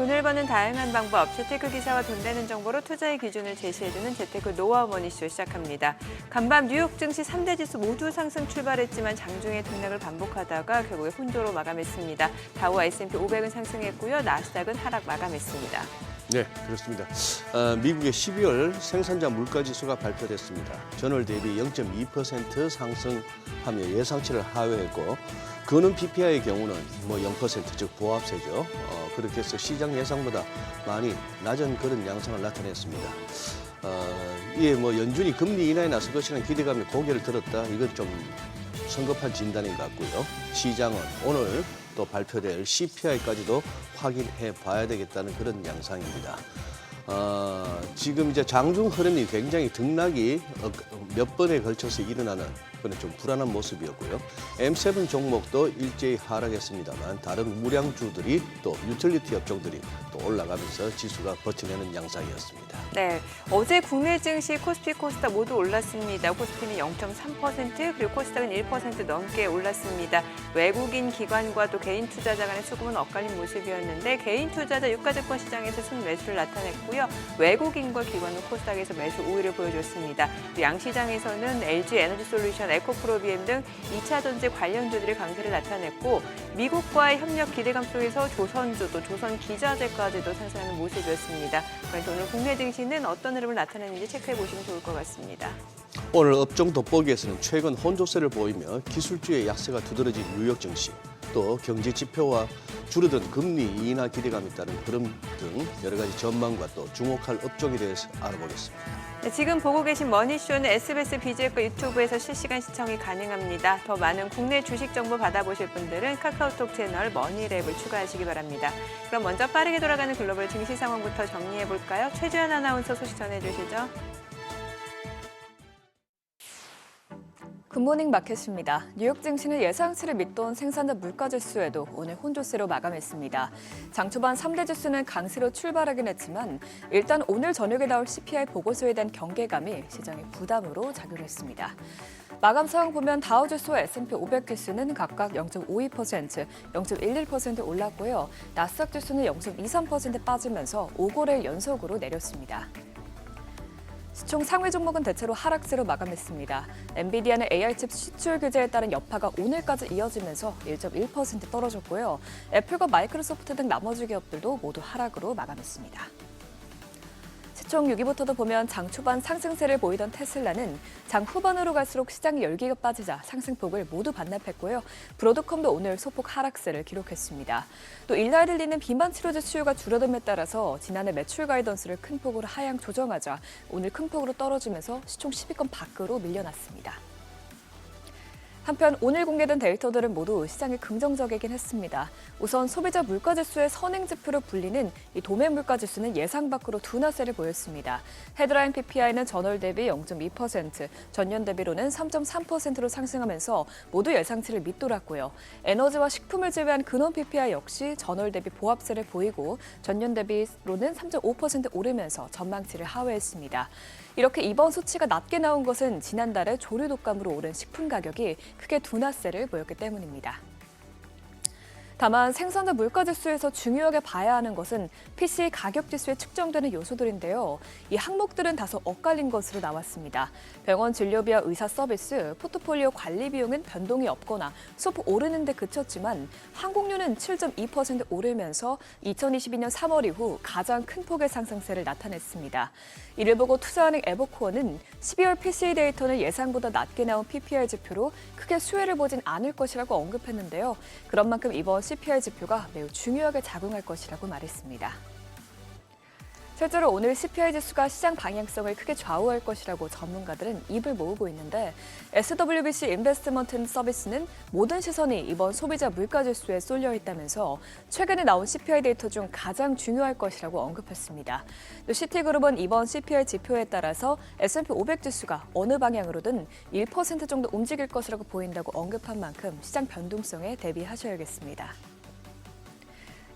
돈을 버는 다양한 방법, 재테크 기사와 돈 되는 정보로 투자의 기준을 제시해주는 재테크 노하우 머니쇼 시작합니다. 간밤 뉴욕 증시 3대 지수 모두 상승 출발했지만 장중에 등락을 반복하다가 결국에 혼조로 마감했습니다. 다우와 S&P 500은 상승했고요. 나스닥은 하락 마감했습니다. 네, 그렇습니다. 미국의 12월 생산자 물가지수가 발표됐습니다. 전월 대비 0.2% 상승하며 예상치를 하회했고 근원 PPI의 경우는 0%, 즉 보합세죠. 그렇게 해서 시장 예상보다 많이 낮은 그런 양상을 나타냈습니다. 이에 연준이 금리 인하에 나설 것이라는 기대감이 고개를 들었다. 이건 좀 성급한 진단인 것 같고요. 시장은 오늘 또 발표될 CPI까지도 확인해 봐야 되겠다는 그런 양상입니다. 지금 이제 장중 흐름이 굉장히 등락이 몇 번에 걸쳐서 일어나는 그런 좀 불안한 모습이었고요. M7 종목도 일제히 하락했습니다만 다른 무량주들이 또 유틸리티 업종들이 또 올라가면서 지수가 버텨내는 양상이었습니다. 네, 어제 국내 증시 코스피, 코스닥 모두 올랐습니다. 코스피는 0.3% 그리고 코스닥은 1% 넘게 올랐습니다. 외국인 기관과 또 개인 투자자 간의 수급은 엇갈린 모습이었는데 개인 투자자 유가증권 시장에서 순매수를 나타냈고요. 외국인과 기관은 코스닥에서 매수 우위를 보여줬습니다. 양시장에서는 LG 에너지솔루션, 에코프로비엠 등 2차 전지 관련주들이 강세를 나타냈고 미국과의 협력 기대감 속에서 조선주 또 조선기자재까지도 상승하는 모습이었습니다. 그래서 오늘 국내 증시는 어떤 흐름을 나타내는지 체크해 보시면 좋을 것 같습니다. 오늘 업종 돋보기에서는 최근 혼조세를 보이며 기술주의 약세가 두드러진 뉴욕 증시, 또 경제 지표와 줄어든 금리 인하 기대감이 따른 흐름 등 여러 가지 전망과 또 주목할 업종에 대해서 알아보겠습니다. 네, 지금 보고 계신 머니쇼는 SBS 비즈앱과 유튜브에서 실시간 시청이 가능합니다. 더 많은 국내 주식 정보 받아보실 분들은 카카오톡 채널 머니랩을 추가하시기 바랍니다. 그럼 먼저 빠르게 돌아가는 글로벌 증시 상황부터 정리해볼까요? 최주연 아나운서 소식 전해주시죠. 굿모닝 마켓입니다. 뉴욕 증시는 예상치를 밑돈 생산자 물가지수에도 오늘 혼조세로 마감했습니다. 장 초반 3대 지수는 강세로 출발하긴 했지만 일단 오늘 저녁에 나올 CPI 보고서에 대한 경계감이 시장의 부담으로 작용했습니다. 마감 상황 보면 다우지수와 S&P 500 지수는 각각 0.52%, 0.11% 올랐고요. 나스닥 지수는 0.23% 빠지면서 5거래일 연속으로 내렸습니다. 시총 상위 종목은 대체로 하락세로 마감했습니다. 엔비디아는 AI칩 수출 규제에 따른 여파가 오늘까지 이어지면서 1.1% 떨어졌고요. 애플과 마이크로소프트 등 나머지 기업들도 모두 하락으로 마감했습니다. 시총 6위부터도 보면 장 초반 상승세를 보이던 테슬라는 장 후반으로 갈수록 시장의 열기가 빠지자 상승폭을 모두 반납했고요. 브로드컴도 오늘 소폭 하락세를 기록했습니다. 또 일날 들리는 비만 치료제 수요가 줄어듦에 따라서 지난해 매출 가이던스를 큰 폭으로 하향 조정하자 오늘 큰 폭으로 떨어지면서 시총 10위권 밖으로 밀려났습니다. 한편 오늘 공개된 데이터들은 모두 시장에 긍정적이긴 했습니다. 우선 소비자 물가지수의 선행지표로 불리는 이 도매 물가지수는 예상 밖으로 둔화세를 보였습니다. 헤드라인 PPI는 전월 대비 0.2%, 전년 대비로는 3.3%로 상승하면서 모두 예상치를 밑돌았고요. 에너지와 식품을 제외한 근원 PPI 역시 전월 대비 보합세를 보이고 전년 대비로는 3.5% 오르면서 전망치를 하회했습니다. 이렇게 이번 수치가 낮게 나온 것은 지난달에 조류 독감으로 오른 식품 가격이 크게 둔화세를 보였기 때문입니다. 다만 생산자 물가지수에서 중요하게 봐야 하는 것은 PCE 가격지수에 측정되는 요소들인데요. 이 항목들은 다소 엇갈린 것으로 나왔습니다. 병원 진료비와 의사 서비스, 포트폴리오 관리 비용은 변동이 없거나 소폭 오르는 데 그쳤지만 항공료는 7.2% 오르면서 2022년 3월 이후 가장 큰 폭의 상승세를 나타냈습니다. 이를 보고 투자은행 에버코어는 12월 PCE 데이터는 예상보다 낮게 나온 PPI 지표로 크게 수혜를 보진 않을 것이라고 언급했는데요. 그런 만큼 이번 CPI 지표가 매우 중요하게 작용할 것이라고 말했습니다. 실제로 오늘 CPI 지수가 시장 방향성을 크게 좌우할 것이라고 전문가들은 입을 모으고 있는데 SWBC 인베스트먼트 서비스는 모든 시선이 이번 소비자 물가지수에 쏠려 있다면서 최근에 나온 CPI 데이터 중 가장 중요할 것이라고 언급했습니다. 또 시티그룹은 이번 CPI 지표에 따라서 S&P 500 지수가 어느 방향으로든 1% 정도 움직일 것이라고 보인다고 언급한 만큼 시장 변동성에 대비하셔야겠습니다.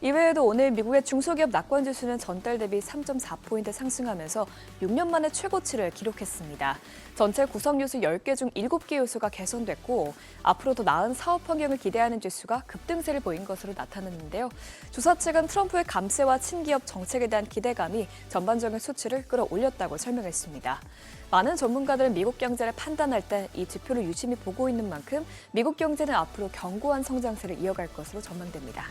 이외에도 오늘 미국의 중소기업 낙관 지수는 전달 대비 3.4포인트 상승하면서 6년 만에 최고치를 기록했습니다. 전체 구성 요소 10개 중 7개 요소가 개선됐고 앞으로 더 나은 사업 환경을 기대하는 지수가 급등세를 보인 것으로 나타났는데요. 조사 측은 트럼프의 감세와 친기업 정책에 대한 기대감이 전반적인 수치를 끌어올렸다고 설명했습니다. 많은 전문가들은 미국 경제를 판단할 때 이 지표를 유심히 보고 있는 만큼 미국 경제는 앞으로 견고한 성장세를 이어갈 것으로 전망됩니다.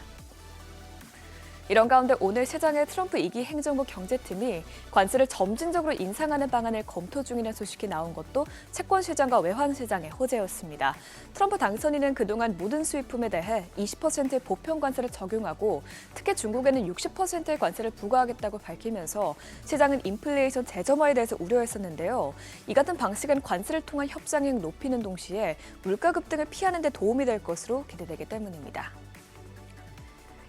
이런 가운데 오늘 시장의 트럼프 2기 행정부 경제팀이 관세를 점진적으로 인상하는 방안을 검토 중이라는 소식이 나온 것도 채권 시장과 외환 시장의 호재였습니다. 트럼프 당선인은 그동안 모든 수입품에 대해 20%의 보편 관세를 적용하고 특히 중국에는 60%의 관세를 부과하겠다고 밝히면서 시장은 인플레이션 재점화에 대해서 우려했었는데요. 이 같은 방식은 관세를 통한 협상액 높이는 동시에 물가 급등을 피하는 데 도움이 될 것으로 기대되기 때문입니다.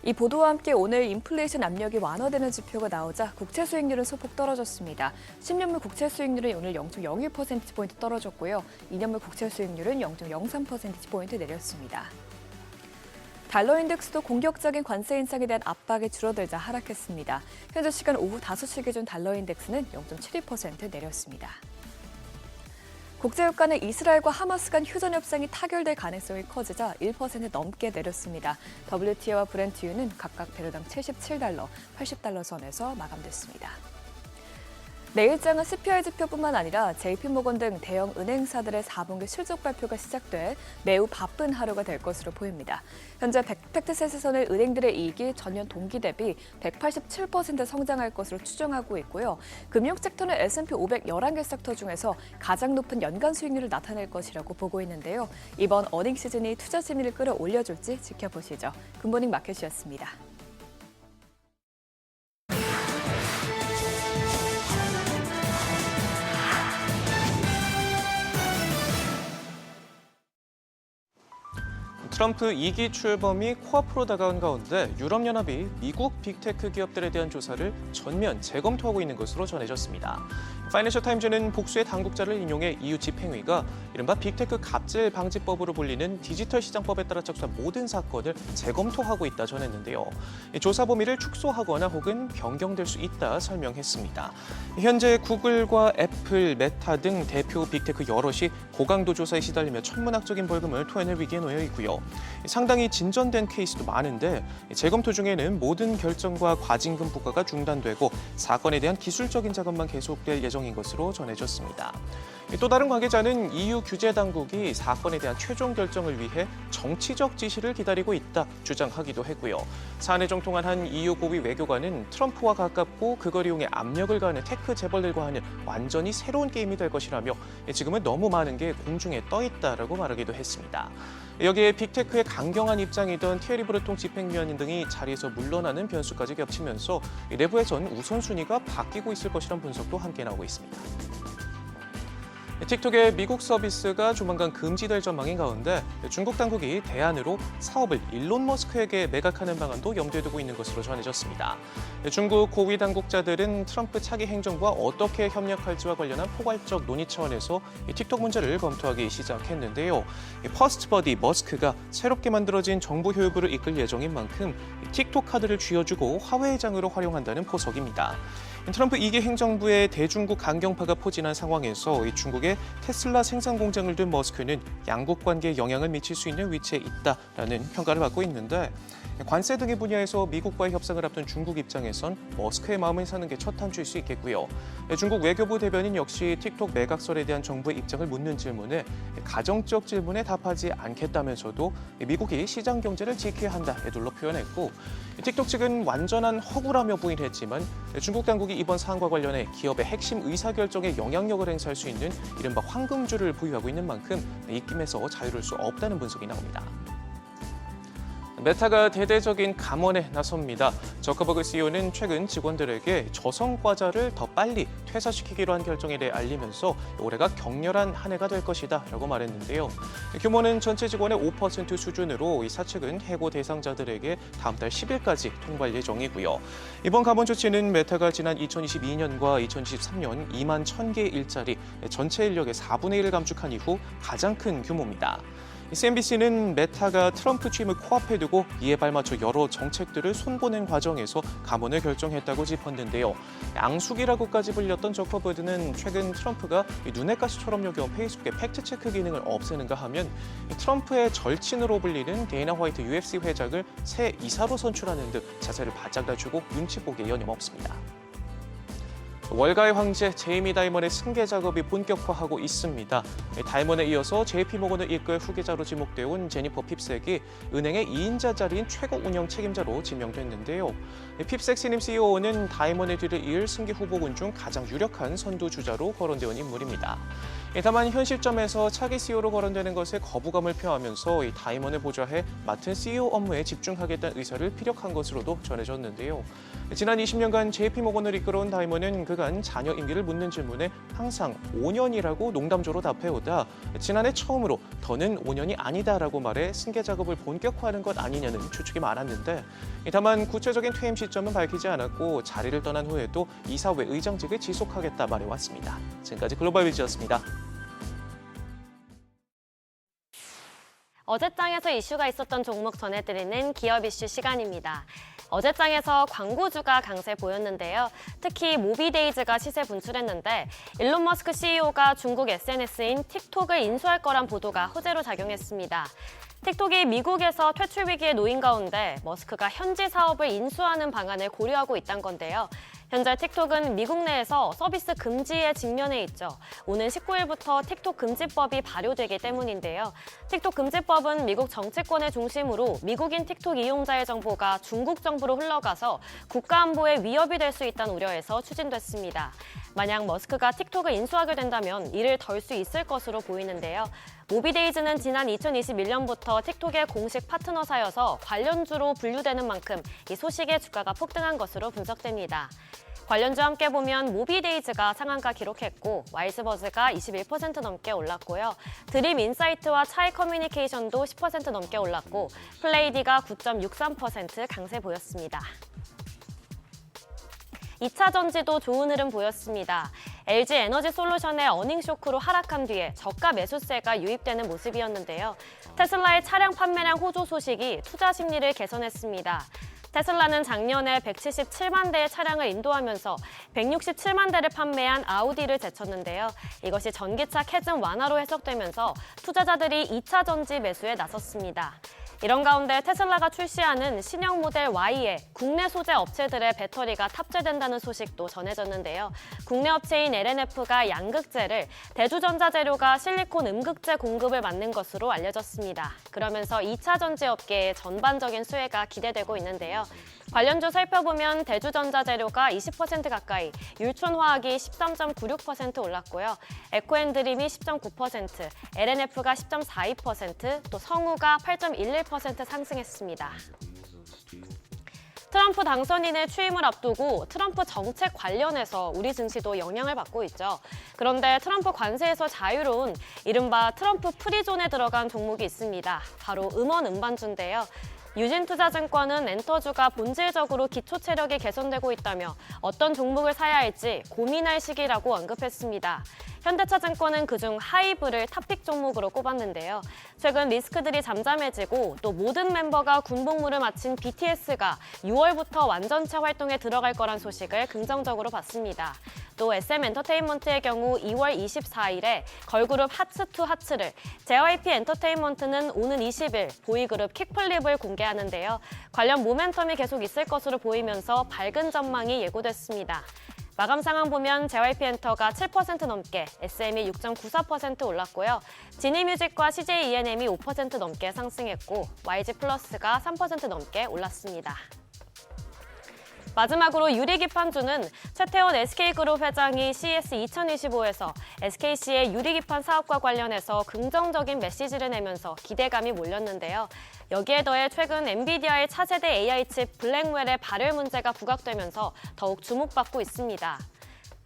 이 보도와 함께 오늘 인플레이션 압력이 완화되는 지표가 나오자 국채 수익률은 소폭 떨어졌습니다. 10년물 국채 수익률은 오늘 0.02%포인트 떨어졌고요. 2년물 국채 수익률은 0.03%포인트 내렸습니다. 달러 인덱스도 공격적인 관세 인상에 대한 압박이 줄어들자 하락했습니다. 현재 시간 오후 5시 기준 달러 인덱스는 0.72% 내렸습니다. 국제유가는 이스라엘과 하마스 간 휴전 협상이 타결될 가능성이 커지자 1% 넘게 내렸습니다. WTI와 브렌트유는 각각 배럴당 77달러, 80달러 선에서 마감됐습니다. 내일장은 CPI 지표뿐만 아니라 JP모건 등 대형 은행사들의 4분기 실적 발표가 시작돼 매우 바쁜 하루가 될 것으로 보입니다. 현재 팩트셋에서는 은행들의 이익이 전년 동기 대비 187% 성장할 것으로 추정하고 있고요. 금융 섹터는 S&P 500 11개 섹터 중에서 가장 높은 연간 수익률을 나타낼 것이라고 보고 있는데요. 이번 어닝 시즌이 투자 심리를 끌어올려줄지 지켜보시죠. 굿모닝 마켓이었습니다. 트럼프 2기 출범이 코앞으로 다가온 가운데 유럽연합이 미국 빅테크 기업들에 대한 조사를 전면 재검토하고 있는 것으로 전해졌습니다. 파이낸셜 타임즈는 복수의 당국자를 인용해 EU 집행위가 이른바 빅테크 갑질 방지법으로 불리는 디지털 시장법에 따라 적시한 모든 사건을 재검토하고 있다 전했는데요. 조사 범위를 축소하거나 혹은 변경될 수 있다 설명했습니다. 현재 구글과 애플, 메타 등 대표 빅테크 여럿이 고강도 조사에 시달리며 천문학적인 벌금을 토해낼 위기에 놓여 있고요. 상당히 진전된 케이스도 많은데 재검토 중에는 모든 결정과 과징금 부과가 중단되고 사건에 대한 기술적인 작업만 계속될 예정인 것으로 전해졌습니다. 또 다른 관계자는 EU 규제 당국이 사건에 대한 최종 결정을 위해 정치적 지시를 기다리고 있다 주장하기도 했고요. 사안에 정통한 한 EU 고위 외교관은 트럼프와 가깝고 그걸 이용해 압력을 가하는 테크 재벌들과 하는 완전히 새로운 게임이 될 것이라며 지금은 너무 많은 게 공중에 떠 있다라고 말하기도 했습니다. 여기에 빅테크의 강경한 입장이던 티에리 브르통 집행위원인 등이 자리에서 물러나는 변수까지 겹치면서 내부에선 우선순위가 바뀌고 있을 것이라는 분석도 함께 나오고 있습니다. 틱톡의 미국 서비스가 조만간 금지될 전망인 가운데 중국 당국이 대안으로 사업을 일론 머스크에게 매각하는 방안도 염두에 두고 있는 것으로 전해졌습니다. 중국 고위 당국자들은 트럼프 차기 행정부와 어떻게 협력할지와 관련한 포괄적 논의 차원에서 틱톡 문제를 검토하기 시작했는데요. 퍼스트버디 머스크가 새롭게 만들어진 정부 효율부를 이끌 예정인 만큼 틱톡 카드를 쥐어주고 화훼장으로 활용한다는 포석입니다. 트럼프 2기 행정부의 대중국 강경파가 포진한 상황에서 중국의 테슬라 생산 공장을 둔 머스크는 양국 관계에 영향을 미칠 수 있는 위치에 있다라는 평가를 받고 있는데 관세 등의 분야에서 미국과의 협상을 앞둔 중국 입장에선 머스크의 마음을 사는 게 첫 단추일 수 있겠고요. 중국 외교부 대변인 역시 틱톡 매각설에 대한 정부의 입장을 묻는 질문에 가정적 질문에 답하지 않겠다면서도 미국이 시장 경제를 지켜야 한다 에둘러 표현했고 틱톡 측은 완전한 허구라며 부인했지만 중국 당국이 이번 사안과 관련해 기업의 핵심 의사결정에 영향력을 행사할 수 있는 이른바 황금줄을 보유하고 있는 만큼 입김에서 자유로울 수 없다는 분석이 나옵니다. 메타가 대대적인 감원에 나섭니다. 저커버그 CEO는 최근 직원들에게 저성과자를 더 빨리 퇴사시키기로 한 결정에 대해 알리면서 올해가 격렬한 한 해가 될 것이다 라고 말했는데요. 규모는 전체 직원의 5% 수준으로 이 사측은 해고 대상자들에게 다음 달 10일까지 통보할 예정이고요. 이번 감원 조치는 메타가 지난 2022년과 2023년 2만 1,000개의 일자리, 전체 인력의 4분의 1을 감축한 이후 가장 큰 규모입니다. CNBC는 메타가 트럼프 취임을 코앞에 두고 이에 발맞춰 여러 정책들을 손보낸 과정에서 감원을 결정했다고 짚었는데요. 앙숙이라고까지 불렸던 저커버드는 최근 트럼프가 눈엣 가시처럼 여겨온 페이스북의 팩트체크 기능을 없애는가 하면 트럼프의 절친으로 불리는 데이나 화이트 UFC 회장을 새 이사로 선출하는 등 자세를 바짝 낮추고 눈치 보기에 여념없습니다. 월가의 황제 제이미 다이먼의 승계 작업이 본격화하고 있습니다. 다이먼에 이어서 JP모건을 이끌 후계자로 지목되어 온 제니퍼 핍색이 은행의 2인자 자리인 최고 운영 책임자로 지명됐는데요. 핍색 신임 CEO는 다이먼의 뒤를 이을 승계 후보군 중 가장 유력한 선두주자로 거론되어 온 인물입니다. 다만 현 시점에서 차기 CEO로 거론되는 것에 거부감을 표하면서 다이먼을 보좌해 맡은 CEO 업무에 집중하겠다는 의사를 피력한 것으로도 전해졌는데요. 지난 20년간 JP모건을 이끌어온 다이먼은 그간 자녀 임기를 묻는 질문에 항상 5년이라고 농담조로 답해오다 지난해 처음으로 더는 5년이 아니다라고 말해 승계 작업을 본격화하는 것 아니냐는 추측이 많았는데 다만 구체적인 퇴임 시점은 밝히지 않았고 자리를 떠난 후에도 이사회 의장직을 지속하겠다 말해왔습니다. 지금까지 글로벌비즈였습니다. 어제장에서 이슈가 있었던 종목 전해드리는 기업 이슈 시간입니다. 어제장에서 광고주가 강세 보였는데요. 특히 모비데이즈가 시세 분출했는데 일론 머스크 CEO가 중국 SNS인 틱톡을 인수할 거란 보도가 호재로 작용했습니다. 틱톡이 미국에서 퇴출 위기에 놓인 가운데 머스크가 현지 사업을 인수하는 방안을 고려하고 있다는 건데요. 현재 틱톡은 미국 내에서 서비스 금지에 직면해 있죠. 오는 19일부터 틱톡 금지법이 발효되기 때문인데요. 틱톡 금지법은 미국 정치권을 중심으로 미국인 틱톡 이용자의 정보가 중국 정부로 흘러가서 국가안보에 위협이 될 수 있다는 우려에서 추진됐습니다. 만약 머스크가 틱톡을 인수하게 된다면 이를 덜 수 있을 것으로 보이는데요. 모비데이즈는 지난 2021년부터 틱톡의 공식 파트너사여서 관련주로 분류되는 만큼 이 소식에 주가가 폭등한 것으로 분석됩니다. 관련주와 함께 보면 모비데이즈가 상한가 기록했고 와이즈버즈가 21% 넘게 올랐고요. 드림인사이트와 차이커뮤니케이션도 10% 넘게 올랐고 플레이디가 9.63% 강세 보였습니다. 2차 전지도 좋은 흐름 보였습니다. LG 에너지 솔루션의 어닝 쇼크로 하락한 뒤에 저가 매수세가 유입되는 모습이었는데요. 테슬라의 차량 판매량 호조 소식이 투자 심리를 개선했습니다. 테슬라는 작년에 177만 대의 차량을 인도하면서 167만 대를 판매한 아우디를 제쳤는데요. 이것이 전기차 캐즘 완화로 해석되면서 투자자들이 2차 전지 매수에 나섰습니다. 이런 가운데 테슬라가 출시하는 신형 모델 Y에 국내 소재 업체들의 배터리가 탑재된다는 소식도 전해졌는데요. 국내 업체인 LNF가 양극재를, 대주전자 재료가 실리콘 음극재 공급을 맡는 것으로 알려졌습니다. 그러면서 2차 전지 업계의 전반적인 수혜가 기대되고 있는데요. 관련주 살펴보면 대주전자 재료가 20% 가까이, 율촌화학이 13.96% 올랐고요. 에코앤드림이 10.9%, LNF가 10.42%, 또 성우가 8.11% 상승했습니다. 트럼프 당선인의 취임을 앞두고 트럼프 정책 관련해서 우리 증시도 영향을 받고 있죠. 그런데 트럼프 관세에서 자유로운 이른바 트럼프 프리존에 들어간 종목이 있습니다. 바로 음원 음반주인데요. 유진투자증권은 엔터주가 본질적으로 기초 체력이 개선되고 있다며 어떤 종목을 사야 할지 고민할 시기라고 언급했습니다. 현대차증권은 그중 하이브를 탑픽 종목으로 꼽았는데요. 최근 리스크들이 잠잠해지고 또 모든 멤버가 군복무를 마친 BTS가 6월부터 완전체 활동에 들어갈 거란 소식을 긍정적으로 봤습니다. 또 SM엔터테인먼트의 경우 2월 24일에 걸그룹 하츠2 하츠를, JYP 엔터테인먼트는 오는 20일 보이그룹 킥플립을 공개하는데요. 관련 모멘텀이 계속 있을 것으로 보이면서 밝은 전망이 예고됐습니다. 마감 상황 보면 JYP 엔터가 7% 넘게, SM이 6.94% 올랐고요. 지니뮤직과 CJ E&M이 5% 넘게 상승했고 YG 플러스가 3% 넘게 올랐습니다. 마지막으로 유리기판주는 최태원 SK그룹 회장이 CES 2025에서 SKC의 유리기판 사업과 관련해서 긍정적인 메시지를 내면서 기대감이 몰렸는데요. 여기에 더해 최근 엔비디아의 차세대 AI칩 블랙웰의 발열 문제가 부각되면서 더욱 주목받고 있습니다.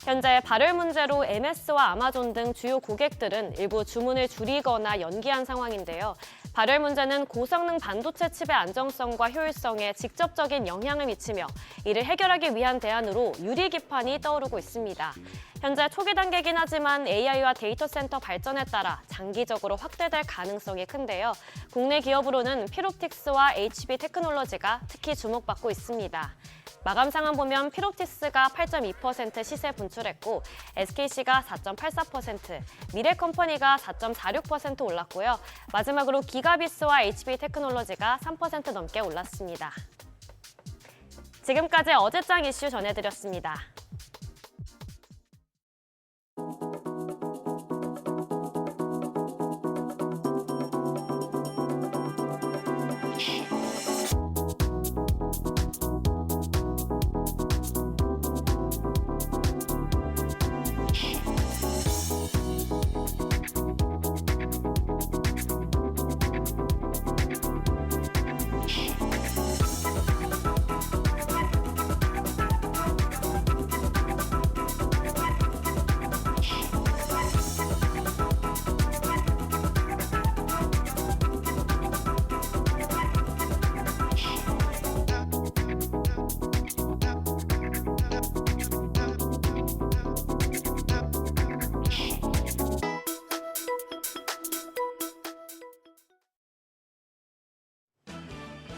현재 발열 문제로 MS와 아마존 등 주요 고객들은 일부 주문을 줄이거나 연기한 상황인데요. 발열 문제는 고성능 반도체 칩의 안정성과 효율성에 직접적인 영향을 미치며 이를 해결하기 위한 대안으로 유리기판이 떠오르고 있습니다. 현재 초기 단계긴 하지만 AI와 데이터 센터 발전에 따라 장기적으로 확대될 가능성이 큰데요. 국내 기업으로는 피롭틱스와 HB 테크놀로지가 특히 주목받고 있습니다. 마감 상황 보면 피롭틱스가 8.2% 시세 분출했고 SKC가 4.84%, 미래컴퍼니가 4.46% 올랐고요. 마지막으로 기가비스와 HB 테크놀로지가 3% 넘게 올랐습니다. 지금까지 어제장 이슈 전해드렸습니다.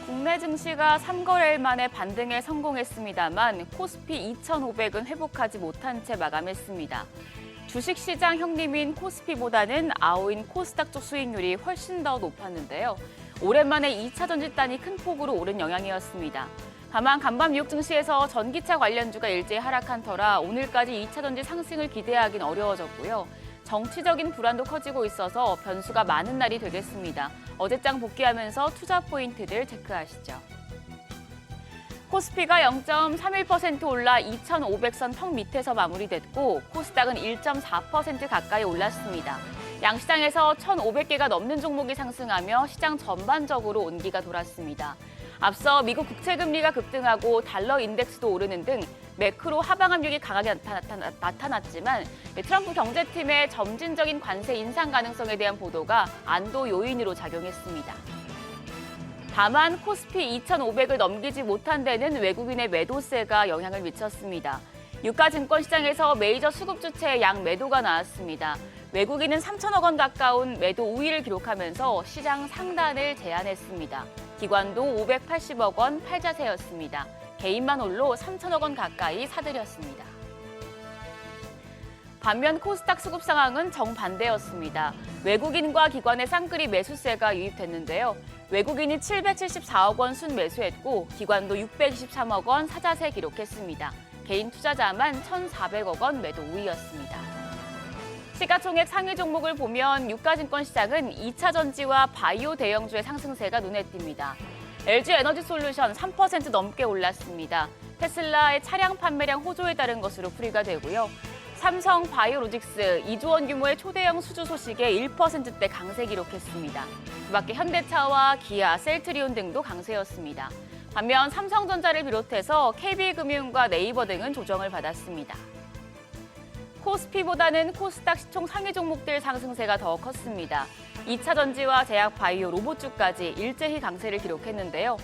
국내 증시가 3거래일 만에 반등에 성공했습니다만 코스피 2,500은 회복하지 못한 채 마감했습니다. 주식시장 형님인 코스피보다는 아우인 코스닥 쪽 수익률이 훨씬 더 높았는데요. 오랜만에 2차 전지단이 큰 폭으로 오른 영향이었습니다. 다만 간밤 뉴욕 증시에서 전기차 관련주가 일제히 하락한 터라 오늘까지 2차 전지 상승을 기대하긴 어려워졌고요. 정치적인 불안도 커지고 있어서 변수가 많은 날이 되겠습니다. 어제장 복귀하면서 투자 포인트들 체크하시죠. 코스피가 0.31% 올라 2,500선 턱 밑에서 마무리됐고 코스닥은 1.4% 가까이 올랐습니다. 양시장에서 1,500개가 넘는 종목이 상승하며 시장 전반적으로 온기가 돌았습니다. 앞서 미국 국채금리가 급등하고 달러 인덱스도 오르는 등 매크로 하방 압력이 강하게 나타났지만 트럼프 경제팀의 점진적인 관세 인상 가능성에 대한 보도가 안도 요인으로 작용했습니다. 다만 코스피 2,500을 넘기지 못한 데는 외국인의 매도세가 영향을 미쳤습니다. 유가증권 시장에서 메이저 수급 주체의 양 매도가 나왔습니다. 외국인은 3천억 원 가까운 매도 우위를 기록하면서 시장 상단을 제한했습니다. 기관도 580억 원 팔자세였습니다. 개인만 홀로 3천억 원 가까이 사들였습니다. 반면 코스닥 수급 상황은 정반대였습니다. 외국인과 기관의 쌍끌이 매수세가 유입됐는데요. 외국인이 774억 원 순매수했고 기관도 623억 원 사자세 기록했습니다. 개인 투자자만 1,400억 원 매도 우위였습니다. 시가총액 상위 종목을 보면 유가증권 시장은 2차 전지와 바이오 대형주의 상승세가 눈에 띕니다. LG 에너지솔루션 3% 넘게 올랐습니다. 테슬라의 차량 판매량 호조에 따른 것으로 풀이가 되고요. 삼성 바이오로직스 2조 원 규모의 초대형 수주 소식에 1%대 강세 기록했습니다. 그밖에 현대차와 기아, 셀트리온 등도 강세였습니다. 반면 삼성전자를 비롯해서 KB금융과 네이버 등은 조정을 받았습니다. 코스피보다는 코스닥 시총 상위 종목들 상승세가 더 컸습니다. 2차 전지와 제약 바이오 로봇주까지 일제히 강세를 기록했는데요.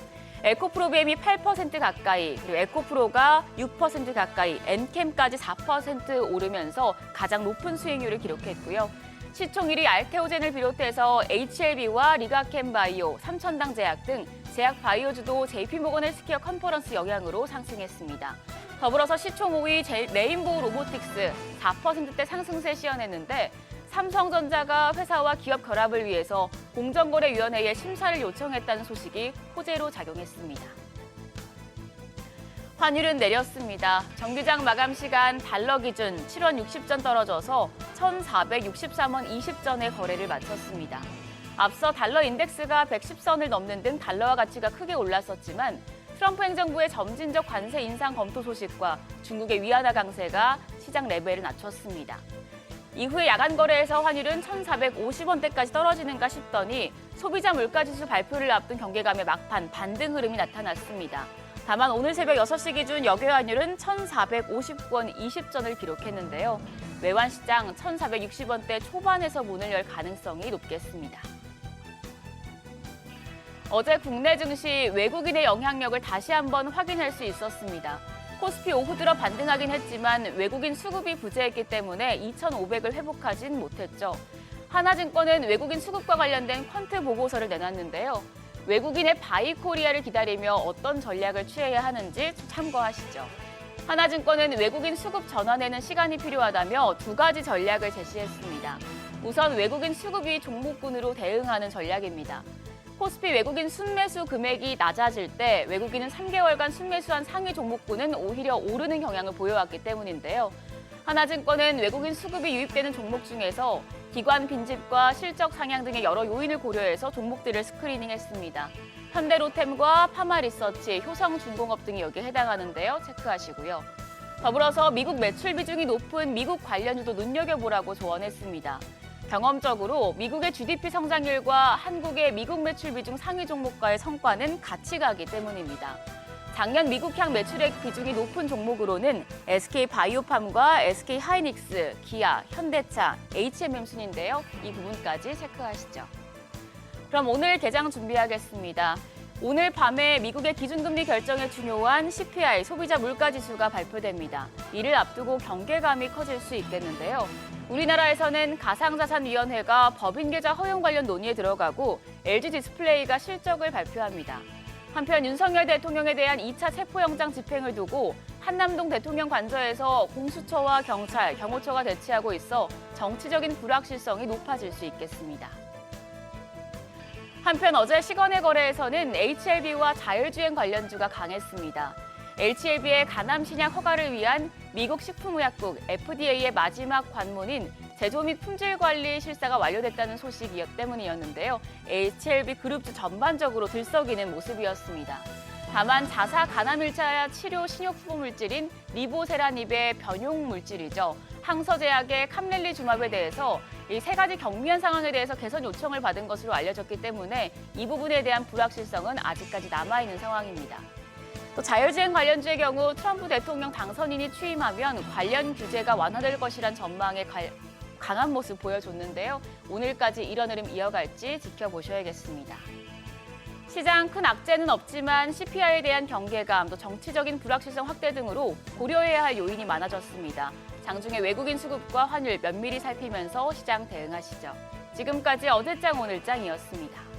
에코프로비엠이 8% 가까이, 그리고 에코프로가 6% 가까이, 엔캠까지 4% 오르면서 가장 높은 수익률을 기록했고요. 시총 1위 알테오젠을 비롯해서 HLB와 리가캠바이오, 삼천당제약 등 제약 바이오주도 JP모건 헬스케어 컨퍼런스 영향으로 상승했습니다. 더불어서 시총 5위 레인보우 로보틱스 4%대 상승세 시현했는데 삼성전자가 회사와 기업 결합을 위해서 공정거래위원회에 심사를 요청했다는 소식이 호재로 작용했습니다. 환율은 내렸습니다. 정기장 마감 시간 달러 기준 7원 60전 떨어져서 1,463원 20전에 거래를 마쳤습니다. 앞서 달러 인덱스가 110선을 넘는 등 달러화 가치가 크게 올랐었지만 트럼프 행정부의 점진적 관세 인상 검토 소식과 중국의 위안화 강세가 시장 레벨을 낮췄습니다. 이후에 야간 거래에서 환율은 1,450원대까지 떨어지는가 싶더니 소비자 물가지수 발표를 앞둔 경계감에 막판 반등 흐름이 나타났습니다. 다만 오늘 새벽 6시 기준 역외 환율은 1,450원 20전을 기록했는데요. 외환시장 1,460원대 초반에서 문을 열 가능성이 높겠습니다. 어제 국내 증시 외국인의 영향력을 다시 한번 확인할 수 있었습니다. 코스피 오후 들어 반등하긴 했지만 외국인 수급이 부재했기 때문에 2,500을 회복하진 못했죠. 하나증권은 외국인 수급과 관련된 퀀트 보고서를 내놨는데요. 외국인의 바이코리아를 기다리며 어떤 전략을 취해야 하는지 참고하시죠. 하나증권은 외국인 수급 전환에는 시간이 필요하다며 두 가지 전략을 제시했습니다. 우선 외국인 수급이 종목군으로 대응하는 전략입니다. 코스피 외국인 순매수 금액이 낮아질 때 외국인은 3개월간 순매수한 상위 종목군은 오히려 오르는 경향을 보여왔기 때문인데요. 하나증권은 외국인 수급이 유입되는 종목 중에서 기관 빈집과 실적 상향 등의 여러 요인을 고려해서 종목들을 스크리닝했습니다. 현대로템과 파마리서치, 효성중공업 등이 여기에 해당하는데요. 체크하시고요. 더불어서 미국 매출 비중이 높은 미국 관련주도 눈여겨보라고 조언했습니다. 경험적으로 미국의 GDP 성장률과 한국의 미국 매출 비중 상위 종목과의 성과는 같이 가기 때문입니다. 작년 미국향 매출액 비중이 높은 종목으로는 SK바이오팜과 SK하이닉스, 기아, 현대차, HMM 순인데요. 이 부분까지 체크하시죠. 그럼 오늘 개장 준비하겠습니다. 오늘 밤에 미국의 기준금리 결정에 중요한 CPI, 소비자 물가지수가 발표됩니다. 이를 앞두고 경계감이 커질 수 있겠는데요. 우리나라에서는 가상자산위원회가 법인계좌 허용 관련 논의에 들어가고 LG디스플레이가 실적을 발표합니다. 한편 윤석열 대통령에 대한 2차 체포영장 집행을 두고 한남동 대통령 관저에서 공수처와 경찰, 경호처가 대치하고 있어 정치적인 불확실성이 높아질 수 있겠습니다. 한편 어제 시간의 거래에서는 HLB와 자율주행 관련주가 강했습니다. HLB의 간암 신약 허가를 위한 미국 식품의약국 FDA의 마지막 관문인 제조 및 품질 관리 실사가 완료됐다는 소식이었 때문이었는데요. HLB 그룹주 전반적으로 들썩이는 모습이었습니다. 다만 자사 간암 1차 치료 신약 후보 물질인 리보세라닙의 변용 물질이죠. 항서제약의 캄렐리주맙에 대해서 이 세 가지 경미한 상황에 대해서 개선 요청을 받은 것으로 알려졌기 때문에 이 부분에 대한 불확실성은 아직까지 남아있는 상황입니다. 또 자율주행 관련주의 경우 트럼프 대통령 당선인이 취임하면 관련 규제가 완화될 것이란 전망에 강한 모습 보여줬는데요. 오늘까지 이런 흐름 이어갈지 지켜보셔야겠습니다. 시장 큰 악재는 없지만 CPI에 대한 경계감, 또 정치적인 불확실성 확대 등으로 고려해야 할 요인이 많아졌습니다. 장중에 외국인 수급과 환율 면밀히 살피면서 시장 대응하시죠. 지금까지 어제장 오늘장이었습니다.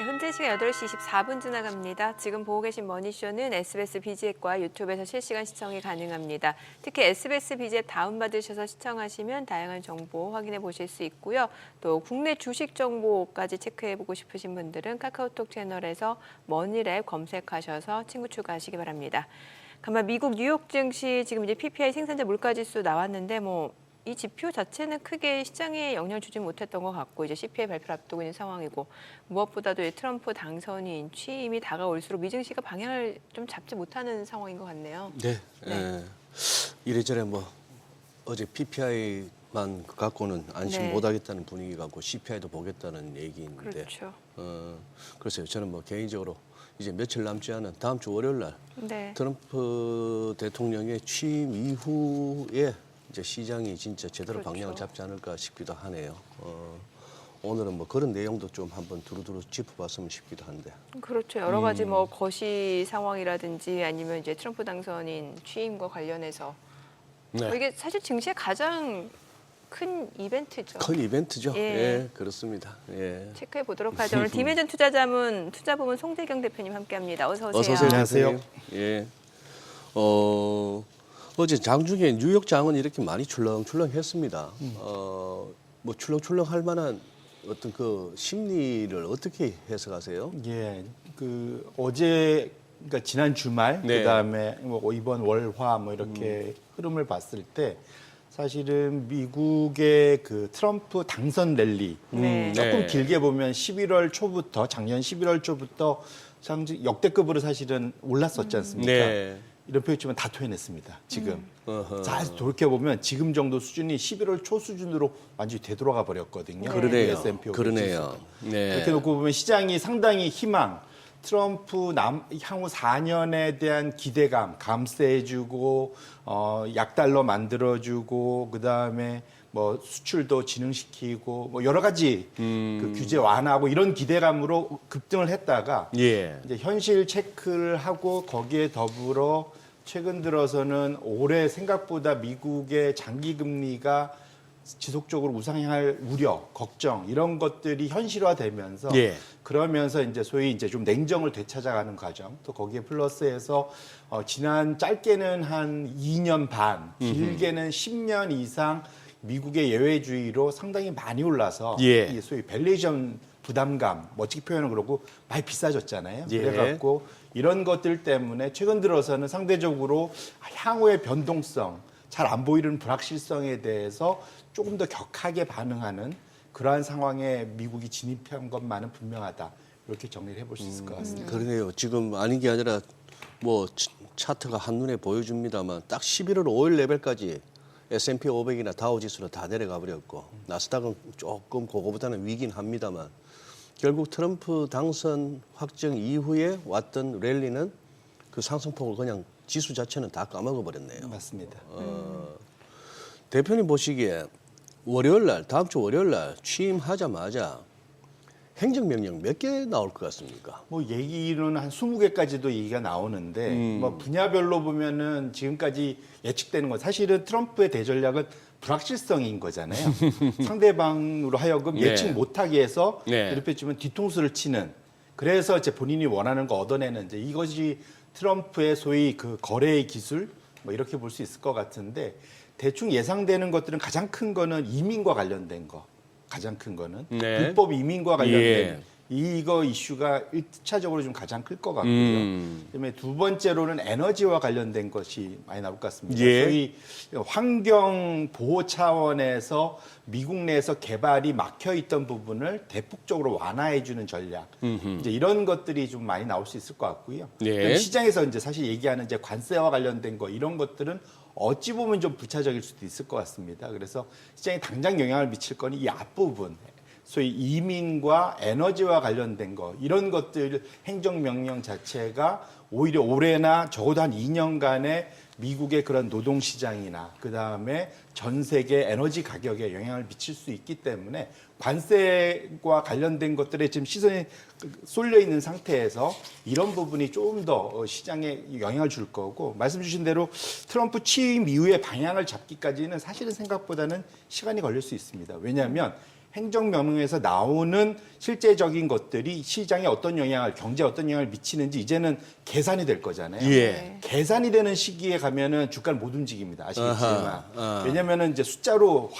현재 시간 8시 24분 지나갑니다. 지금 보고 계신 머니쇼는 SBS BG앱과 유튜브에서 실시간 시청이 가능합니다. 특히 SBS BG앱 다운받으셔서 시청하시면 다양한 정보 확인해 보실 수 있고요. 또 국내 주식 정보까지 체크해 보고 싶으신 분들은 카카오톡 채널에서 머니랩 검색하셔서 친구 추가하시기 바랍니다. 가만 미국 뉴욕 증시 지금 이제 PPI 생산자 물가지수 나왔는데 이 지표 자체는 크게 시장에 영향을 주지 못했던 것 같고 이제 CPI 발표를 앞두고 있는 상황이고 무엇보다도 이 트럼프 당선인 취임이 다가올수록 미증시가 방향을 좀 잡지 못하는 상황인 것 같네요. 네. 이래저래 어제 PPI만 갖고는 안심 네. 못하겠다는 분위기 갖고 CPI도 보겠다는 얘기인데 그렇죠. 글쎄요. 저는 개인적으로 이제 며칠 남지 않은 다음 주 월요일 날 네. 트럼프 대통령의 취임 이후에 이제 시장이 진짜 제대로 그렇죠. 방향을 잡지 않을까 싶기도 하네요. 오늘은 뭐 그런 내용도 좀 한번 두루두루 짚어봤으면 싶기도 한데. 그렇죠. 여러 가지 뭐 거시 상황이라든지 아니면 이제 트럼프 당선인 취임과 관련해서 네. 이게 사실 증시의 가장 큰 이벤트죠. 큰 이벤트죠. 예. 예, 그렇습니다. 예. 체크해 보도록 하죠. 오늘 디메전 투자자문 투자부문 송대경 대표님 함께합니다. 어서 오세요. 어서 오세요. 안녕하세요. 대표님. 예. 어제 장중에 뉴욕 장은 이렇게 많이 출렁출렁했습니다. 뭐 출렁출렁할 만한 어떤 그 심리를 어떻게 해석하세요? 예, 어제 그러니까 지난 주말 네. 그다음에 뭐 이번 월화 뭐 이렇게 흐름을 봤을 때 사실은 미국의 그 트럼프 당선 랠리 네. 조금 네. 길게 보면 11월 초부터 작년 11월 초부터 상당히 역대급으로 사실은 올랐었지 않습니까? 네. 이런 표현이지만 다 토해냈습니다. 지금 어허. 잘 돌이켜보면 지금 정도 수준이 11월 초 수준으로 완전히 되돌아가 버렸거든요. 그러네요. S&P 500 그러네요. 지수가. 네. 그렇게 놓고 보면 시장이 상당히 희망, 트럼프 향후 4년에 대한 기대감 감싸해주고 약달러 만들어주고 그다음에 뭐 수출도 진흥시키고 뭐 여러 가지 그 규제 완화하고 이런 기대감으로 급등을 했다가 예. 이제 현실 체크를 하고 거기에 더불어 최근 들어서는 올해 생각보다 미국의 장기 금리가 지속적으로 우상향할 우려, 걱정 이런 것들이 현실화되면서 예. 그러면서 이제 소위 이제 좀 냉정을 되찾아가는 과정 또 거기에 플러스해서 지난 짧게는 한 2년 반, 길게는 10년 이상 미국의 예외주의로 상당히 많이 올라서 예. 이 소위 밸류에이션 부담감, 멋지게 표현은 그러고 많이 비싸졌잖아요. 예. 그래갖고 이런 것들 때문에 최근 들어서는 상대적으로 향후의 변동성, 잘 안 보이는 불확실성에 대해서 조금 더 격하게 반응하는 그러한 상황에 미국이 진입한 것만은 분명하다. 이렇게 정리를 해볼 수 있을 것 같습니다. 그러네요. 지금 아닌 게 아니라 뭐 차트가 한눈에 보여줍니다만 딱 11월 5일 레벨까지 S&P 500이나 다우지수는 다 내려가 버렸고 나스닥은 조금 그거보다는 위긴 합니다만 결국 트럼프 당선 확정 이후에 왔던 랠리는 그 상승폭을 그냥 지수 자체는 다 까먹어 버렸네요. 맞습니다. 대표님 보시기에 월요일 날 다음 주 월요일 날 취임하자마자 행정명령 몇 개 나올 것 같습니까? 뭐 얘기는 한 20개까지도 얘기가 나오는데 뭐 분야별로 보면은 지금까지 예측되는 건 사실은 트럼프의 대전략은 불확실성인 거잖아요. 상대방으로 하여금 네. 예측 못하게 해서 네. 이렇게 치면 뒤통수를 치는 그래서 이제 본인이 원하는 거 얻어내는 이제 이것이 트럼프의 소위 그 거래의 기술 뭐 이렇게 볼 수 있을 것 같은데 대충 예상되는 것들은 가장 큰 거는 이민과 관련된 거. 가장 큰 거는 네. 불법 이민과 관련된 예. 이거 이슈가 1차적으로 좀 가장 클 것 같고요. 그다음에 두 번째로는 에너지와 관련된 것이 많이 나올 것 같습니다. 예. 소위 환경 보호 차원에서 미국 내에서 개발이 막혀 있던 부분을 대폭적으로 완화해 주는 전략. 이제 이런 것들이 좀 많이 나올 수 있을 것 같고요. 예. 그다음에 시장에서 이제 사실 얘기하는 이제 관세와 관련된 거 이런 것들은 어찌 보면 좀 부차적일 수도 있을 것 같습니다. 그래서 시장에 당장 영향을 미칠 건 이 앞부분, 소위 이민과 에너지와 관련된 거 이런 것들 행정명령 자체가 오히려 올해나 적어도 한 2년간의 미국의 그런 노동시장이나 그다음에 전 세계 에너지 가격에 영향을 미칠 수 있기 때문에 관세와 관련된 것들에 지금 시선이 쏠려 있는 상태에서 이런 부분이 조금 더 시장에 영향을 줄 거고 말씀 주신 대로 트럼프 취임 이후에 방향을 잡기까지는 사실은 생각보다는 시간이 걸릴 수 있습니다. 왜냐하면 행정명령에서 나오는 실제적인 것들이 시장에 어떤 영향을, 경제에 어떤 영향을 미치는지 이제는 계산이 될 거잖아요. 예. 계산이 되는 시기에 가면은 주가는 못 움직입니다. 아시겠지만. 아하, 왜냐면은 이제 숫자로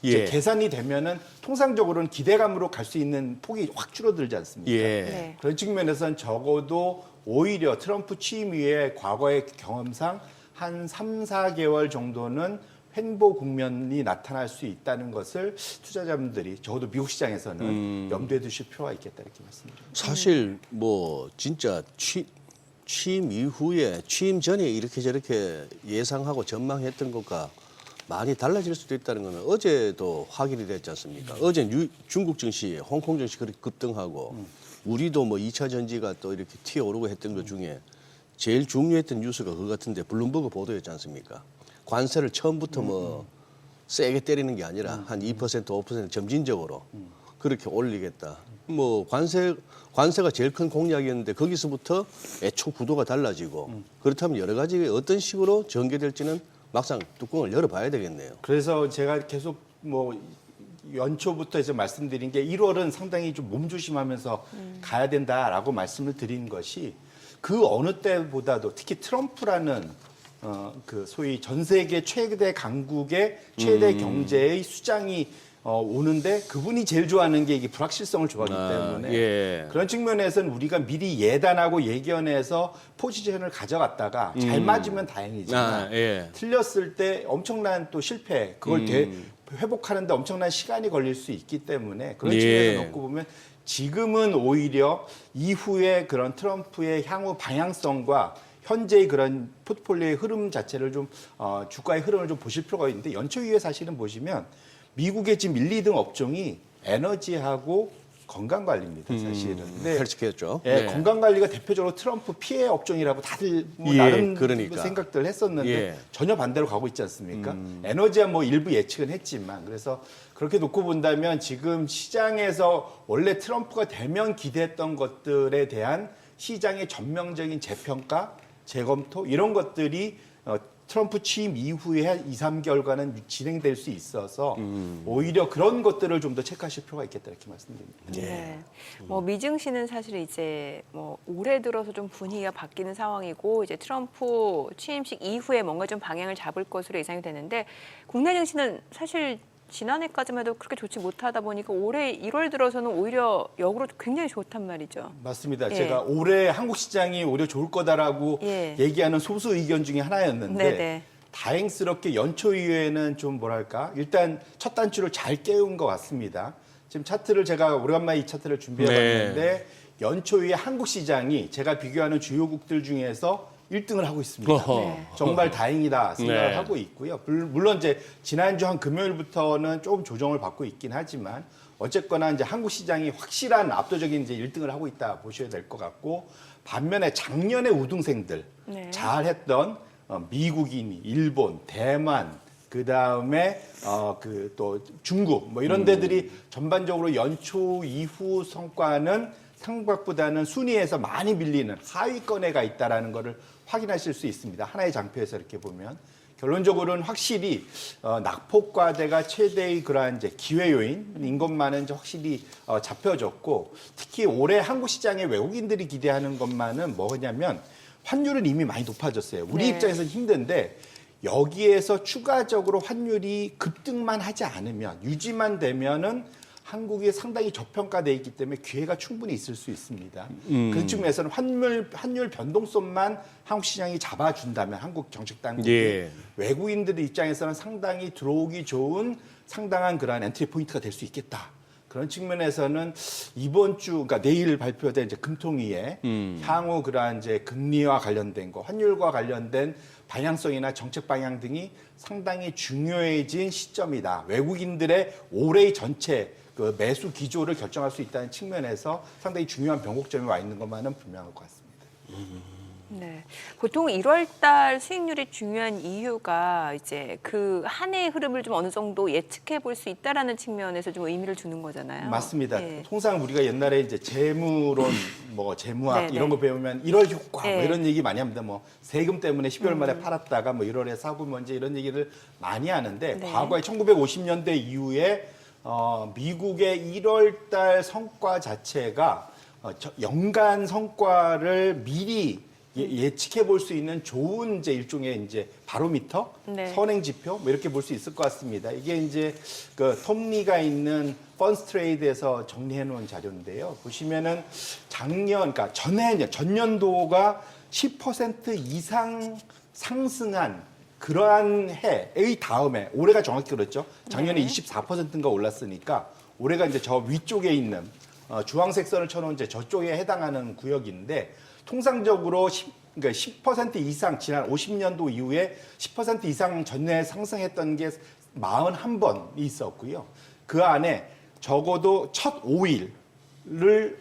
이제 예. 계산이 되면은 통상적으로는 기대감으로 갈 수 있는 폭이 확 줄어들지 않습니까? 예. 네. 그런 측면에서는 적어도 오히려 트럼프 취임 이후에 과거의 경험상 한 3, 4개월 정도는 횡보 국면이 나타날 수 있다는 것을 투자자분들이 적어도 미국 시장에서는 염두에 두실 필요가 있겠다 이렇게 말씀드립니다. 사실 뭐 진짜 취임 이후에 취임 전에 이렇게 저렇게 예상하고 전망했던 것과 많이 달라질 수도 있다는 것은 어제도 확인이 됐지 않습니까? 어제 중국 증시, 홍콩 증시 그렇게 급등하고 우리도 뭐 2차 전지가 또 이렇게 튀어오르고 했던 것 중에 제일 중요했던 뉴스가 그거 같은데 블룸버그 보도였지 않습니까? 관세를 처음부터 뭐 세게 때리는 게 아니라 한 2%, 5% 점진적으로 그렇게 올리겠다. 뭐 관세가 제일 큰 공약이었는데 거기서부터 애초 구도가 달라지고 그렇다면 여러 가지 어떤 식으로 전개될지는 막상 뚜껑을 열어봐야 되겠네요. 그래서 제가 계속 뭐 연초부터 이제 말씀드린 게 1월은 상당히 좀 몸조심하면서 가야 된다라고 말씀을 드린 것이 그 어느 때보다도 특히 트럼프라는 그 소위 전 세계 최대 강국의 최대 경제의 수장이 오는데 그분이 제일 좋아하는 게 이게 불확실성을 좋아하기 때문에 예. 그런 측면에서는 우리가 미리 예단하고 예견해서 포지션을 가져갔다가 잘 맞으면 다행이지만 예. 틀렸을 때 엄청난 또 실패 그걸 회복하는데 엄청난 시간이 걸릴 수 있기 때문에 그런 예. 측면에서 놓고 보면 지금은 오히려 이후에 그런 트럼프의 향후 방향성과 현재의 그런 포트폴리오의 흐름 자체를 좀 주가의 흐름을 좀 보실 필요가 있는데 연초 이후에 사실은 보시면 미국의 지금 1, 2등 업종이 에너지하고 건강관리입니다, 사실은. 근데 헬스케어죠. 예, 네. 건강관리가 대표적으로 트럼프 피해 업종이라고 다들 뭐 예, 나름 그러니까. 생각들 했었는데 예. 전혀 반대로 가고 있지 않습니까? 에너지야 뭐 일부 예측은 했지만 그래서 그렇게 놓고 본다면 지금 시장에서 원래 트럼프가 되면 기대했던 것들에 대한 시장의 전면적인 재평가, 재검토 이런 것들이 트럼프 취임 이후에 한 2, 3개월간은 진행될 수 있어서 오히려 그런 것들을 좀 더 체크하실 필요가 있겠다 이렇게 말씀드립니다. 네. 뭐 미증시는 사실 이제 뭐 올해 들어서 좀 분위기가 바뀌는 상황이고 이제 트럼프 취임식 이후에 뭔가 좀 방향을 잡을 것으로 예상이 되는데 국내 증시는 사실 지난해까지만 해도 그렇게 좋지 못하다 보니까 올해 1월 들어서는 오히려 역으로 굉장히 좋단 말이죠. 맞습니다. 예. 제가 올해 한국 시장이 오히려 좋을 거다라고 예. 얘기하는 소수 의견 중에 하나였는데 네네. 다행스럽게 연초 이후에는 좀 뭐랄까 일단 첫 단추를 잘 깨운 것 같습니다. 지금 차트를 제가 오래간만에 이 차트를 준비해봤는데 연초 이후에 한국 시장이 제가 비교하는 주요국들 중에서 1등을 하고 있습니다. 어허. 정말 다행이다 생각을 네. 하고 있고요. 물론 이제 지난주 한 금요일부터는 조금 조정을 받고 있긴 하지만 어쨌거나 이제 한국 시장이 확실한 압도적인 이제 1등을 하고 있다 보셔야 될 것 같고 반면에 작년에 우등생들 네. 잘했던 미국인, 일본, 대만 그 다음에 그 또 중국 뭐 이런 데들이 전반적으로 연초 이후 성과는 상박보다는 순위에서 많이 밀리는 하위권에 가 있다라는 것을 확인하실 수 있습니다. 하나의 장표에서 이렇게 보면 결론적으로는 확실히 낙폭과대가 최대의 그러한 이제 기회 요인인 것만은 이제 확실히 잡혀졌고 특히 올해 한국 시장에 외국인들이 기대하는 것만은 뭐냐면 환율은 이미 많이 높아졌어요. 우리 네. 입장에서는 힘든데 여기에서 추가적으로 환율이 급등만 하지 않으면 유지만 되면은 한국이 상당히 저평가돼 있기 때문에 기회가 충분히 있을 수 있습니다. 그 측면에서는 환율 변동성만 한국 시장이 잡아준다면 한국 정책 당국이 예. 외국인들 입장에서는 상당히 들어오기 좋은 상당한 그러한 엔트리 포인트가 될 수 있겠다. 그런 측면에서는 이번 주, 그러니까 내일 발표된 이제 금통위에 향후 그러한 이제 금리와 관련된 거, 환율과 관련된 방향성이나 정책 방향 등이 상당히 중요해진 시점이다. 외국인들의 올해의 전체 그 매수 기조를 결정할 수 있다는 측면에서 상당히 중요한 변곡점이 와 있는 것만은 분명할 것 같습니다. 네. 보통 1월 달 수익률이 중요한 이유가 이제 그 한 해의 흐름을 좀 어느 정도 예측해 볼 수 있다라는 측면에서 좀 의미를 주는 거잖아요. 맞습니다. 예. 통상 우리가 옛날에 이제 재무론, 뭐 재무학 네네. 이런 거 배우면 1월 효과 뭐 예. 이런 얘기 많이 합니다. 뭐 세금 때문에 12월 말에 팔았다가 뭐 1월에 사고 먼저 이런 얘기를 많이 하는데 네. 과거에 1950년대 이후에 미국의 1월 달 성과 자체가 연간 성과를 미리 예측해 볼 수 있는 좋은 이제 일종의 이제 바로미터, 네. 선행 지표 뭐 이렇게 볼 수 있을 것 같습니다. 이게 이제 그 톱니가 있는 펀스 트레이드에서 정리해 놓은 자료인데요. 보시면은 그러니까 전년도가 10% 이상 상승한 그러한 해의 다음에 올해가 정확히 그렇죠. 작년에 네. 24%인가 올랐으니까 올해가 이제 저 위쪽에 있는 주황색 선을 쳐놓은 이제 저쪽에 해당하는 구역인데 통상적으로 그러니까 10% 이상 지난 50년도 이후에 10% 이상 전년에 상승했던 게 41번이 있었고요. 그 안에 적어도 첫 5일을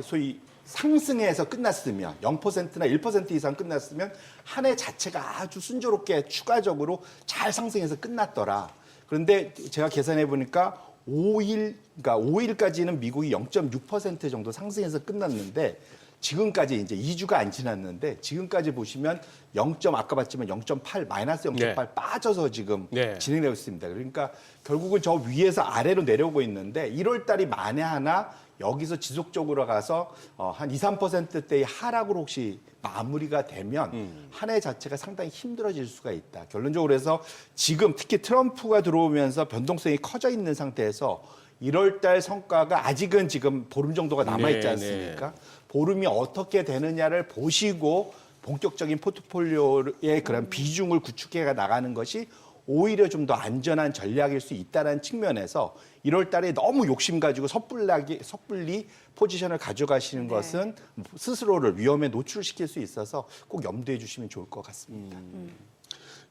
소위 상승해서 끝났으면 0%나 1% 이상 끝났으면 한 해 자체가 아주 순조롭게 추가적으로 잘 상승해서 끝났더라. 그런데 제가 계산해 보니까 그러니까 5일까지는 미국이 0.6% 정도 상승해서 끝났는데 지금까지 이제 2주가 안 지났는데 지금까지 보시면 아까 봤지만 0.8 마이너스 0.8 네. 빠져서 지금 네. 진행되고 있습니다. 그러니까 결국은 저 위에서 아래로 내려오고 있는데 1월 달이 만에 하나 여기서 지속적으로 가서 한 2, 3%대의 하락으로 혹시 마무리가 되면 한 해 자체가 상당히 힘들어질 수가 있다. 결론적으로 해서 지금 특히 트럼프가 들어오면서 변동성이 커져 있는 상태에서 1월 달 성과가 아직은 지금 보름 정도가 남아있지 네, 않습니까? 보름이 어떻게 되느냐를 보시고 본격적인 포트폴리오의 그런 비중을 구축해 나가는 것이 오히려 좀 더 안전한 전략일 수 있다는 측면에서 1월 달에 너무 욕심 가지고 섣불리 포지션을 가져가시는 것은 스스로를 위험에 노출시킬 수 있어서 꼭 염두해 주시면 좋을 것 같습니다.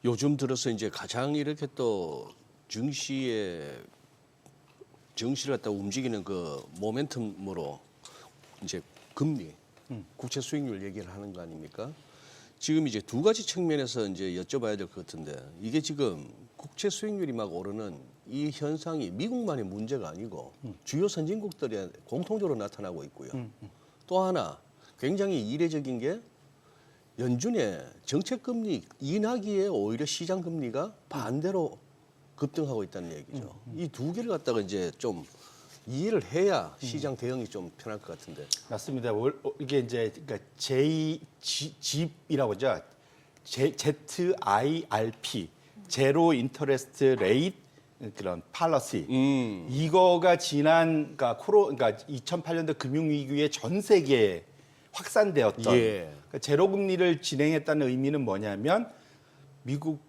요즘 들어서 이제 가장 이렇게 또 정시를 갖다 움직이는 그 모멘텀으로 이제 금리, 국채 수익률 얘기를 하는 거 아닙니까? 지금 이제 두 가지 측면에서 이제 여쭤봐야 될 것 같은데 이게 지금 국채 수익률이 막 오르는 이 현상이 미국만의 문제가 아니고 주요 선진국들에 공통적으로 나타나고 있고요. 또 하나 굉장히 이례적인 게 연준의 정책 금리 인하기에 오히려 시장 금리가 반대로 급등하고 있다는 얘기죠. 이 두 개를 갖다가 이제 좀 이해를 해야 시장 대응이 좀 편할 것 같은데. 맞습니다. 이게 이제 그러니까 JIRP이라고 하죠. ZIRP, 제로 인터레스트 레이트 그런 팔러시. 이거가 지난 그러니까 2008년도 금융위기에 전 세계에 확산되었던 예. 그러니까 제로 금리를 진행했다는 의미는 뭐냐면 미국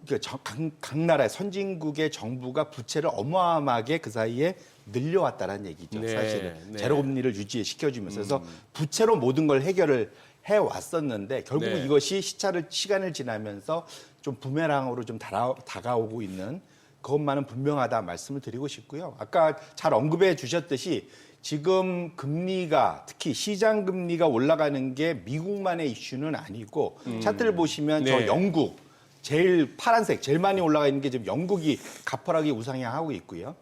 각 나라의 선진국의 정부가 부채를 어마어마하게 그 사이에 늘려왔다는 얘기죠. 네, 사실은 네. 제로 금리를 유지시켜주면서 그래서 부채로 모든 걸 해결을 해왔었는데 결국은 네. 이것이 시간을 지나면서 좀 부메랑으로 좀 다가오고 있는 그것만은 분명하다 말씀을 드리고 싶고요. 아까 잘 언급해 주셨듯이 지금 금리가 특히 시장 금리가 올라가는 게 미국만의 이슈는 아니고 차트를 보시면 네. 저 영국 제일 파란색 제일 많이 올라가 있는 게 지금 영국이 가파르게 우상향하고 있고요.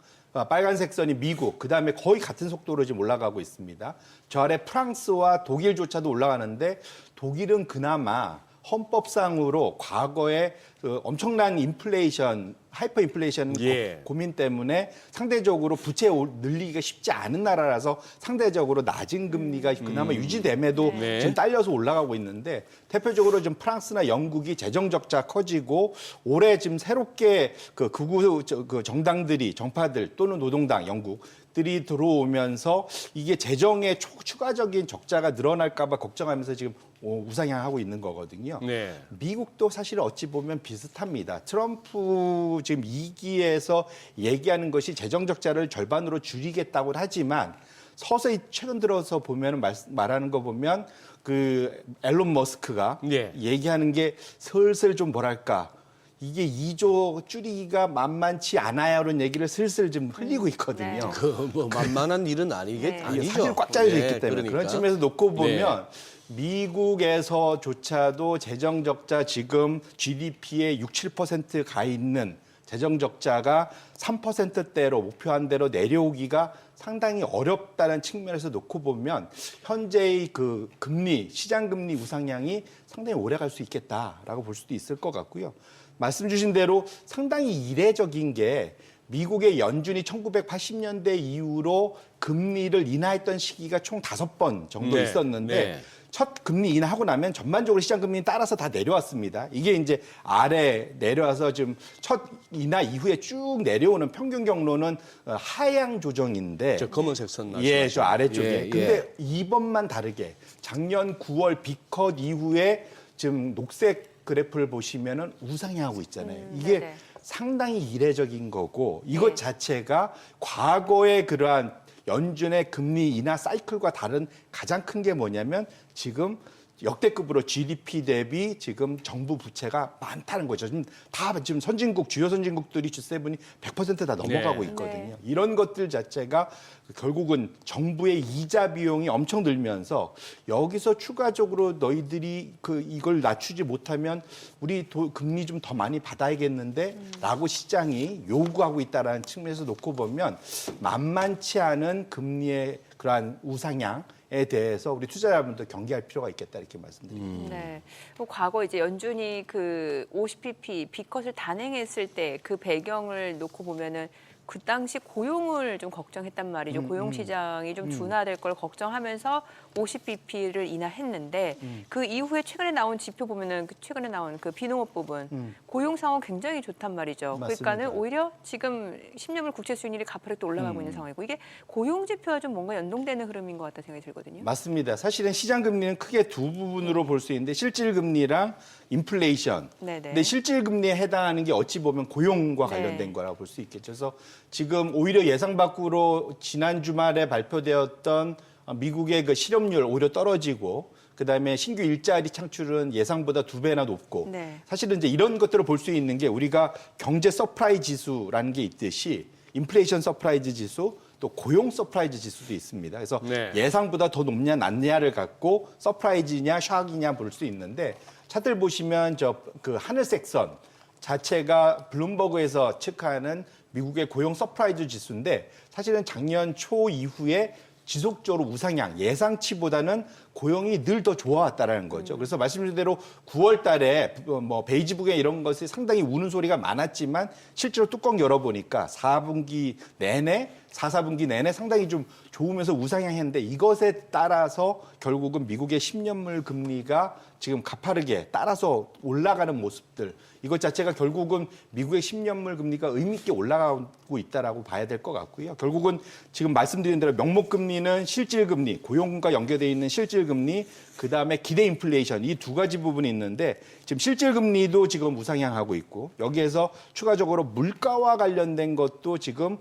빨간색 선이 미국, 그다음에 거의 같은 속도로 지금 올라가고 있습니다. 저 아래 프랑스와 독일조차도 올라가는데 독일은 그나마 헌법상으로 과거에 그 엄청난 인플레이션, 하이퍼 인플레이션 예. 고민 때문에 상대적으로 부채 늘리기가 쉽지 않은 나라라서 상대적으로 낮은 금리가 그나마 유지됨에도 네. 지금 딸려서 올라가고 있는데 대표적으로 좀 프랑스나 영국이 재정 적자 커지고 올해 지금 새롭게 그 극우 정당들이 정파들 또는 노동당 영국들이 들어오면서 이게 재정의 추가적인 적자가 늘어날까 봐 걱정하면서 지금 우상향하고 있는 거거든요. 네. 미국도 사실 어찌 보면 비슷합니다. 트럼프 지금 2기에서 얘기하는 것이 재정 적자를 절반으로 줄이겠다고 하지만 서서히 최근 들어서 보면 말하는 거 보면 그 앨런 머스크가 네. 얘기하는 게 슬슬 좀 뭐랄까 이게 2조 줄이기가 만만치 않아요라는 얘기를 슬슬 좀 흘리고 있거든요. 네. 그 뭐 만만한 일은 아니죠. 사실 꽉 짜여져 있기 때문에 그러니까. 그런 측면에서 놓고 보면 미국에서조차도 재정 적자 지금 GDP의 6, 7% 가 있는 재정 적자가 3%대로 목표한 대로 내려오기가 상당히 어렵다는 측면에서 놓고 보면 현재의 그 금리, 시장 금리 우상향이 상당히 오래 갈 수 있겠다라고 볼 수도 있을 것 같고요. 말씀 주신 대로 상당히 이례적인 게 미국의 연준이 1980년대 이후로 금리를 인하했던 시기가 총 5번 정도 네, 있었는데 네. 첫 금리 인하하고 나면 전반적으로 시장 금리는 따라서 다 내려왔습니다. 이게 이제 아래 내려와서 지금 첫 인하 이후에 쭉 내려오는 평균 경로는 하향 조정인데 저 검은색 선 말씀하시죠? 예, 저 아래쪽에. 예, 근데 이번만 다르게 작년 9월 빅컷 이후에 지금 녹색 그래프를 보시면은 우상향하고 있잖아요. 이게 네네. 상당히 이례적인 거고 이것 자체가 과거의 그러한 연준의 금리 인하 사이클과 다른 가장 큰 게 뭐냐면 지금 역대급으로 GDP 대비 지금 정부 부채가 많다는 거죠. 지금 선진국 주요 선진국들이 G7이 100% 다 넘어가고 네. 있거든요. 이런 것들 자체가 결국은 정부의 이자 비용이 엄청 들면서 여기서 추가적으로 너희들이 이걸 낮추지 못하면 우리 금리 좀 더 많이 받아야겠는데라고 시장이 요구하고 있다라는 측면에서 놓고 보면 만만치 않은 금리의 그러한 우상향에 대해서 우리 투자자분들 경계할 필요가 있겠다 이렇게 말씀드립니다. 네. 과거 이제 연준이 그 50pp B컷을 단행했을 때 그 배경을 놓고 보면은 그 당시 고용을 좀 걱정했단 말이죠. 고용 시장이 좀 둔화될 걸 걱정하면서 50bp를 인하했는데 그 이후에 최근에 나온 지표 보면은 최근에 나온 그 비농업 부분 고용 상황 굉장히 좋단 말이죠. 맞습니다. 그러니까는 오히려 지금 10년물 국채 수익률이 가파르게 올라가고 있는 상황이고 이게 고용 지표와 좀 뭔가 연동되는 흐름인 것 같다는 생각이 들거든요. 맞습니다. 사실은 시장 금리는 크게 두 부분으로 볼 수 있는데 실질 금리랑 인플레이션. 네네. 근데 실질 금리에 해당하는 게 어찌 보면 고용과 관련된 네. 거라고 볼 수 있겠죠. 그래서 지금 오히려 예상 밖으로 지난 주말에 발표되었던 미국의 그 실업률 오히려 떨어지고 그다음에 신규 일자리 창출은 예상보다 2배나 높고 네. 사실은 이제 이런 것들을 볼 수 있는 게 우리가 경제 서프라이 지수라는 게 있듯이 인플레이션 서프라이즈 지수 또 고용 서프라이즈 지수도 있습니다. 그래서 네. 예상보다 더 높냐 낮냐를 갖고 서프라이즈냐 샥이냐 볼 수 있는데 차트 보시면 그 하늘색 선 자체가 블룸버그에서 체크하는 미국의 고용 서프라이즈 지수인데 사실은 작년 초 이후에 지속적으로 우상향, 예상치보다는 고용이 늘 더 좋아왔다라는 거죠. 그래서 말씀드린 대로 9월 달에 뭐 베이지북에 이런 것이 상당히 우는 소리가 많았지만 실제로 뚜껑 열어보니까 4분기 내내, 4분기 내내 상당히 좀 좋으면서 우상향했는데 이것에 따라서 결국은 미국의 10년물 금리가 지금 가파르게 따라서 올라가는 모습들 이것 자체가 결국은 미국의 10년물 금리가 의미 있게 올라가고 있다라고 봐야 될 것 같고요. 결국은 지금 말씀드린 대로 명목 금리는 실질 금리, 고용과 연계되어 있는 실질 금리, 그다음에 기대 인플레이션 이 두 가지 부분이 있는데 지금 실질 금리도 지금 우상향하고 있고 여기에서 추가적으로 물가와 관련된 것도 지금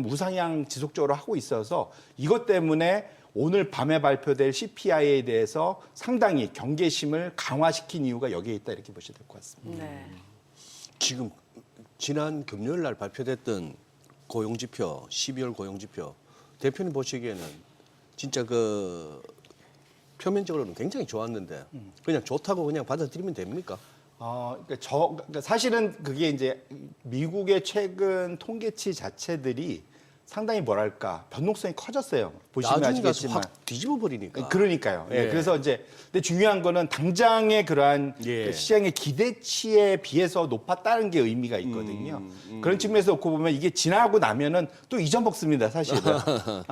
우상향 지속적으로 하고 있어서 이것 때문에 오늘 밤에 발표될 CPI에 대해서 상당히 경계심을 강화시킨 이유가 여기에 있다 이렇게 보셔야 될 것 같습니다. 네. 지금 지난 금요일 날 발표됐던 고용지표, 12월 고용지표 대표님 보시기에는 진짜 표면적으로는 굉장히 좋았는데 그냥 좋다고 그냥 받아들이면 됩니까? 그러니까 사실은 그게 이제 미국의 최근 통계치 자체들이 상당히 뭐랄까 변동성이 커졌어요. 보시면 나중에 가서 아시겠지만. 확 뒤집어 버리니까. 그러니까요. 예. 예. 그래서 근데 중요한 거는 당장의 그러한 예. 그 시장의 기대치에 비해서 높았다는 게 의미가 있거든요. 그런 측면에서 놓고 보면 이게 지나고 나면은 또 잊어먹습니다, 사실은.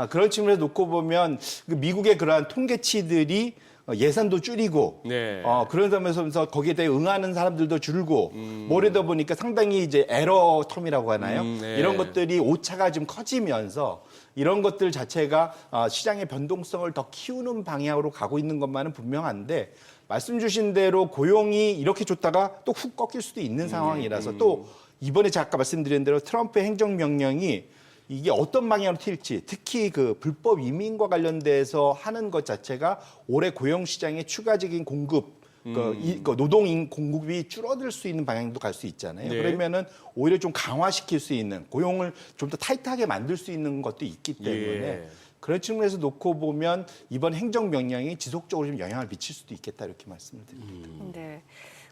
그런 측면에서 놓고 보면 미국의 그러한 통계치들이 예산도 줄이고 네. 그런 점에서 거기에 대해 응하는 사람들도 줄고 이러다 보니까 상당히 이제 에러 텀이라고 하나요? 네. 이런 것들이 오차가 좀 커지면서 이런 것들 자체가 시장의 변동성을 더 키우는 방향으로 가고 있는 것만은 분명한데 말씀 주신 대로 고용이 이렇게 좋다가 또 훅 꺾일 수도 있는 상황이라서 또 이번에 제가 아까 말씀드린 대로 트럼프의 행정명령이 이게 어떤 방향으로 튈지 특히 그 불법 이민과 관련돼서 하는 것 자체가 올해 고용시장의 추가적인 공급 노동 공급이 줄어들 수 있는 방향도 갈 수 있잖아요. 네. 그러면은 오히려 좀 강화시킬 수 있는 고용을 좀 더 타이트하게 만들 수 있는 것도 있기 때문에 예. 그런 측면에서 놓고 보면 이번 행정명령이 지속적으로 좀 영향을 미칠 수도 있겠다 이렇게 말씀을 드립니다. 네.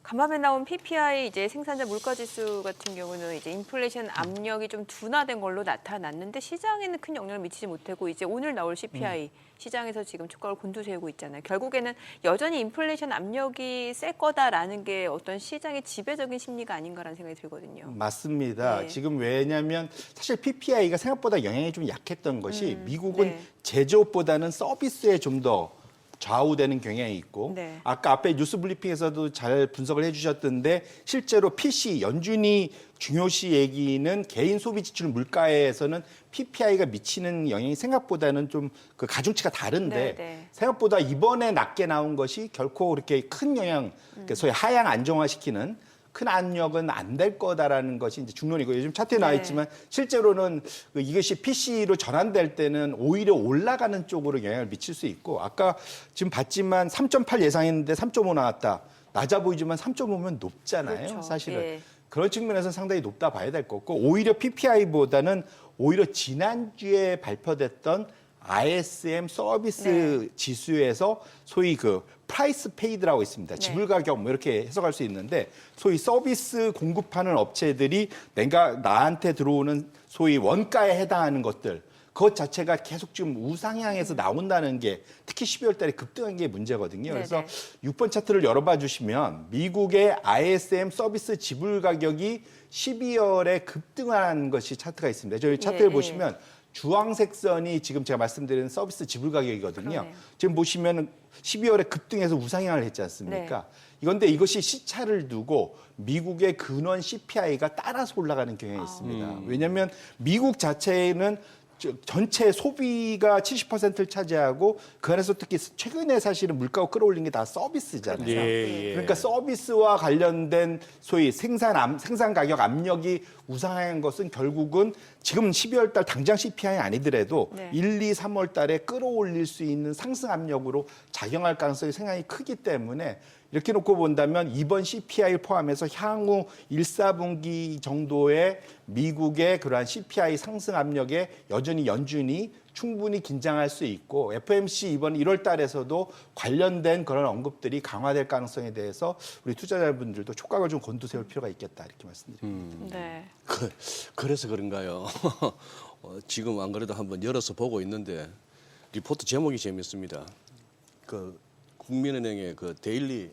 간밤에 나온 PPI 이제 생산자 물가지수 같은 경우는 이제 인플레이션 압력이 좀 둔화된 걸로 나타났는데 시장에는 큰 영향을 미치지 못하고 이제 오늘 나올 CPI 시장에서 지금 주가를 곤두세우고 있잖아요. 결국에는 여전히 인플레이션 압력이 셀 거다라는 게 어떤 시장의 지배적인 심리가 아닌가라는 생각이 들거든요. 맞습니다. 네. 지금 왜냐하면 사실 PPI가 생각보다 영향이 좀 약했던 것이 미국은 네. 제조업보다는 서비스에 좀 더 좌우되는 경향이 있고 네. 아까 앞에 뉴스 브리핑에서도 잘 분석을 해주셨던데 실제로 PC 연준이 중요시 얘기는 개인 소비 지출 물가에서는 PPI가 미치는 영향이 생각보다는 좀 그 가중치가 다른데 네. 생각보다 이번에 낮게 나온 것이 결코 그렇게 큰 영향, 소위 하향 안정화시키는 큰 압력은 안 될 거다라는 것이 이제 중론이고 요즘 차트에 나와 있지만 실제로는 이것이 PC로 전환될 때는 오히려 올라가는 쪽으로 영향을 미칠 수 있고 아까 지금 봤지만 3.8 예상했는데 3.5 나왔다. 낮아 보이지만 3.5면 높잖아요. 그렇죠. 사실은. 예. 그런 측면에서 상당히 높다 봐야 될 거고 오히려 PPI보다는 오히려 지난주에 발표됐던 ISM 서비스 지수에서 소위 그 프라이스 페이드라고 있습니다. 지불 가격 뭐 이렇게 해석할 수 있는데 소위 서비스 공급하는 업체들이 내가 나한테 들어오는 소위 원가에 해당하는 것들 그것 자체가 계속 지금 우상향해서 나온다는 게 특히 12월 달에 급등한 게 문제거든요. 그래서 6번 차트를 열어봐 주시면 미국의 ISM 서비스 지불 가격이 12월에 급등한 것이 차트가 있습니다. 저희 차트를 보시면 주황색 선이 지금 제가 말씀드린 서비스 지불 가격이거든요. 그러네요. 지금 보시면 12월에 급등해서 우상향을 했지 않습니까? 이건데 이것이 시차를 두고 미국의 근원 CPI가 따라서 올라가는 경향이 있습니다. 왜냐하면 미국 자체는 전체 소비가 70%를 차지하고 그 안에서 특히 최근에 사실은 물가가 끌어올린 게 다 서비스잖아요. 그러니까 서비스와 관련된 소위 생산 가격 압력이 우상향한 것은 결국은 지금 12월 달 당장 CPI 아니더라도 1, 2, 3월 달에 끌어올릴 수 있는 상승 압력으로 작용할 가능성이 상당히 크기 때문에 이렇게 놓고 본다면 이번 CPI 포함해서 향후 1, 4분기 정도의 미국의 그러한 CPI 상승 압력에 여전히 연준이 충분히 긴장할 수 있고 FOMC 이번 1월 달에서도 관련된 그런 언급들이 강화될 가능성에 대해서 우리 투자자분들도 촉각을 좀 곤두세울 필요가 있겠다 이렇게 말씀드립니다. 네. 그래서 그런가요? 지금 안 그래도 한번 열어서 보고 있는데 리포트 제목이 재밌습니다. 그 국민은행의 그 데일리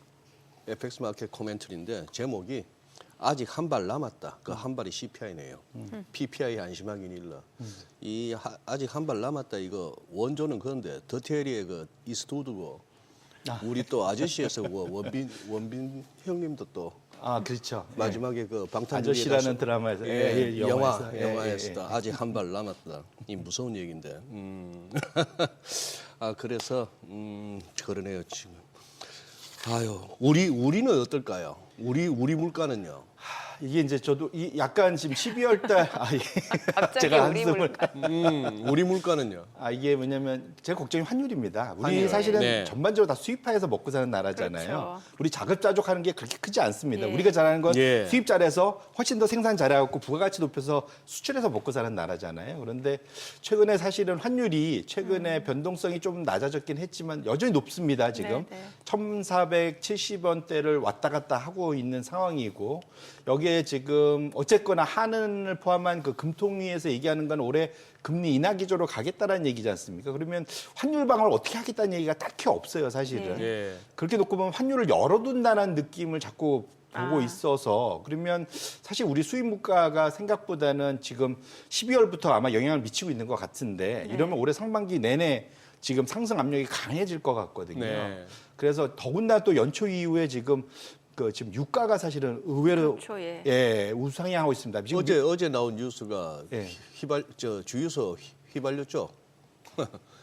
FX 마켓 코멘터리인데 제목이 아직 한 발 남았다. 그 한 발이 CPI네요. PPI 안심하긴 일러. 아직 한 발 남았다. 이거 원조는 그런데 더테리의 그 이스트우드고 우리 또 아저씨에서 원빈 형님도 또 그렇죠. 마지막에 그 방탄 아저씨라는 드라마에서 영화에서도 아직 한 발 남았다. 이 무서운 얘기인데. 그래서 그러네요 지금. 아유, 우리는 어떨까요? 우리 물가는요. 이게 이제 저도 약간 지금 12월 달 갑자기 제가 우리 한숨을 물가. 우리 물가는요. 이게 뭐냐면 제 걱정이 환율입니다. 우리 환율. 사실은 네. 전반적으로 다 수입하에서 먹고 사는 나라잖아요. 그렇죠. 우리 자급자족하는 게 그렇게 크지 않습니다. 예. 우리가 잘하는 건 예. 수입 잘해서 훨씬 더 생산 잘해갖고 부가가치 높여서 수출해서 먹고 사는 나라잖아요. 그런데 최근에 사실은 환율이 최근에 변동성이 좀 낮아졌긴 했지만 여전히 높습니다. 지금 네, 네. 1,470원대를 왔다 갔다 하고 있는 상황이고 여기에 지금 어쨌거나 한은을 포함한 그 금통위에서 얘기하는 건 올해 금리 인하 기조로 가겠다라는 얘기지 않습니까? 그러면 환율 방어를 어떻게 하겠다는 얘기가 딱히 없어요, 사실은. 예. 그렇게 놓고 보면 환율을 열어둔다는 느낌을 자꾸 보고 아. 있어서 그러면 사실 우리 수입 물가가 생각보다는 지금 12월부터 아마 영향을 미치고 있는 것 같은데 이러면 올해 상반기 내내 지금 상승 압력이 강해질 것 같거든요. 네. 그래서 더군다나 또 연초 이후에 지금 지금 유가가 사실은 의외로 그렇죠, 예. 우상향하고 있습니다. 지금 어제 나온 뉴스가 예. 주유소 휘발렸죠.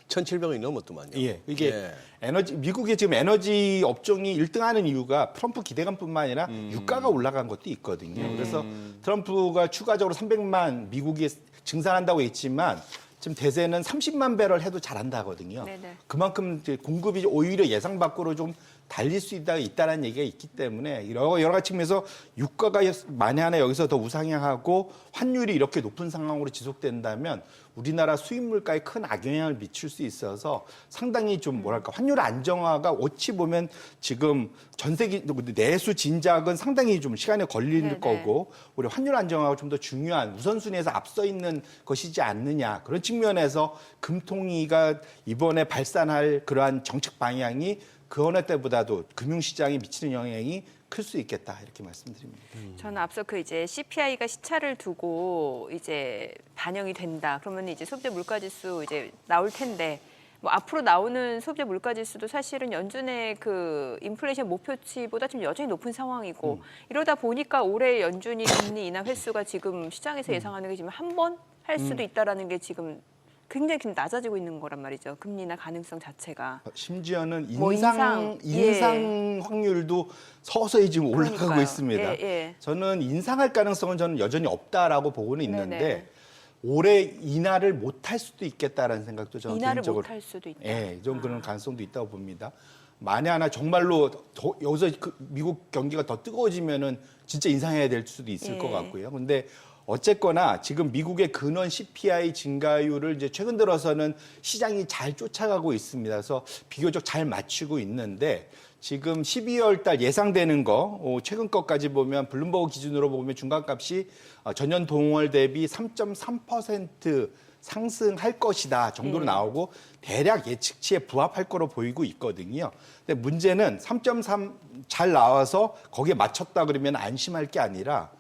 1,700원이 넘었더만요. 예, 이게 예. 미국의 지금 에너지 업종이 1등하는 이유가 트럼프 기대감뿐만 아니라 유가가 올라간 것도 있거든요. 그래서 트럼프가 추가적으로 300만 미국이 증산한다고 했지만 지금 대세는 30만 배럴 해도 잘한다거든요. 네네. 그만큼 이제 공급이 오히려 예상 밖으로 좀 달릴 수 있다는 얘기가 있기 때문에 여러 가지 측면에서 유가가 만에 하나 여기서 더 우상향하고 환율이 이렇게 높은 상황으로 지속된다면 우리나라 수입 물가에 큰 악영향을 미칠 수 있어서 상당히 좀 뭐랄까 환율 안정화가 어찌 보면 지금 전 세계 내수 진작은 상당히 좀 시간이 걸릴 네네. 거고 우리 환율 안정화가 좀 더 중요한 우선순위에서 앞서 있는 것이지 않느냐 그런 측면에서 금통위가 이번에 발산할 그러한 정책 방향이 그 어느 때보다도 금융시장에 미치는 영향이 클 수 있겠다 이렇게 말씀드립니다. 저는 앞서 그 이제 CPI가 시차를 두고 이제 반영이 된다. 그러면 이제 소비자 물가지수 이제 나올 텐데 뭐 앞으로 나오는 소비자 물가지수도 사실은 연준의 그 인플레이션 목표치보다 좀 여전히 높은 상황이고 이러다 보니까 올해 연준이 금리 인하 횟수가 지금 시장에서 예상하는 게 지금 한 번 할 수도 있다라는 게 지금 굉장히 지금 낮아지고 있는 거란 말이죠. 금리나 가능성 자체가. 심지어는 뭐 인상 확률도 서서히 지금 올라가고 그러니까요. 있습니다. 예. 저는 인상할 가능성은 저는 여전히 없다라고 보고는 있는데 네네. 올해 인하를 못할 수도 있겠다라는 생각도 저는 인하를 개인적으로 못할 수도 있다. 예, 좀 그런 가능성도 있다고 봅니다. 만에 하나 정말로 여기서 미국 경기가 더 뜨거워지면은 진짜 인상해야 될 수도 있을 예. 것 같고요. 근데 어쨌거나 지금 미국의 근원 CPI 증가율을 이제 최근 들어서는 시장이 잘 쫓아가고 있습니다. 그래서 비교적 잘 맞추고 있는데 지금 12월 달 예상되는 거 최근 것까지 보면 블룸버그 기준으로 보면 중간값이 전년 동월 대비 3.3% 상승할 것이다 정도로 나오고 대략 예측치에 부합할 거로 보이고 있거든요. 근데 문제는 3.3 잘 나와서 거기에 맞췄다 그러면 안심할 게 아니라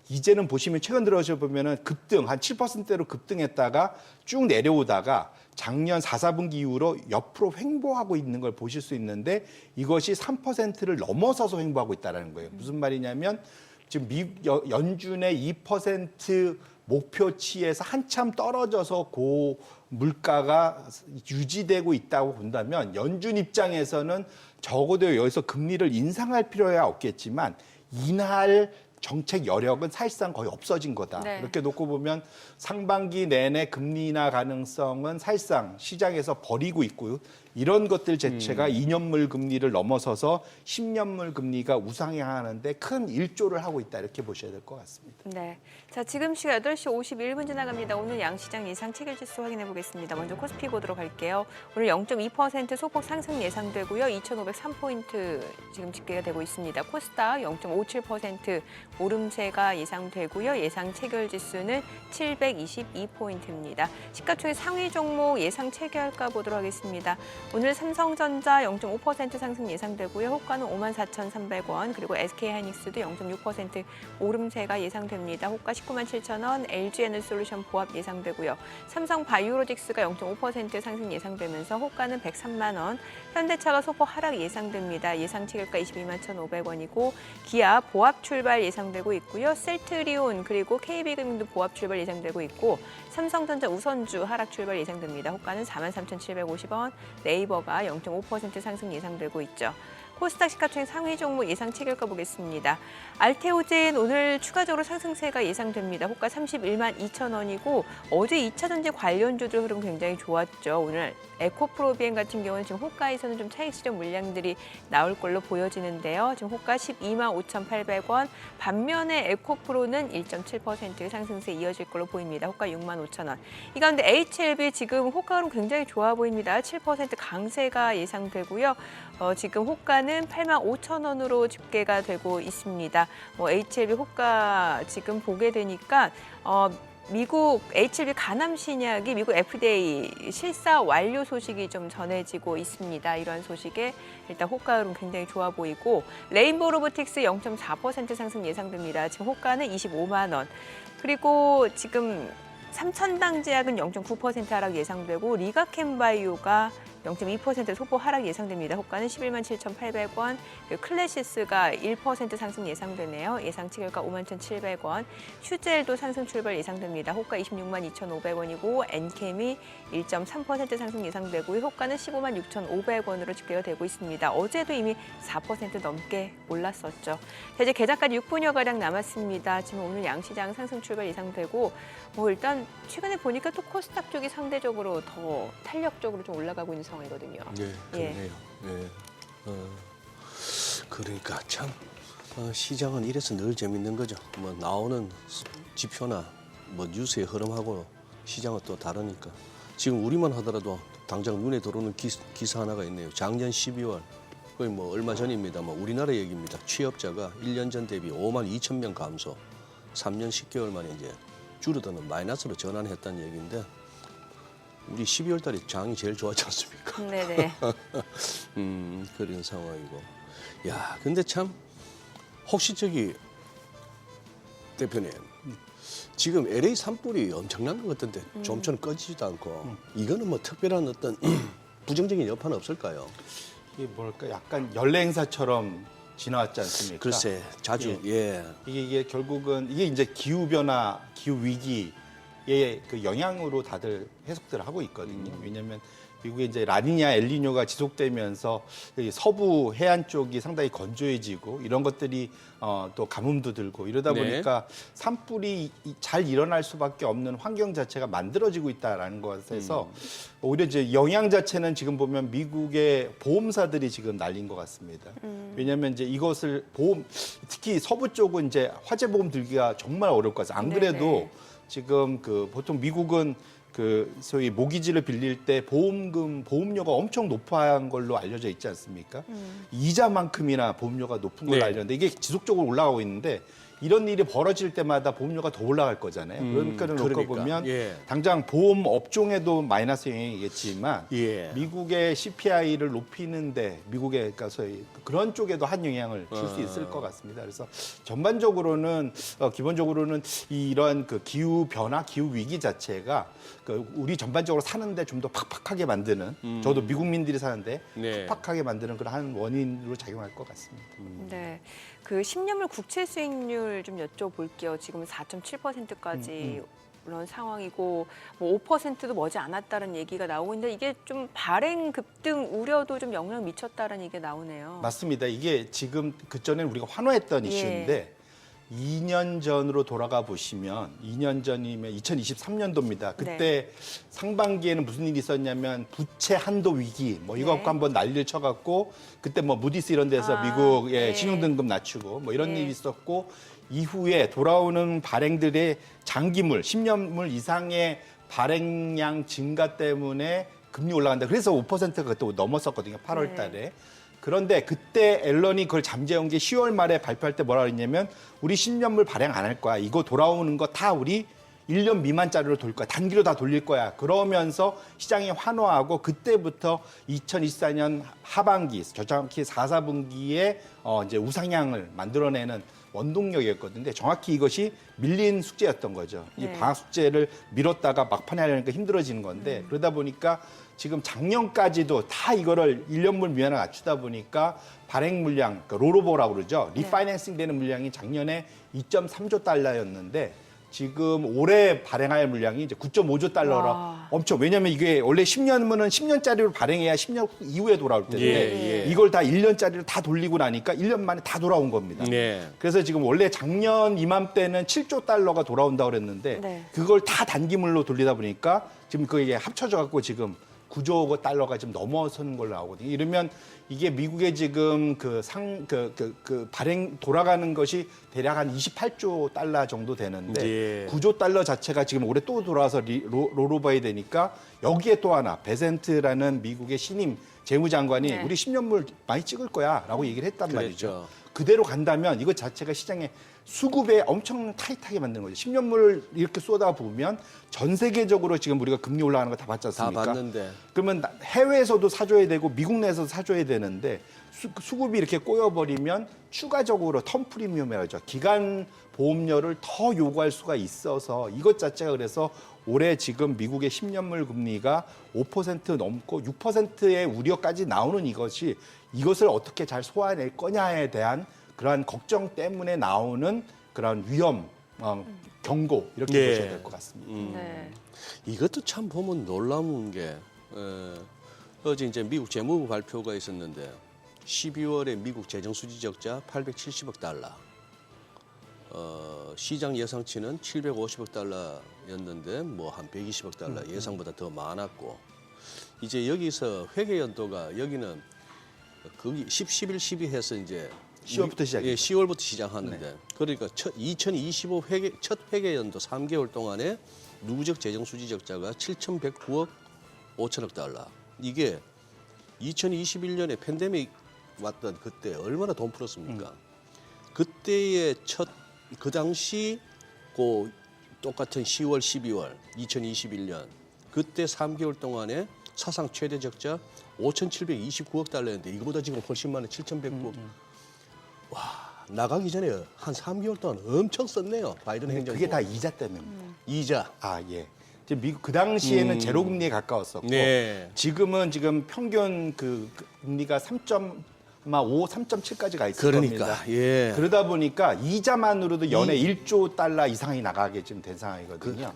이제는 보시면 최근 들어서 보면은 급등 한 7%대로 급등했다가 쭉 내려오다가 작년 4, 4분기 이후로 옆으로 횡보하고 있는 걸 보실 수 있는데 이것이 3%를 넘어서서 횡보하고 있다는 거예요. 무슨 말이냐면 지금 연준의 2% 목표치에서 한참 떨어져서 고 물가가 유지되고 있다고 본다면 연준 입장에서는 적어도 여기서 금리를 인상할 필요야 없겠지만 인하할 정책 여력은 사실상 거의 없어진 거다. 네. 이렇게 놓고 보면 상반기 내내 금리 인하 가능성은 사실상 시장에서 버리고 있고요. 이런 것들 자체가 2년물 금리를 넘어서서 10년물 금리가 우상향하는데 큰 일조를 하고 있다. 이렇게 보셔야 될 것 같습니다. 네. 자, 지금 시각 8시 51분 지나갑니다. 오늘 양시장 예상 체결지수 확인해 보겠습니다. 먼저 코스피 보도록 할게요. 오늘 0.2% 소폭 상승 예상되고요. 2,503포인트 지금 집계가 되고 있습니다. 코스닥 0.57% 오름세가 예상되고요. 예상 체결지수는 722포인트입니다. 시가총액 상위 종목 예상 체결가 보도록 하겠습니다. 오늘 삼성전자 0.5% 상승 예상되고요. 호가는 54,300원, 그리고 SK하이닉스도 0.6% 오름세가 예상됩니다. 호가 197,000원, LG에너지솔루션 보합 예상되고요. 삼성바이오로직스가 0.5% 상승 예상되면서 호가는 103만 원, 현대차가 소폭 하락 예상됩니다. 예상 체결가 221,500원이고 기아 보합 출발 예상되고 있고요. 셀트리온 그리고 KB금융도 보합 출발 예상되고 있고 삼성전자 우선주 하락 출발 예상됩니다. 호가는 43,750원, 네이버가 0.5% 상승 예상되고 있죠. 코스닥 시가총액 상위 종목 예상 체결가 보겠습니다. 알테오젠 오늘 추가적으로 상승세가 예상됩니다. 호가 31만 2천 원이고 어제 2차 전지 관련주들 흐름 굉장히 좋았죠. 오늘 에코프로비엔 같은 경우는 지금 호가에서는 좀 차익 실현 물량들이 나올 걸로 보여지는데요. 지금 호가 12만 5,800원, 반면에 에코프로는 1.7% 상승세 이어질 걸로 보입니다. 호가 6만 5천 원. 이 가운데 HLB 지금 호가 흐름 굉장히 좋아 보입니다. 7% 강세가 예상되고요. 지금 호가는 8만 5천 원으로 집계가 되고 있습니다. HLB 호가 지금 보게 되니까 미국 HLB 가남 신약이 미국 FDA 실사 완료 소식이 좀 전해지고 있습니다. 이런 소식에 일단 호가 흐름 굉장히 좋아 보이고 레인보우 로보틱스 0.4% 상승 예상됩니다. 지금 호가는 25만 원. 그리고 지금 삼천당제약은 0.9% 하락 예상되고 리가캠바이오가 0.2% 소폭 하락 예상됩니다. 호가는 11만 7,800원, 클래시스가 1% 상승 예상되네요. 예상 체결가 51,700원, 휴젤도 상승 출발 예상됩니다. 호가 26만 2,500원이고 엔캠이 1.3% 상승 예상되고 호가는 15만 6,500원으로 집계가 되고 있습니다. 어제도 이미 4% 넘게 올랐었죠. 자, 이제 개장까지 6분여가량 남았습니다. 지금 오늘 양시장 상승 출발 예상되고 일단 최근에 보니까 또 코스닥 쪽이 상대적으로 더 탄력적으로 좀 올라가고 있는 상황이거든요. 네, 그러네요. 네. 그러니까 참 시장은 이래서 늘 재밌는 거죠. 뭐 나오는 지표나 뭐 뉴스의 흐름하고 시장은 또 다르니까. 지금 우리만 하더라도 당장 눈에 들어오는 기사 하나가 있네요. 작년 12월 거의 뭐 얼마 전입니다. 뭐 우리나라 얘기입니다. 취업자가 1년 전 대비 5만 2천 명 감소, 3년 10개월 만에 이제 줄어드는 마이너스로 전환했다는 얘기인데 우리 12월 달에 장이 제일 좋았지 않습니까? 네네. 그런 상황이고. 야, 근데 참 혹시 저기 대표님 지금 LA 산불이 엄청난 것 같은데 좀처럼 꺼지지도 않고 이거는 뭐 특별한 어떤 부정적인 여파는 없을까요? 이게 뭘까 약간 연례 행사처럼 지나왔지 않습니까? 글쎄 자주 예. 이게 결국은 이게 이제 기후 변화, 기후 위기 그 영향으로 다들 해석들을 하고 있거든요. 왜냐하면 미국의 이제 라니냐, 엘니뇨가 지속되면서 이 서부 해안 쪽이 상당히 건조해지고 이런 것들이 또 가뭄도 들고 이러다 네. 보니까 산불이 잘 일어날 수밖에 없는 환경 자체가 만들어지고 있다라는 것에서 오히려 이제 영향 자체는 지금 보면 미국의 보험사들이 지금 날린 것 같습니다. 왜냐하면 이제 이것을 특히 서부 쪽은 이제 화재 보험 들기가 정말 어려울 것 같아요. 안 그래도 네네. 지금 보통 미국은 소위 모기지를 빌릴 때 보험료가 엄청 높은 걸로 알려져 있지 않습니까? 이자만큼이나 보험료가 높은 걸로 네. 알려졌는데 이게 지속적으로 올라가고 있는데 이런 일이 벌어질 때마다 보험료가 더 올라갈 거잖아요. 그러니까는 놓고 그러니까. 보면 예. 당장 보험 업종에도 마이너스 영향이겠지만 예. 미국의 CPI를 높이는데 미국의 그러니까 소위 그런 쪽에도 한 영향을 줄 수 있을 것 같습니다. 그래서 전반적으로는 기본적으로는 이런 그 기후 변화, 기후 위기 자체가 우리 전반적으로 사는데 좀 더 팍팍하게 만드는 저도 미국민들이 사는데 네. 팍팍하게 만드는 그런 한 원인으로 작용할 것 같습니다. 네. 그 10년물 국채 수익률 좀 여쭤볼게요. 지금 4.7%까지 그런 상황이고 뭐 5%도 머지 않았다는 얘기가 나오고 있는데 이게 좀 발행 급등 우려도 좀 영향 미쳤다는 얘기가 나오네요. 맞습니다. 이게 지금 그전에 우리가 환호했던 예. 이슈인데 2년 전으로 돌아가 보시면 2년 전이면 2023년도입니다. 그때 네. 상반기에는 무슨 일이 있었냐면 부채 한도 위기 뭐 이거 네. 갖고 한번 난리를 쳐갖고 그때 뭐 무디스 이런 데서 미국 네. 신용등급 낮추고 뭐 이런 네. 일이 있었고 이후에 돌아오는 발행들의 장기물 10년물 이상의 발행량 증가 때문에 금리 올라간다. 그래서 5%가 그때 넘었었거든요. 8월 네. 달에. 그런데 그때 앨런이 그걸 잠재운 게 10월 말에 발표할 때 뭐라 그랬냐면 우리 10년물 발행 안 할 거야. 이거 돌아오는 거 다 우리 1년 미만짜리로 돌릴 거야. 단기로 다 돌릴 거야. 그러면서 시장이 환호하고 그때부터 2024년 하반기, 정확히 4, 4분기에 이제 우상향을 만들어내는 원동력이었거든요. 정확히 이것이 밀린 숙제였던 거죠. 이 네. 방학 숙제를 미뤘다가 막판에 하려니까 힘들어지는 건데 그러다 보니까 지금 작년까지도 다 이거를 1년물 미만을 낮추다 보니까 발행 물량, 그러니까 롤오버라고 그러죠. 리파이낸싱 되는 물량이 작년에 2.3조 달러였는데 지금 올해 발행할 물량이 이제 9.5조 달러라 와. 엄청 왜냐면 이게 원래 10년이면은 10년짜리로 발행해야 10년 이후에 돌아올 텐데 예, 예. 이걸 다 1년짜리로 다 돌리고 나니까 1년 만에 다 돌아온 겁니다. 네. 그래서 지금 원래 작년 이맘때는 7조 달러가 돌아온다고 그랬는데 네. 그걸 다 단기물로 돌리다 보니까 지금 그게 합쳐져 갖고 지금 9조 달러가 좀 넘어서는 걸로 나오거든요. 이러면 이게 미국의 지금 그 발행 돌아가는 것이 대략 한 28조 달러 정도 되는데 예. 9조 달러 자체가 지금 올해 또 돌아와서 롤오버이 되니까 여기에 또 하나 베센트라는 미국의 신임 재무장관이 네. 우리 10년물 많이 찍을 거야라고 얘기를 했단 말이죠. 그랬죠. 그대로 간다면 이거 자체가 시장에 수급에 엄청 타이트하게 만드는 거죠. 10년물을 이렇게 쏟아 부으면 전 세계적으로 지금 우리가 금리 올라가는 거 다 봤지 다 않습니까? 봤는데. 그러면 해외에서도 사줘야 되고 미국 내에서도 사줘야 되는데 수급이 이렇게 꼬여버리면 추가적으로 텀 프리미엄이라고 하죠. 기간 보험료를 더 요구할 수가 있어서 이것 자체가 그래서 올해 지금 미국의 10년물 금리가 5% 넘고 6%의 우려까지 나오는 이것을 어떻게 잘 소화해낼 거냐에 대한 그러한 걱정 때문에 나오는 그런 위험, 경고 이렇게 예. 보셔야 될 것 같습니다. 네. 이것도 참 보면 놀라운 게 어제 이제 미국 재무부 발표가 있었는데 12월에 미국 재정수지 적자 870억 달러. 시장 예상치는 750억 달러였는데 뭐 한 120억 달러 예상보다 더 많았고 이제 여기서 회계 연도가 여기는 거기 11, 12 해서 이제 10월부터 시작이죠. 예, 10월부터 시작하는데 그러니까 2025 첫 회계 연도 3개월 동안에 누적 재정 수지 적자가 7,109억 5천억 달러. 이게 2021년에 팬데믹 왔던 그때 얼마나 돈 풀었습니까? 그때의 그 당시 그 똑같은 10월, 12월 2021년 그때 3개월 동안에 사상 최대 적자 5,729억 달러였는데 이거보다 지금 훨씬 많은 7,109억. 와, 나가기 전에 한 3개월 동안 엄청 썼네요. 바이든 행정부. 그게 다 이자 때문입니다. 이자. 아, 예. 지금 미국 그 당시에는 제로 금리에 가까웠었고 네. 지금은 지금 평균 금리가 아마 3.7까지 가 있을 겁니다. 그러니까 예. 그러다 보니까 이자만으로도 연에 1조 달러 이상이 나가게 지금 된 상황이거든요.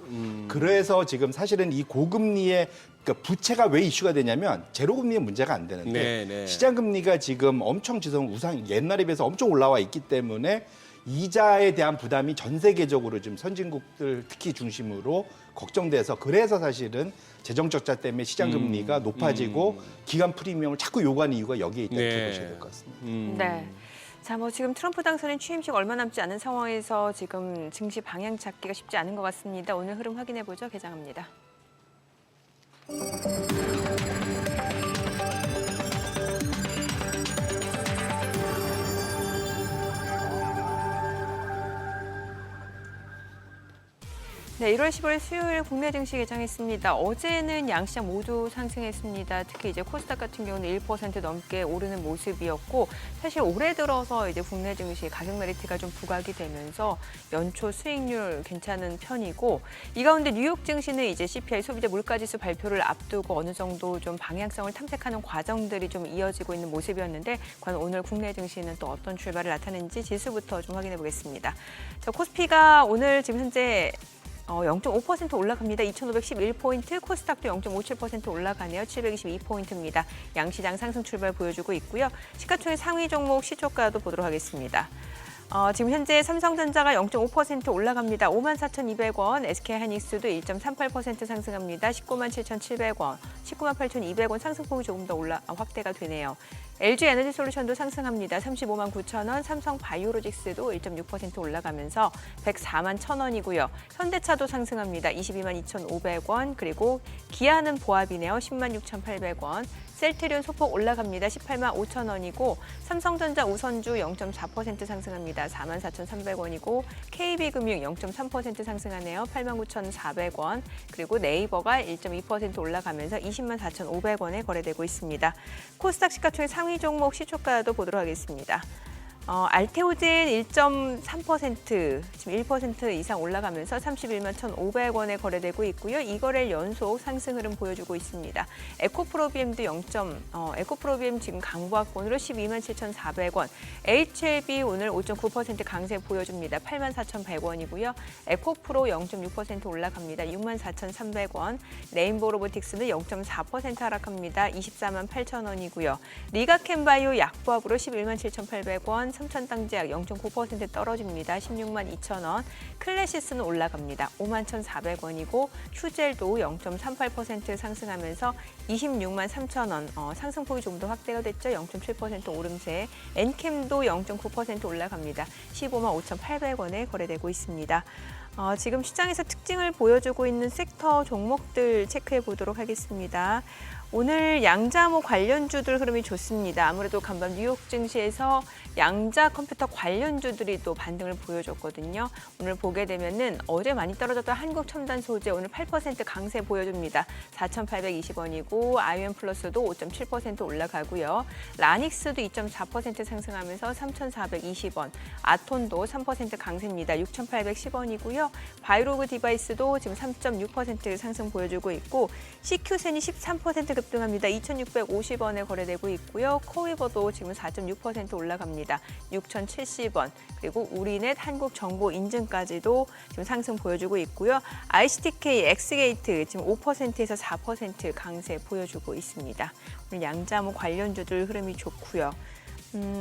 그래서 지금 사실은 이 고금리의 그러니까 부채가 왜 이슈가 되냐면 제로금리의 문제가 안 되는데 네, 네. 시장금리가 지금 엄청 지금 옛날에 비해서 엄청 올라와 있기 때문에 이자에 대한 부담이 전 세계적으로 지금 선진국들 특히 중심으로 걱정돼서 그래서 사실은 재정 적자 때문에 시장 금리가 높아지고 기간 프리미엄을 자꾸 요구하는 이유가 여기에 있다 이렇게 네. 보셔야 될 것 같습니다. 네. 자, 뭐 지금 트럼프 당선인 취임식 얼마 남지 않은 상황에서 지금 증시 방향 잡기가 쉽지 않은 것 같습니다. 오늘 흐름 확인해 보죠. 개장합니다. 네, 1월 15일 수요일 국내 증시 개장했습니다. 어제는 양시장 모두 상승했습니다. 특히 이제 코스닥 같은 경우는 1% 넘게 오르는 모습이었고, 사실 올해 들어서 이제 국내 증시 가격 메리트가 좀 부각이 되면서 연초 수익률 괜찮은 편이고, 이 가운데 뉴욕 증시는 이제 CPI 소비자 물가지수 발표를 앞두고 어느 정도 좀 방향성을 탐색하는 과정들이 좀 이어지고 있는 모습이었는데, 과연 오늘 국내 증시는 또 어떤 출발을 나타내는지 지수부터 좀 확인해 보겠습니다. 자, 코스피가 오늘 지금 현재 0.5% 올라갑니다. 2,511포인트, 코스닥도 0.57% 올라가네요. 722포인트입니다. 양시장 상승 출발 보여주고 있고요. 시가총액 상위 종목 시초가도 보도록 하겠습니다. 지금 현재 삼성전자가 0.5% 올라갑니다. 54,200원, SK하이닉스도 1.38% 상승합니다. 197,700원, 198,200원 상승폭이 조금 더 확대가 되네요. LG에너지솔루션도 상승합니다. 359,000원, 삼성바이오로직스도 1.6% 올라가면서 141,000원이고요. 현대차도 상승합니다. 222,500원, 그리고 기아는 보합이네요. 106,800원. 셀트리온 소폭 올라갑니다. 185,000원이고 삼성전자 우선주 0.4% 상승합니다. 44,300원이고 KB금융 0.3% 상승하네요. 89,400원. 그리고 네이버가 1.2% 올라가면서 204,500원에 거래되고 있습니다. 코스닥 시가총액 상위 종목 시초가도 보도록 하겠습니다. 알테오젠 1.3%, 지금 1% 이상 올라가면서 31만 1,500원에 거래되고 있고요. 이거래일 연속 상승 흐름 보여주고 있습니다. 에코프로비엠도 에코프로비엠 지금 강보합권으로 12만 7,400원. HLB 오늘 5.9% 강세 보여줍니다. 8만 4,100원이고요. 에코프로 0.6% 올라갑니다. 6만 4,300원. 레인보우 로보틱스는 0.4% 하락합니다. 24만 8,000원이고요. 리가캔바이오 약보합으로 11만 7,800원. 삼천땅제약 0.9% 떨어집니다. 16만 2천원. 클래시스는 올라갑니다. 5만 1,400원이고 휴젤도 0.38% 상승하면서 26만 3천원. 상승폭이 좀 더 확대가 됐죠. 0.7% 오름세. 엔캠도 0.9% 올라갑니다. 15만 5,800원에 거래되고 있습니다. 지금 시장에서 특징을 보여주고 있는 섹터 종목들 체크해 보도록 하겠습니다. 오늘 양자모 관련주들 흐름이 좋습니다. 아무래도 간밤 뉴욕 증시에서 양자 컴퓨터 관련주들이 또 반등을 보여줬거든요. 오늘 보게 되면은 어제 많이 떨어졌던 한국첨단 소재 오늘 8% 강세 보여줍니다. 4,820원이고 아이언 플러스도 5.7% 올라가고요. 라닉스도 2.4% 상승하면서 3,420원. 아톤도 3% 강세입니다. 6,810원이고요. 바이로그 디바이스도 지금 3.6% 상승 보여주고 있고 CQ센이 13% 급등합니다. 2,650원에 거래되고 있고요. 코이버도 지금 4.6% 올라갑니다. 6,070원. 그리고 우리넷 한국정보인증까지도 지금 상승 보여주고 있고요. ICTK, 엑스게이트 지금 5%에서 4% 강세 보여주고 있습니다. 오늘 양자모 관련주들 흐름이 좋고요.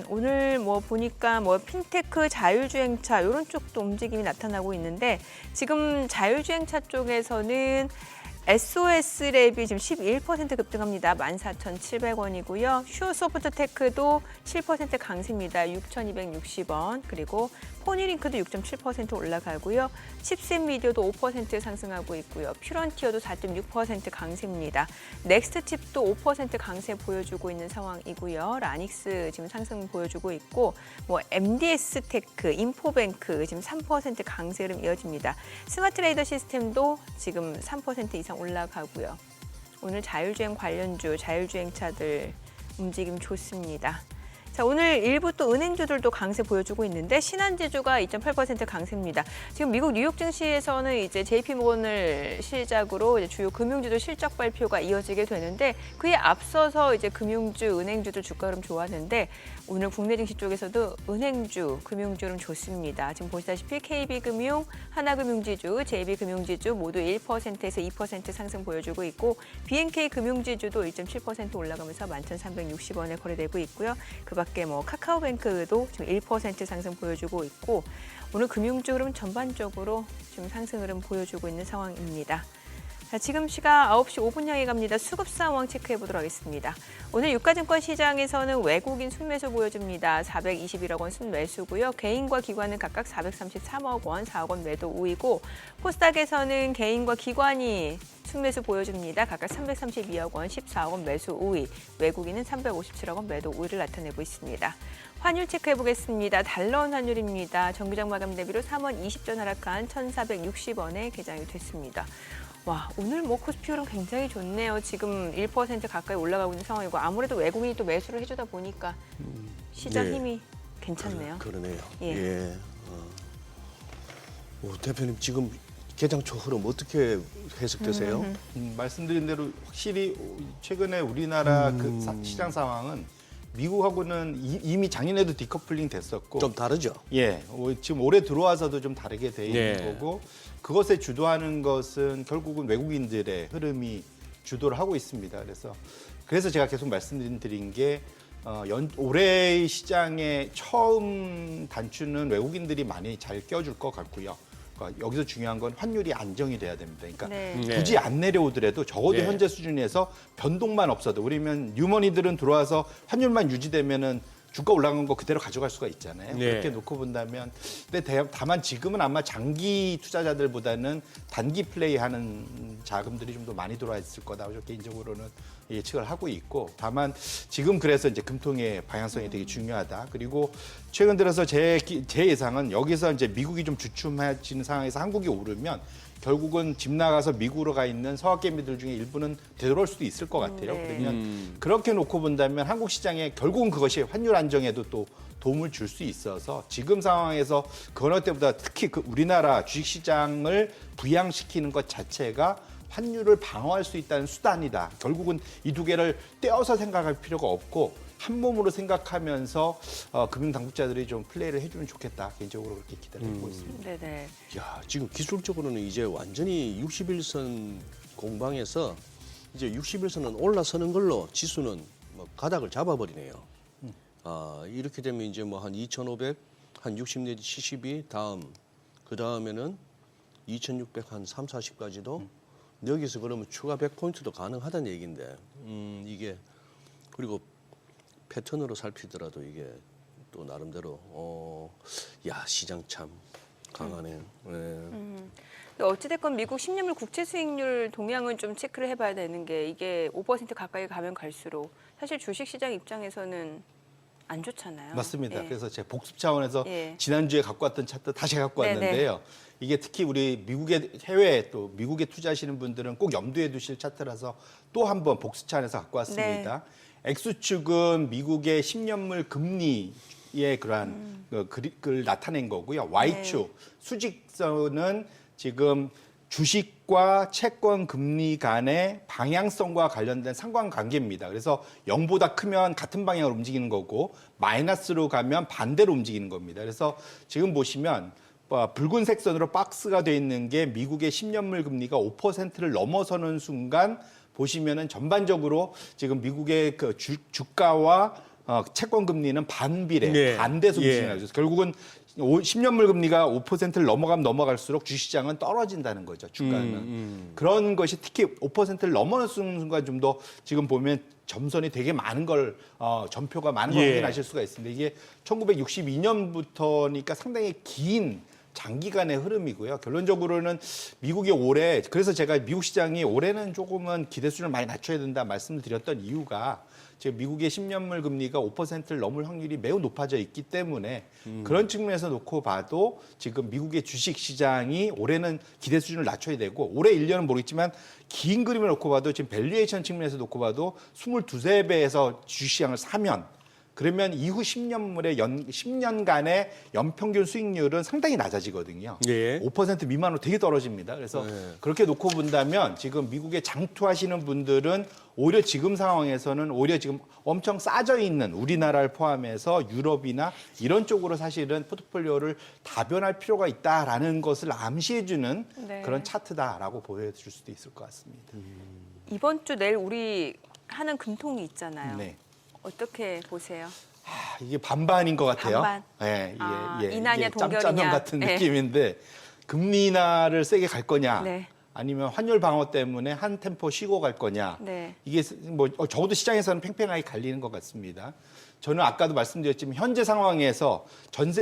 오늘 뭐 보니까 뭐 핀테크, 자율주행차 이런 쪽도 움직임이 나타나고 있는데 지금 자율주행차 쪽에서는 SOS랩이 지금 11% 급등합니다. 14,700원이고요. 슈어소프트테크도 7% 강세입니다. 6,260원. 그리고 포니링크도 6.7% 올라가고요. 칩셋미디어도 5% 상승하고 있고요. 퓨런티어도 4.6% 강세입니다. 넥스트칩도 5% 강세 보여주고 있는 상황이고요. 라닉스 지금 상승 보여주고 있고 뭐 MDS테크, 인포뱅크 지금 3% 강세 흐름 이어집니다. 스마트레이더 시스템도 지금 3% 이상 올라가고요. 오늘 자율주행 관련주, 자율주행차들 움직임 좋습니다. 자, 오늘 일부 또 은행주들도 강세 보여주고 있는데 신한지주가 2.8% 강세입니다. 지금 미국 뉴욕 증시에서는 이제 JP모건을 시작으로 이제 주요 금융주들 실적 발표가 이어지게 되는데 그에 앞서서 이제 금융주, 은행주들 주가 흐름 좋았는데 오늘 국내 증시 쪽에서도 은행주, 금융주 흐름 좋습니다. 지금 보시다시피 KB금융, 하나금융지주, JB금융지주 모두 1%에서 2% 상승 보여주고 있고 BNK금융지주도 1.7% 올라가면서 11,360원에 거래되고 있고요. 그 밖에 뭐 카카오뱅크도 지금 1% 상승 보여주고 있고 오늘 금융주 흐름 전반적으로 지금 상승 흐름 보여주고 있는 상황입니다. 자, 지금 시각 9시 5분 향해 갑니다. 수급 상황 체크해 보도록 하겠습니다. 오늘 유가증권 시장에서는 외국인 순매수 보여줍니다. 421억 원 순매수고요. 개인과 기관은 각각 433억 원, 4억 원 매도 우위고 코스닥에서는 개인과 기관이 순매수 보여줍니다. 각각 332억 원, 14억 원 매수 우위, 외국인은 357억 원 매도 우위를 나타내고 있습니다. 환율 체크해 보겠습니다. 달러원 환율입니다. 정기장 마감 대비로 3원 20전 하락한 1,460원에 개장이 됐습니다. 와, 오늘 뭐 코스피 흐름 굉장히 좋네요. 지금 1% 가까이 올라가고 있는 상황이고 아무래도 외국인이 또 매수를 해주다 보니까 시장 네. 힘이 괜찮네요. 그러네요. 예. 예. 대표님 지금 개장 초 흐름 어떻게 해석되세요? 말씀드린 대로 확실히 최근에 우리나라 그 시장 상황은 미국하고는 이미 작년에도 디커플링 됐었고 좀 다르죠? 예, 지금 올해 들어와서도 좀 다르게 돼 있는 네. 거고 그것에 주도하는 것은 결국은 외국인들의 흐름이 주도를 하고 있습니다. 그래서 제가 계속 말씀드린 게 올해 시장의 처음 단추는 외국인들이 많이 잘 껴줄 것 같고요. 그러니까 여기서 중요한 건 환율이 안정이 돼야 됩니다. 그러니까 네. 굳이 안 내려오더라도 적어도 네. 현재 수준에서 변동만 없어도 우리면 뉴머니들은 들어와서 환율만 유지되면은 주가 올라간 거 그대로 가져갈 수가 있잖아요. 네. 그렇게 놓고 본다면 근데 다만 지금은 아마 장기 투자자들보다는 단기 플레이하는 자금들이 좀 더 많이 들어와 있을 거다. 저 개인적으로는 예측을 하고 있고 다만 지금 그래서 이제 금통의 방향성이 되게 중요하다. 그리고 최근 들어서 제 예상은 여기서 이제 미국이 좀 주춤해지는 상황에서 한국이 오르면 결국은 집 나가서 미국으로 가 있는 서학개미들 중에 일부는 되돌아올 수도 있을 것 같아요. 네. 그러면 그렇게 놓고 본다면 한국 시장에 결국은 그것이 환율 안정에도 또 도움을 줄 수 있어서 지금 상황에서 그 어느 때보다 특히 그 우리나라 주식시장을 부양시키는 것 자체가 환율을 방어할 수 있다는 수단이다. 결국은 이 두 개를 떼어서 생각할 필요가 없고 한 몸으로 생각하면서 금융 당국자들이 좀 플레이를 해주면 좋겠다. 개인적으로 그렇게 기대를 하고 있습니다. 네네. 야, 지금 기술적으로는 이제 완전히 61선 공방에서 이제 61선은 올라서는 걸로 지수는 뭐 가닥을 잡아버리네요. 이렇게 되면 이제 뭐 한 2,500, 한 60 내지 70이 다음, 그 다음에는 2,600, 한 3, 40까지도 여기서 그러면 추가 100포인트도 가능하다는 얘기인데 이게 그리고 패턴으로 살피더라도 이게 또 나름대로 시장 참 강하네요. 네. 어찌됐건 미국 10년물 국채 수익률 동향은 좀 체크를 해봐야 되는 게 이게 5% 가까이 가면 갈수록 사실 주식시장 입장에서는 안 좋잖아요. 맞습니다. 예. 그래서 제가 복습 차원에서 예. 지난주에 갖고 왔던 차트 다시 갖고 네네. 왔는데요. 이게 특히 우리 미국의 해외에 또 미국에 투자하시는 분들은 꼭 염두에 두실 차트라서 또 한 번 복습 차원에서 갖고 왔습니다. X축은 미국의 10년물 금리의 그러한 그걸 나타낸 거고요. Y축 수직선은 지금 주식과 채권 금리 간의 방향성과 관련된 상관관계입니다. 그래서 0보다 크면 같은 방향으로 움직이는 거고 마이너스로 가면 반대로 움직이는 겁니다. 그래서 지금 보시면 붉은색 선으로 박스가 돼 있는 게 미국의 10년물 금리가 5%를 넘어서는 순간 보시면은 전반적으로 지금 미국의 그 주가와 채권 금리는 반비례, 네. 반대서 예. 움직이는 거죠. 결국은 10년물 금리가 5%를 넘어가면 넘어갈수록 주식시장은 떨어진다는 거죠. 주가는. 그런 것이 특히 5%를 넘어서는 순간 좀 더 지금 보면 점선이 되게 많은 걸 점표가 많은 걸 예. 확인하실 수가 있습니다. 이게 1962년부터니까 상당히 긴 장기간의 흐름이고요. 결론적으로는 미국이 올해 그래서 제가 미국 시장이 올해는 조금은 기대 수준을 많이 낮춰야 된다 말씀을 드렸던 이유가 지금 미국의 10년물 금리가 5%를 넘을 확률이 매우 높아져 있기 때문에 그런 측면에서 놓고 봐도 지금 미국의 주식 시장이 올해는 기대 수준을 낮춰야 되고 올해 1년은 모르겠지만 긴 그림을 놓고 봐도 지금 밸류에이션 측면에서 놓고 봐도 22~23배에서 주식 시장을 사면 그러면 이후 10년간의 연평균 수익률은 상당히 낮아지거든요. 예. 5% 미만으로 되게 떨어집니다. 그래서 그렇게 놓고 본다면 지금 미국에 장투하시는 분들은 오히려 지금 상황에서는 오히려 지금 엄청 싸져 있는 우리나라를 포함해서 유럽이나 이런 쪽으로 사실은 포트폴리오를 다변할 필요가 있다라는 것을 암시해주는 네. 그런 차트다라고 보여줄 수도 있을 것 같습니다. 이번 주 내일 우리 하는 금통이 있잖아요. 네. 어떻게 보세요? 이게 반반인 것 같아요. 반반? 예, 인하냐, 이게 동결이냐. 짬짜면 같은 네. 느낌인데 금리 인하를 세게 갈 거냐, 네. 아니면 환율 방어 때문에 한 템포 쉬고 갈 거냐. 네. 이게 뭐 적어도 시장에서는 팽팽하게 갈리는 것 같습니다. 저는 아까도 말씀드렸지만 현재 상황에서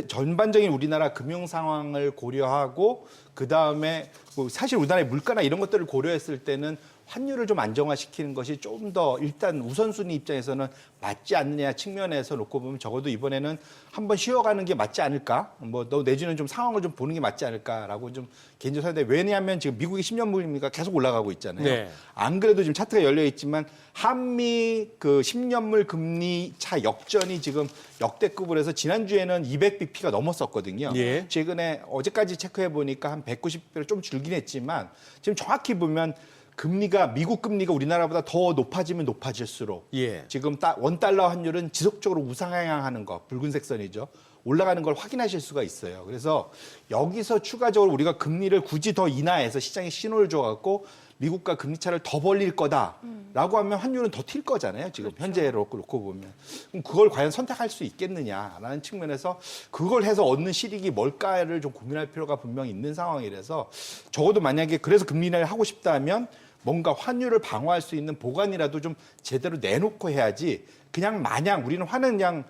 전반적인 우리나라 금융 상황을 고려하고 그 다음에 뭐 사실 우리나라의 물가나 이런 것들을 고려했을 때는 환율을 좀 안정화시키는 것이 좀 더 일단 우선순위 입장에서는 맞지 않느냐 측면에서 놓고 보면 적어도 이번에는 한번 쉬어가는 게 맞지 않을까? 뭐 너 내지는 좀 상황을 좀 보는 게 맞지 않을까라고 좀 개인적으로 생각해요. 왜냐하면 지금 미국의 10년 물리가 계속 올라가고 있잖아요. 네. 안 그래도 지금 차트가 열려 있지만 한미 그 10년물 금리 차 역전이 지금 역대급으로 해서 지난주에는 200bp가 넘었었거든요. 예. 최근에 어제까지 체크해 보니까 한 190bp로 좀 줄긴 했지만 지금 정확히 보면 금리가 미국 금리가 우리나라보다 더 높아지면 높아질수록 예. 지금 원달러 환율은 지속적으로 우상향하는 거 붉은색 선이죠. 올라가는 걸 확인하실 수가 있어요. 그래서 여기서 추가적으로 우리가 금리를 굳이 더 인하해서 시장에 신호를 줘갖고 미국과 금리 차를 더 벌릴 거다라고 하면 환율은 더 튈 거잖아요. 지금 현재로 놓고 보면. 그럼 그걸 과연 선택할 수 있겠느냐라는 측면에서 그걸 해서 얻는 실익이 뭘까를 좀 고민할 필요가 분명히 있는 상황이라서 적어도 만약에 그래서 금리 인하를 하고 싶다면 뭔가 환율을 방어할 수 있는 보관이라도 좀 제대로 내놓고 해야지 그냥 마냥 우리는 화는 그냥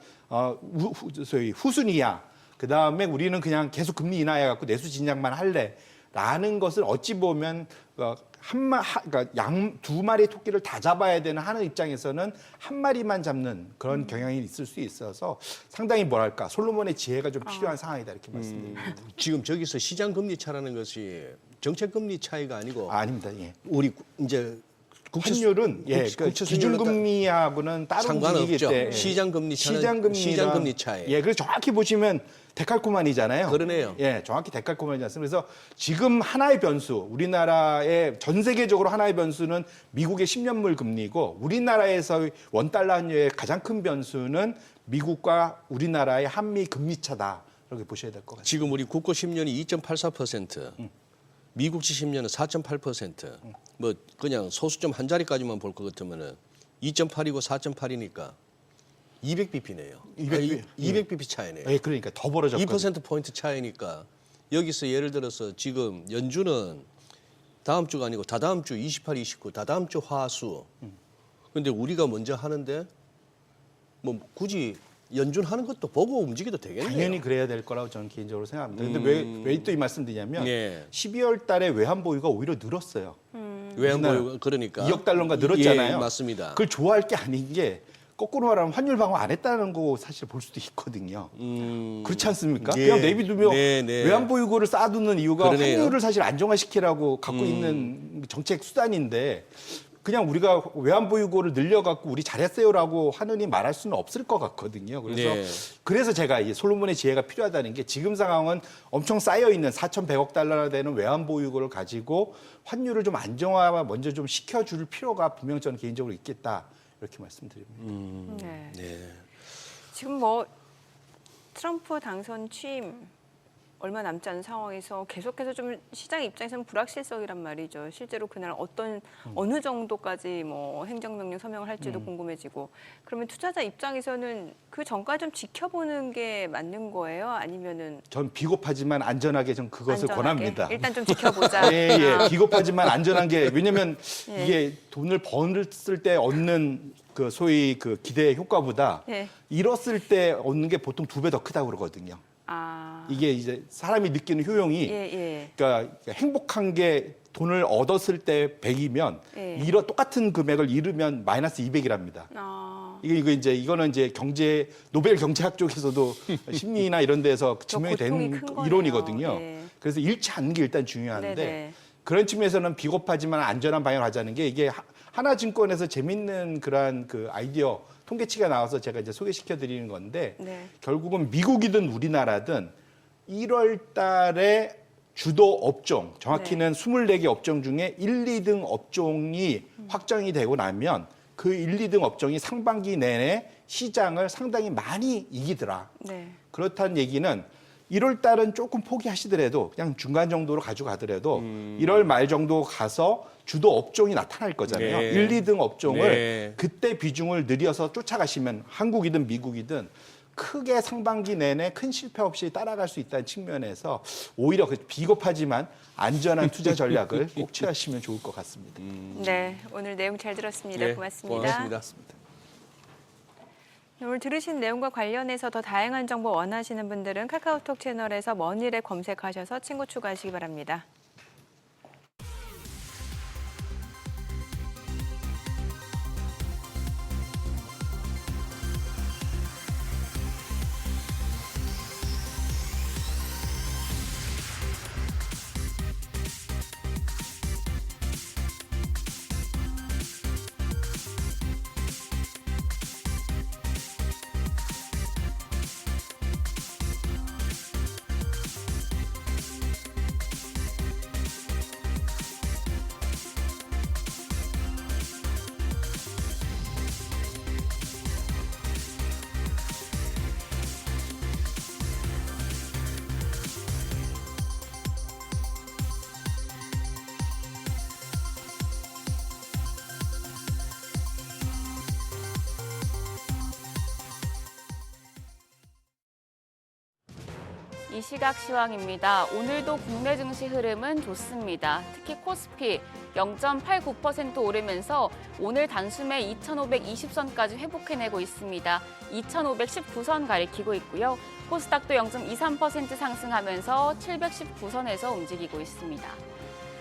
소위 후순위야. 그다음에 우리는 그냥 계속 금리 인하해갖고 내수 진작만 할래라는 것을 어찌 보면 그러니까 두 마리 토끼를 다 잡아야 되는 하는 입장에서는 한 마리만 잡는 그런 경향이 있을 수 있어서 상당히 뭐랄까 솔로몬의 지혜가 좀 필요한 상황이다 이렇게 말씀드립니다. 지금 저기서 시장 금리 차라는 것이 정책 금리 차이가 아니고 아닙니다. 예. 우리 이제 환율은 기준금리하고는 따로 움직이기 상관없죠. 때문에 시장 금리 차는 시장 금리 차에. 예, 그래서 정확히 보시면 데칼코마니잖아요. 그러네요. 예, 정확히 데칼코마니지 않습니까? 그래서 지금 하나의 변수, 우리나라의 전 세계적으로 하나의 변수는 미국의 10년물 금리고 우리나라에서 원달러 환율의 가장 큰 변수는 미국과 우리나라의 한미 금리 차다. 이렇게 보셔야 될 것 같아요. 지금 우리 국고 10년이 2.84%, 미국지 10년은 4.8%. 뭐 그냥 소수점 한 자리까지만 볼 것 같으면은 2.8이고 4.8이니까 200bp네요. 200bp 차이네요. 예, 그러니까 더 벌어졌거든요. 2% 포인트 차이니까 여기서 예를 들어서 지금 연준은 다음 주가 아니고 다다음 주 28, 29, 다다음 주 화수. 근데 우리가 먼저 하는데 뭐 굳이 연준하는 것도 보고 움직여도 되겠네요. 당연히 그래야 될 거라고 저는 개인적으로 생각합니다. 근데 왜 또 이 말씀드리냐면 예. 12월 달에 외환 보유가 오히려 늘었어요. 외환 보유 그러니까 2억 달러가 늘었잖아요. 예, 맞습니다. 그걸 좋아할 게 아닌 게 거꾸로 말하면 환율 방어 안 했다는 거 사실 볼 수도 있거든요. 그렇지 않습니까? 예. 그냥 내비두면 네. 외환 보유고를 쌓아두는 이유가 그러네요. 환율을 사실 안정화시키라고 갖고 있는 정책 수단인데 그냥 우리가 외환 보유고를 늘려갖고 우리 잘했어요라고 하느니 말할 수는 없을 것 같거든요. 그래서 네. 그래서 제가 이 솔로몬의 지혜가 필요하다는 게 지금 상황은 엄청 쌓여 있는 4,100억 달러나 되는 외환 보유고를 가지고 환율을 좀 안정화 먼저 좀 시켜줄 필요가 분명 저는 개인적으로 있겠다 이렇게 말씀드립니다. 네. 네. 지금 뭐 트럼프 당선 취임 얼마 남지 않은 상황에서 계속해서 좀 시장 입장에서는 불확실성이란 말이죠. 실제로 그날 어느 정도까지 뭐 행정명령 서명을 할지도 궁금해지고 그러면 투자자 입장에서는 그 전까지 좀 지켜보는 게 맞는 거예요? 아니면은 전 비겁하지만 안전하게 전 그것을 안전하게? 권합니다. 일단 좀 지켜보자. 예. 비겁하지만 안전한 게 왜냐면 예. 이게 돈을 벌었을 때 얻는 그 소위 그 기대 효과보다 예. 잃었을 때 얻는 게 보통 2배 더 크다고 그러거든요. 아, 이게 이제 사람이 느끼는 효용이 예. 그러니까 행복한 게 돈을 얻었을 때 100이면 예. 똑같은 금액을 잃으면 마이너스 200이랍니다. 아, 이거는 이제 노벨 경제학 쪽에서도 심리나 이런 데서 증명이 고통이 된 큰 거네요. 이론이거든요. 예. 그래서 잃지 않는 게 일단 중요한데 네네. 그런 측면에서는 비겁하지만 안전한 방향을 하자는 게 이게 하나증권에서 재밌는 그런 그 아이디어 통계치가 나와서 제가 이제 소개시켜 드리는 건데 네. 결국은 미국이든 우리나라든 1월 달에 주도 업종, 정확히는 24개 업종 중에 1, 2등 업종이 확정이 되고 나면 그 1, 2등 업종이 상반기 내내 시장을 상당히 많이 이기더라. 네. 그렇다는 얘기는 1월 달은 조금 포기하시더라도 그냥 중간 정도로 가져가더라도 1월 말 정도 가서 주도 업종이 나타날 거잖아요. 네. 1, 2등 업종을 네. 그때 비중을 늘려서 쫓아가시면 한국이든 미국이든 크게 상반기 내내 큰 실패 없이 따라갈 수 있다는 측면에서 오히려 그 비겁하지만 안전한 투자 전략을 꼭 취하시면 좋을 것 같습니다. 네, 오늘 내용 잘 들었습니다. 네, 고맙습니다. 고맙습니다. 오늘 들으신 내용과 관련해서 더 다양한 정보 원하시는 분들은 카카오톡 채널에서 머니랩 검색하셔서 친구 추가하시기 바랍니다. 이 시각 시황입니다. 오늘도 국내 증시 흐름은 좋습니다. 특히 코스피 0.89% 오르면서 오늘 단숨에 2,520선까지 회복해내고 있습니다. 2,519선 가리키고 있고요. 코스닥도 0.23% 상승하면서 719선에서 움직이고 있습니다.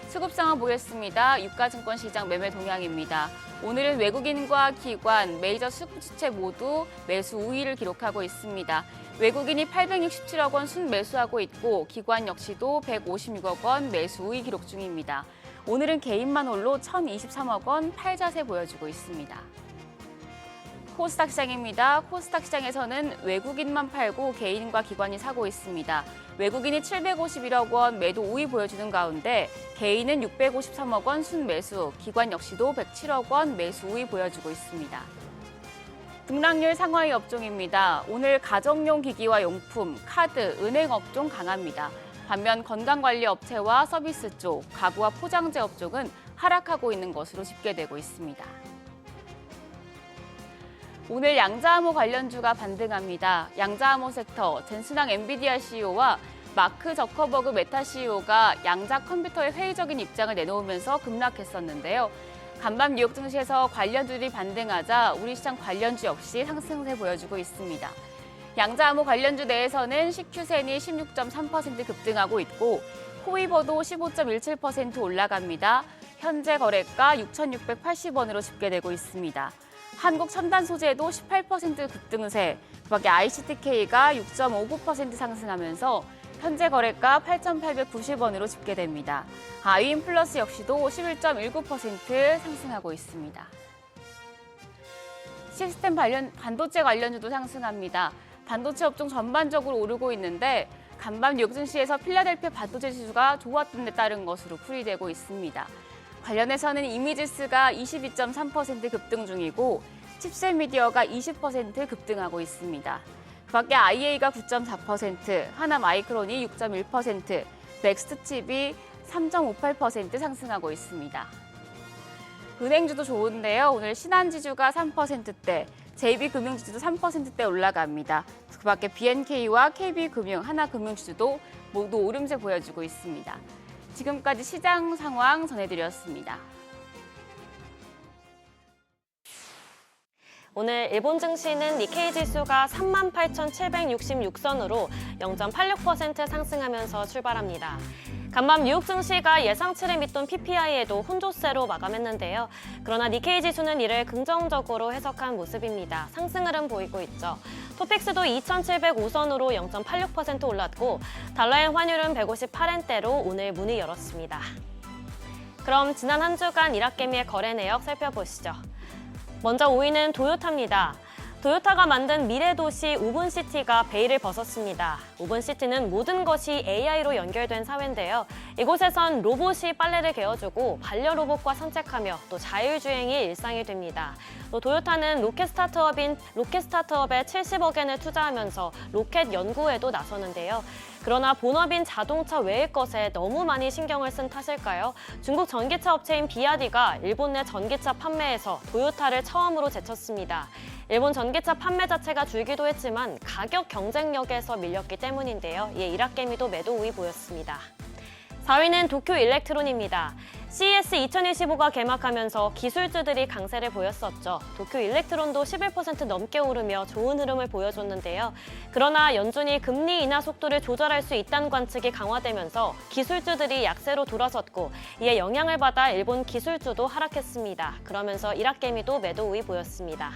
수급 상황 보겠습니다. 유가증권 시장 매매 동향입니다. 오늘은 외국인과 기관, 메이저 수급지체 모두 매수 우위를 기록하고 있습니다. 외국인이 867억 원 순매수하고 있고 기관 역시도 156억 원 매수 우위 기록 중입니다. 오늘은 개인만 홀로 1,023억 원 팔자세 보여주고 있습니다. 코스닥 시장입니다. 코스닥 시장에서는 외국인만 팔고 개인과 기관이 사고 있습니다. 외국인이 751억 원 매도 우위 보여주는 가운데 개인은 653억 원 순매수, 기관 역시도 107억 원 매수 우위 보여주고 있습니다. 등락률 상하이 업종입니다. 오늘 가정용 기기와 용품, 카드, 은행 업종 강합니다. 반면 건강관리 업체와 서비스 쪽, 가구와 포장재 업종은 하락하고 있는 것으로 집계되고 있습니다. 오늘 양자암호 관련주가 반등합니다. 양자암호 섹터, 젠슨항 엔비디아 CEO와 마크 저커버그 메타 CEO가 양자 컴퓨터의 회의적인 입장을 내놓으면서 급락했었는데요. 간밤 뉴욕 증시에서 관련주들이 반등하자 우리 시장 관련주 역시 상승세 보여주고 있습니다. 양자암호 관련주 내에서는 CQ센이 16.3% 급등하고 있고 코이버도 15.17% 올라갑니다. 현재 거래가 6,680원으로 집계되고 있습니다. 한국첨단소재도 18% 급등세, 그밖에 ICTK가 6.59% 상승하면서 현재 거래가 8,890원으로 집계됩니다. 아이인플러스 역시도 11.19% 상승하고 있습니다. 시스템 반도체 관련주도 상승합니다. 반도체 업종 전반적으로 오르고 있는데 간밤 뉴욕 증시에서 필라델피아 반도체 지수가 좋았던 데 따른 것으로 풀이되고 있습니다. 관련해서는 이미지스가 22.3% 급등 중이고 칩셋미디어가 20% 급등하고 있습니다. 그밖에 IA가 9.4%, 하나마이크론이 6.1%, 넥스트칩이 3.58% 상승하고 있습니다. 은행주도 좋은데요. 오늘 신한지주가 3%대, JB금융지주도 3%대 올라갑니다. 그밖에 BNK와 KB금융, 하나금융지주도 모두 오름세 보여주고 있습니다. 지금까지 시장 상황 전해드렸습니다. 오늘 일본 증시는 니케이 지수가 38,766선으로 0.86% 상승하면서 출발합니다. 간밤 뉴욕 증시가 예상치를 밑돈 PPI에도 혼조세로 마감했는데요. 그러나 니케이 지수는 이를 긍정적으로 해석한 모습입니다. 상승 흐름 보이고 있죠. 토픽스도 2,705선으로 0.86% 올랐고 달러엔 환율은 158엔대로 오늘 문을 열었습니다. 그럼 지난 한 주간 일합개미의 거래 내역 살펴보시죠. 먼저 5위는 도요타입니다. 도요타가 만든 미래도시 우분시티가 베일을 벗었습니다. 우분시티는 모든 것이 AI로 연결된 사회인데요. 이곳에선 로봇이 빨래를 개어주고 반려로봇과 산책하며 또 자율주행이 일상이 됩니다. 또 도요타는 로켓 스타트업에 70억 엔을 투자하면서 로켓 연구에도 나서는데요. 그러나 본업인 자동차 외의 것에 너무 많이 신경을 쓴 탓일까요? 중국 전기차 업체인 비아디가 일본 내 전기차 판매에서 도요타를 처음으로 제쳤습니다. 일본 전기차 판매 자체가 줄기도 했지만 가격 경쟁력에서 밀렸기 때문인데요. 이에 일학개미도 매도 우위 보였습니다. 4위는 도쿄 일렉트론입니다. CES 2025가 개막하면서 기술주들이 강세를 보였었죠. 도쿄 일렉트론도 11% 넘게 오르며 좋은 흐름을 보여줬는데요. 그러나 연준이 금리 인하 속도를 조절할 수 있다는 관측이 강화되면서 기술주들이 약세로 돌아섰고 이에 영향을 받아 일본 기술주도 하락했습니다. 그러면서 일학개미도 매도 우위 보였습니다.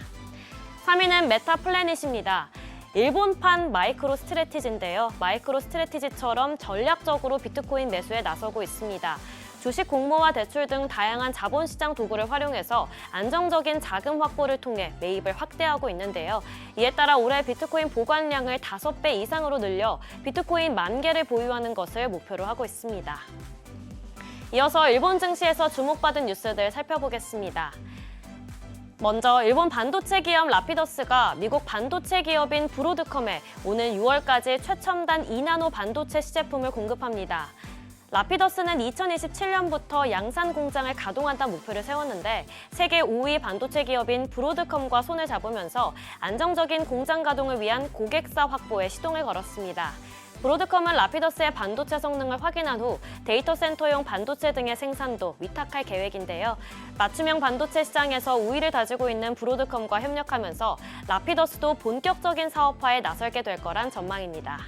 3위는 메타플래닛입니다. 일본판 마이크로 스트래티지인데요. 마이크로 스트래티지처럼 전략적으로 비트코인 매수에 나서고 있습니다. 주식 공모와 대출 등 다양한 자본시장 도구를 활용해서 안정적인 자금 확보를 통해 매입을 확대하고 있는데요. 이에 따라 올해 비트코인 보관량을 5배 이상으로 늘려 비트코인 10,000개를 보유하는 것을 목표로 하고 있습니다. 이어서 일본 증시에서 주목받은 뉴스들 살펴보겠습니다. 먼저 일본 반도체 기업 라피더스가 미국 반도체 기업인 브로드컴에 오는 6월까지 최첨단 2나노 반도체 시제품을 공급합니다. 라피더스는 2027년부터 양산 공장을 가동한다는 목표를 세웠는데 세계 5위 반도체 기업인 브로드컴과 손을 잡으면서 안정적인 공장 가동을 위한 고객사 확보에 시동을 걸었습니다. 브로드컴은 라피더스의 반도체 성능을 확인한 후 데이터 센터용 반도체 등의 생산도 위탁할 계획인데요. 맞춤형 반도체 시장에서 우위를 다지고 있는 브로드컴과 협력하면서 라피더스도 본격적인 사업화에 나설게 될 거란 전망입니다.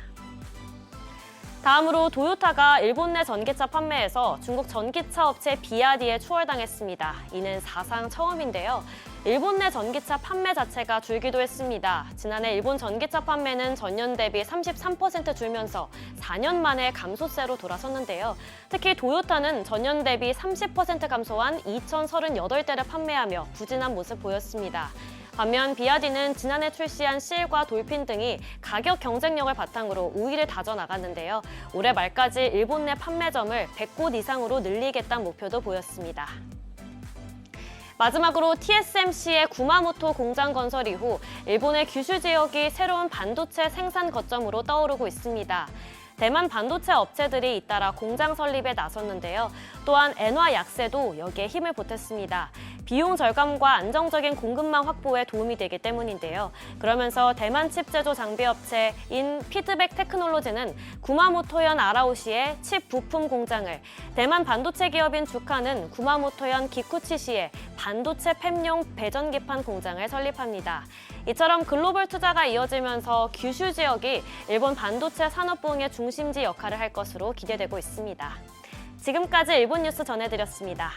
다음으로 도요타가 일본 내 전기차 판매에서 중국 전기차 업체 비아디에 추월당했습니다. 이는 사상 처음인데요. 일본 내 전기차 판매 자체가 줄기도 했습니다. 지난해 일본 전기차 판매는 전년 대비 33% 줄면서 4년 만에 감소세로 돌아섰는데요. 특히 도요타는 전년 대비 30% 감소한 2,038대를 판매하며 부진한 모습 보였습니다. 반면 비아디는 지난해 출시한 실과 돌핀 등이 가격 경쟁력을 바탕으로 우위를 다져나갔는데요. 올해 말까지 일본 내 판매점을 100곳 이상으로 늘리겠다는 목표도 보였습니다. 마지막으로 TSMC의 구마모토 공장 건설 이후 일본의 규슈 지역이 새로운 반도체 생산 거점으로 떠오르고 있습니다. 대만 반도체 업체들이 잇따라 공장 설립에 나섰는데요. 또한 엔화 약세도 여기에 힘을 보탰습니다. 비용 절감과 안정적인 공급망 확보에 도움이 되기 때문인데요. 그러면서 대만 칩 제조 장비 업체인 피드백 테크놀로지는 구마모토현 아라오시의 칩 부품 공장을, 대만 반도체 기업인 주카는 구마모토현 기쿠치시에 반도체 팹용 배전기판 공장을 설립합니다. 이처럼 글로벌 투자가 이어지면서 규슈 지역이 일본 반도체 산업 부흥의 중심지 역할을 할 것으로 기대되고 있습니다. 지금까지 일본 뉴스 전해드렸습니다.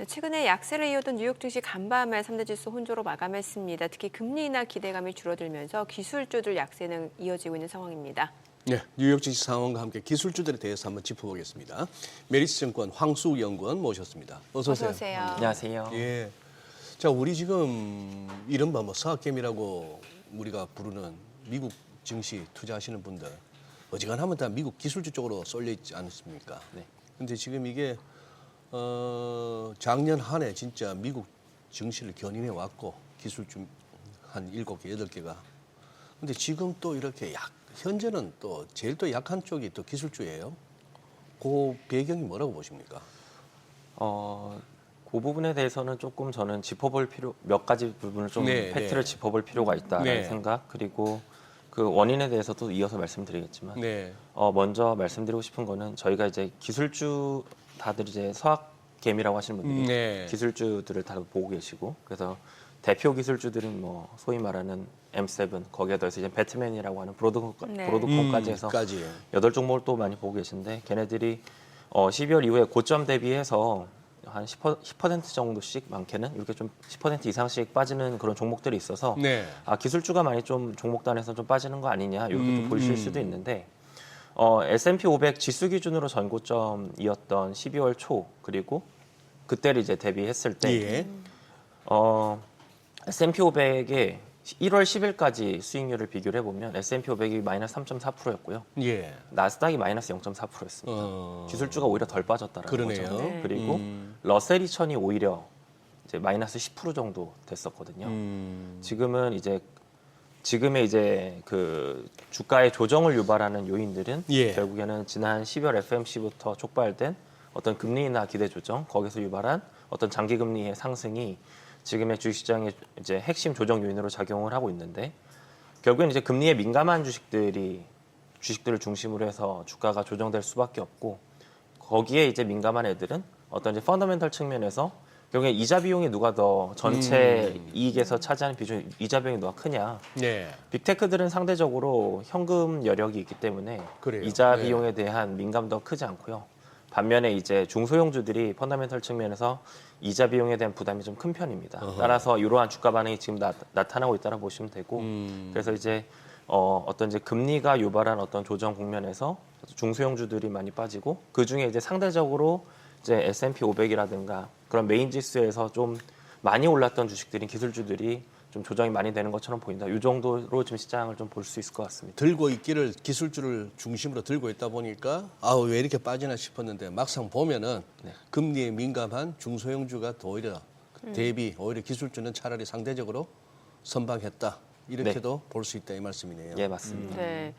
최근에 약세를 이어던 뉴욕 증시 간밤에 3대 지수 혼조로 마감했습니다. 특히 금리 인하 기대감이 줄어들면서 기술주들 약세는 이어지고 있는 상황입니다. 네, 뉴욕 증시 상황과 함께 기술주들에 대해서 한번 짚어보겠습니다. 메리츠증권 황수욱 연구원 모셨습니다. 어서 오세요. 어서 오세요. 안녕하세요. 예. 자, 우리 지금 이른바 서학개미라고 우리가 부르는 미국 증시 투자하시는 분들 어지간하면 다 미국 기술주 쪽으로 쏠려 있지 않습니까? 네. 근데 지금 이게 작년 한 해 진짜 미국 증시를 견인해 왔고 기술주 한 7개, 8개가. 근데 지금 또 이렇게 현재는 또 제일 또 약한 쪽이 또 기술주예요. 그 배경이 뭐라고 보십니까? 그 부분에 대해서는 조금 저는 짚어볼 몇 가지 부분을 좀 네, 팩트를 네. 짚어볼 필요가 있다는 네. 생각, 그리고 그 원인에 대해서도 이어서 말씀드리겠지만 네. 먼저 말씀드리고 싶은 거는 저희가 이제 기술주 다들 이제 서학개미라고 하시는 분들이 네. 기술주들을 다 보고 계시고, 그래서 대표 기술주들은 뭐 소위 말하는 M7 거기에 더해서 이제 배트맨이라고 하는 브로드콤까지 해서 까지. 8종목을 또 많이 보고 계신데, 걔네들이 12월 이후에 고점 대비해서 한 10% 정도씩 많게는 이렇게 좀 10% 이상씩 빠지는 그런 종목들이 있어서 네. 기술주가 많이 좀 종목단에서 좀 빠지는 거 아니냐 이렇게 좀 보실 수도 있는데, S&P 500 지수 기준으로 전고점이었던 12월 초, 그리고 그때를 이제 대비했을 때 예. S&P 500의 1월 10일까지 수익률을 비교를 해보면 S&P 500이 마이너스 3.4%였고요. 예. 나스닥이 마이너스 0.4%였습니다. 기술주가 오히려 덜 빠졌다라는 그러네요. 거죠. 네. 그리고 러셀 2000이 오히려 이제 마이너스 10% 정도 됐었거든요. 지금의 이제 그 주가의 조정을 유발하는 요인들은 예. 결국에는 지난 10월 FMC부터 촉발된 어떤 금리 인하 기대 조정, 거기서 유발한 어떤 장기 금리의 상승이 지금의 주식시장의 이제 핵심 조정 요인으로 작용을 하고 있는데, 결국엔 이제 금리에 민감한 주식들을 중심으로 해서 주가가 조정될 수밖에 없고, 거기에 이제 민감한 애들은 어떤 이제 펀더멘털 측면에서 결국에 이자 비용이 누가 더 전체 이익에서 차지하는 비중, 이자 비용이 누가 크냐. 네. 빅테크들은 상대적으로 현금 여력이 있기 때문에 그래요. 이자 네. 비용에 대한 민감도가 크지 않고요. 반면에 이제 중소형주들이 펀더멘털 측면에서 이자 비용에 대한 부담이 좀 큰 편입니다. 따라서 이러한 주가 반응이 지금 나타나고 있다고 보시면 되고, 그래서 이제 어떤 이제 금리가 유발한 어떤 조정 국면에서 중소형주들이 많이 빠지고, 그 중에 이제 상대적으로 이제 S&P 500이라든가 그런 메인 지수에서 좀 많이 올랐던 주식들인 기술주들이 좀 조정이 많이 되는 것처럼 보인다. 이 정도로 지금 시장을 좀 볼 수 있을 것 같습니다. 들고 있기를 기술주를 중심으로 들고 있다 보니까 왜 이렇게 빠지나 싶었는데 막상 보면은 네. 금리에 민감한 중소형주가 더 오히려 대비 오히려 기술주는 차라리 상대적으로 선방했다. 이렇게도 볼 수 있다 이 말씀이네요. 예, 맞습니다. 네.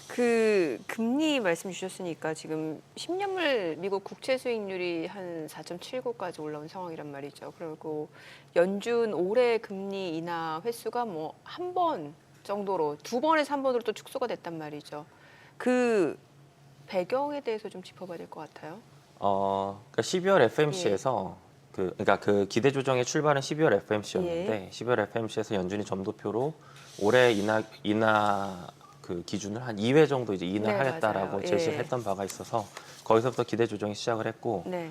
그 금리 말씀 주셨으니까 지금 10년물 미국 국채 수익률이 한 4.79까지 올라온 상황이란 말이죠. 그리고 연준 올해 금리 인하 횟수가 뭐 한 번 정도로 2번에서 1번으로 또 축소가 됐단 말이죠. 그 배경에 대해서 좀 짚어봐야 될 것 같아요. 그러니까 12월 FMC에서 그러니까 그 기대 조정의 출발은 12월 FMC였는데 12월 FMC에서 연준이 점도표로 올해 인하 그 기준을 한 2회 정도 이제 인하하겠다라고 맞아요. 제시를 예. 했던 바가 있어서 거기서부터 기대 조정이 시작을 했고, 네.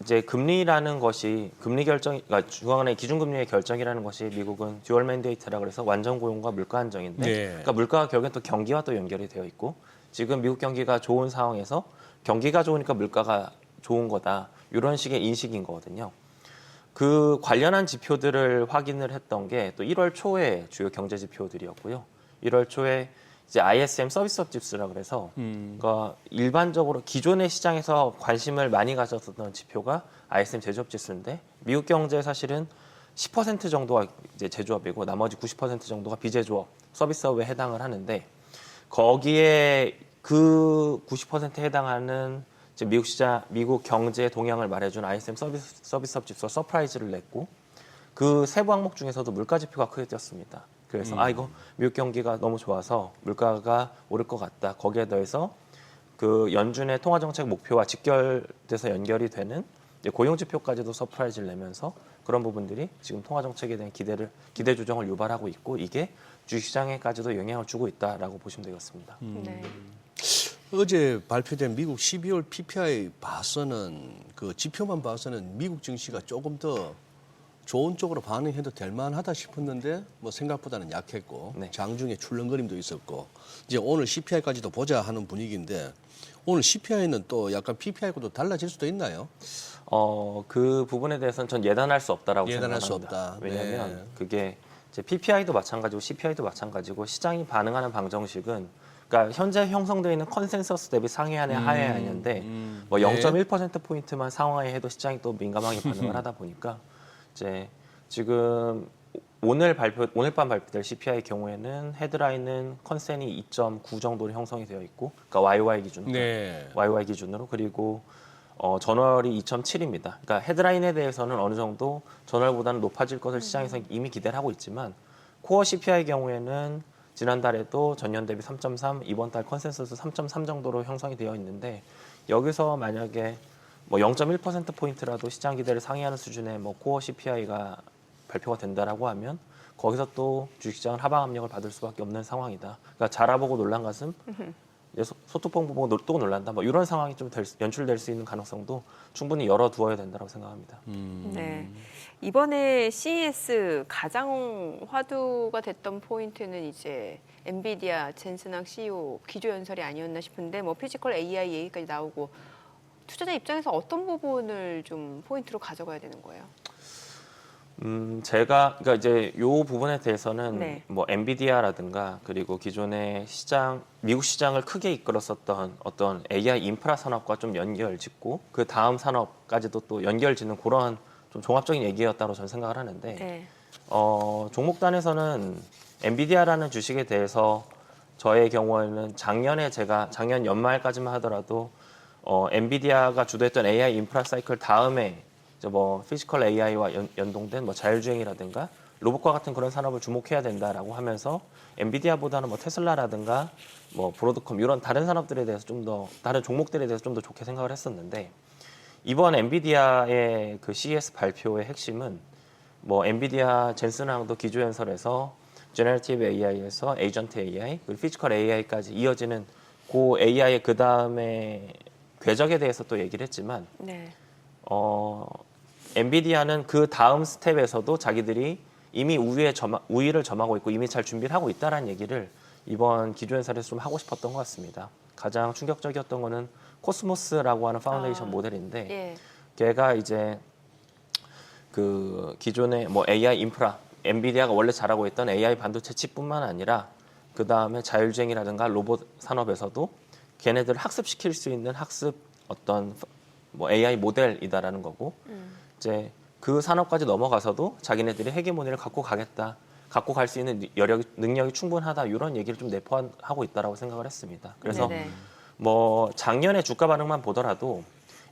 이제 금리라는 것이 그러니까 중앙은행 기준금리의 결정이라는 것이 미국은 듀얼 맨데이트라 그래서 완전 고용과 물가 안정인데, 네. 그러니까 물가가 결국엔 또 경기와 또 연결이 되어 있고, 지금 미국 경기가 좋은 상황에서 경기가 좋으니까 물가가 좋은 거다, 이런 식의 인식인 거거든요. 그 관련한 지표들을 확인을 했던 게 또 1월 초에 주요 경제 지표들이었고요. 1월 초에 이제 ISM 서비스업 지수라 그래서 그러니까 일반적으로 기존의 시장에서 관심을 많이 가졌었던 지표가 ISM 제조업 지수인데, 미국 경제 사실은 10% 정도가 이제 제조업이고 나머지 90% 정도가 비제조업 서비스업에 해당을 하는데, 거기에 그 90%에 해당하는 이제 미국 경제 동향을 말해준 ISM 서비스업 지수가 서프라이즈를 냈고, 그 세부 항목 중에서도 물가 지표가 크게 뛰었습니다. 그래서 이거 미국 경기가 너무 좋아서 물가가 오를 것 같다. 거기에 더해서 그 연준의 통화 정책 목표와 직결돼서 연결이 되는 이제 고용 지표까지도 서프라이즈를 내면서 그런 부분들이 지금 통화 정책에 대한 기대 조정을 유발하고 있고, 이게 주식시장에까지도 영향을 주고 있다라고 보시면 되겠습니다. 네. 어제 발표된 미국 12월 PPI 봐서는 그 지표만 봐서는 미국 증시가 조금 더 좋은 쪽으로 반응해도 될 만하다 싶었는데 뭐 생각보다는 약했고 네. 장중에 출렁거림도 있었고 이제 오늘 CPI까지도 보자 하는 분위기인데 오늘 CPI는 또 약간 PPI하고도 달라질 수도 있나요? 그 부분에 대해서는 전 예단할 수 없다라고 예단할 생각합니다. 수 없다. 왜냐하면 네. 그게 이제 PPI도 마찬가지고 CPI도 마찬가지고 시장이 반응하는 방정식은 그러니까 현재 형성되어 있는 컨센서스 대비 상회하냐 하회하냐인데 뭐 네. 0.1%포인트만 상하해도 시장이 또 민감하게 반응을 하다 보니까 이제 지금 오늘 밤 발표될 CPI 경우에는 헤드라인은 컨센이 2.9 정도로 형성이 되어 있고 그러니까 YY 기준으로 네. YY 기준으로 그리고 전월이 2.7입니다. 그러니까 헤드라인에 대해서는 어느 정도 전월보다는 높아질 것을 시장에서 이미 기대를 하고 있지만 코어 CPI 경우에는 지난달에도 전년 대비 3.3, 이번 달 컨센서스 3.3 정도로 형성이 되어 있는데 여기서 만약에 뭐 0.1%포인트라도 시장 기대를 상회하는 수준의 뭐 코어 CPI가 발표가 된다라고 하면 거기서 또 주식시장은 하방 압력을 받을 수밖에 없는 상황이다. 그러니까 자라보고 놀란 가슴, 소뚜껑 보고 또 놀란다. 뭐 이런 상황이 좀 연출될 수 있는 가능성도 충분히 열어두어야 된다고 생각합니다. 네. 이번에 CES 가장 화두가 됐던 포인트는 이제 엔비디아 젠슨왕 CEO 기조연설이 아니었나 싶은데 뭐 피지컬 AI 얘기까지 나오고 투자자 입장에서 어떤 부분을 좀 포인트로 가져가야 되는 거예요? 그러니까 이제 요 부분에 대해서는 네. 뭐 엔비디아라든가 그리고 기존의 미국 시장을 크게 이끌었었던 어떤 AI 인프라 산업과 좀 연결짓고 그 다음 산업까지도 또 연결짓는 그런 좀 종합적인 얘기였다고 저는 생각을 하는데 네. 종목단에서는 엔비디아라는 주식에 대해서 저의 경우에는 작년 연말까지만 하더라도 엔비디아가 주도했던 AI 인프라 사이클 다음에 이제 뭐 피지컬 AI와 연동된 뭐 자율주행이라든가 로봇과 같은 그런 산업을 주목해야 된다라고 하면서 엔비디아보다는 뭐 테슬라라든가 뭐 브로드컴 이런 다른 산업들에 대해서 다른 종목들에 대해서 좀 더 좋게 생각을 했었는데 이번 엔비디아의 그 CES 발표의 핵심은 뭐 엔비디아 젠슨왕도 기조연설에서 제너러티브 AI에서 에이전트 AI 그리고 피지컬 AI까지 이어지는 그 AI의 그 다음에 궤적에 대해서 또 얘기를 했지만 네. 엔비디아는 그 다음 스텝에서도 자기들이 이미 우위를 점하고 있고 이미 잘 준비를 하고 있다라는 얘기를 이번 기조연설에서 좀 하고 싶었던 것 같습니다. 가장 충격적이었던 거는 코스모스라고 하는 파운데이션 모델인데 예. 걔가 이제 그 기존의 뭐 AI 인프라 엔비디아가 원래 잘하고 있던 AI 반도체 칩뿐만 아니라 그 다음에 자율주행이라든가 로봇 산업에서도 걔네들을 학습시킬 수 있는 학습 어떤 뭐 AI 모델이다라는 거고 이제 그 산업까지 넘어가서도 자기네들이 헤게모니를 갖고 갈 수 있는 능력이 충분하다 이런 얘기를 좀 내포하고 있다라고 생각을 했습니다. 그래서 네네. 뭐 작년에 주가 반응만 보더라도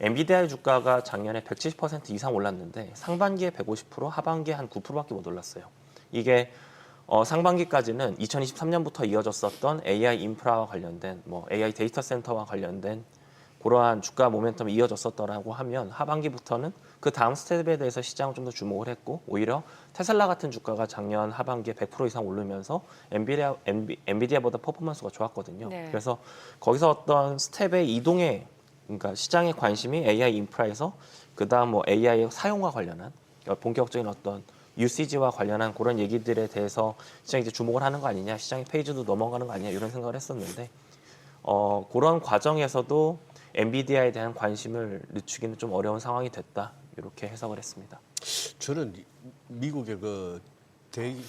엔비디아의 주가가 작년에 170% 이상 올랐는데 상반기에 150%, 하반기에 한 9%밖에 못 올랐어요. 이게 상반기까지는 2023년부터 이어졌었던 AI 인프라와 관련된 뭐 AI 데이터 센터와 관련된 그러한 주가 모멘텀이 이어졌었더라고 하면 하반기부터는 그 다음 스텝에 대해서 시장을 좀 더 주목을 했고 오히려 테슬라 같은 주가가 작년 하반기에 100% 이상 오르면서 엔비디아보다 퍼포먼스가 좋았거든요. 네. 그래서 거기서 어떤 스텝의 이동에 그러니까 시장의 관심이 AI 인프라에서 그 다음 뭐 AI 사용과 관련한 본격적인 어떤 UCG와 관련한 그런 얘기들에 대해서 시장이 이제 주목을 하는 거 아니냐, 시장의 페이지도 넘어가는 거 아니냐 이런 생각을 했었는데 그런 과정에서도 엔비디아에 대한 관심을 늦추기는 좀 어려운 상황이 됐다 이렇게 해석을 했습니다. 저는 미국의 그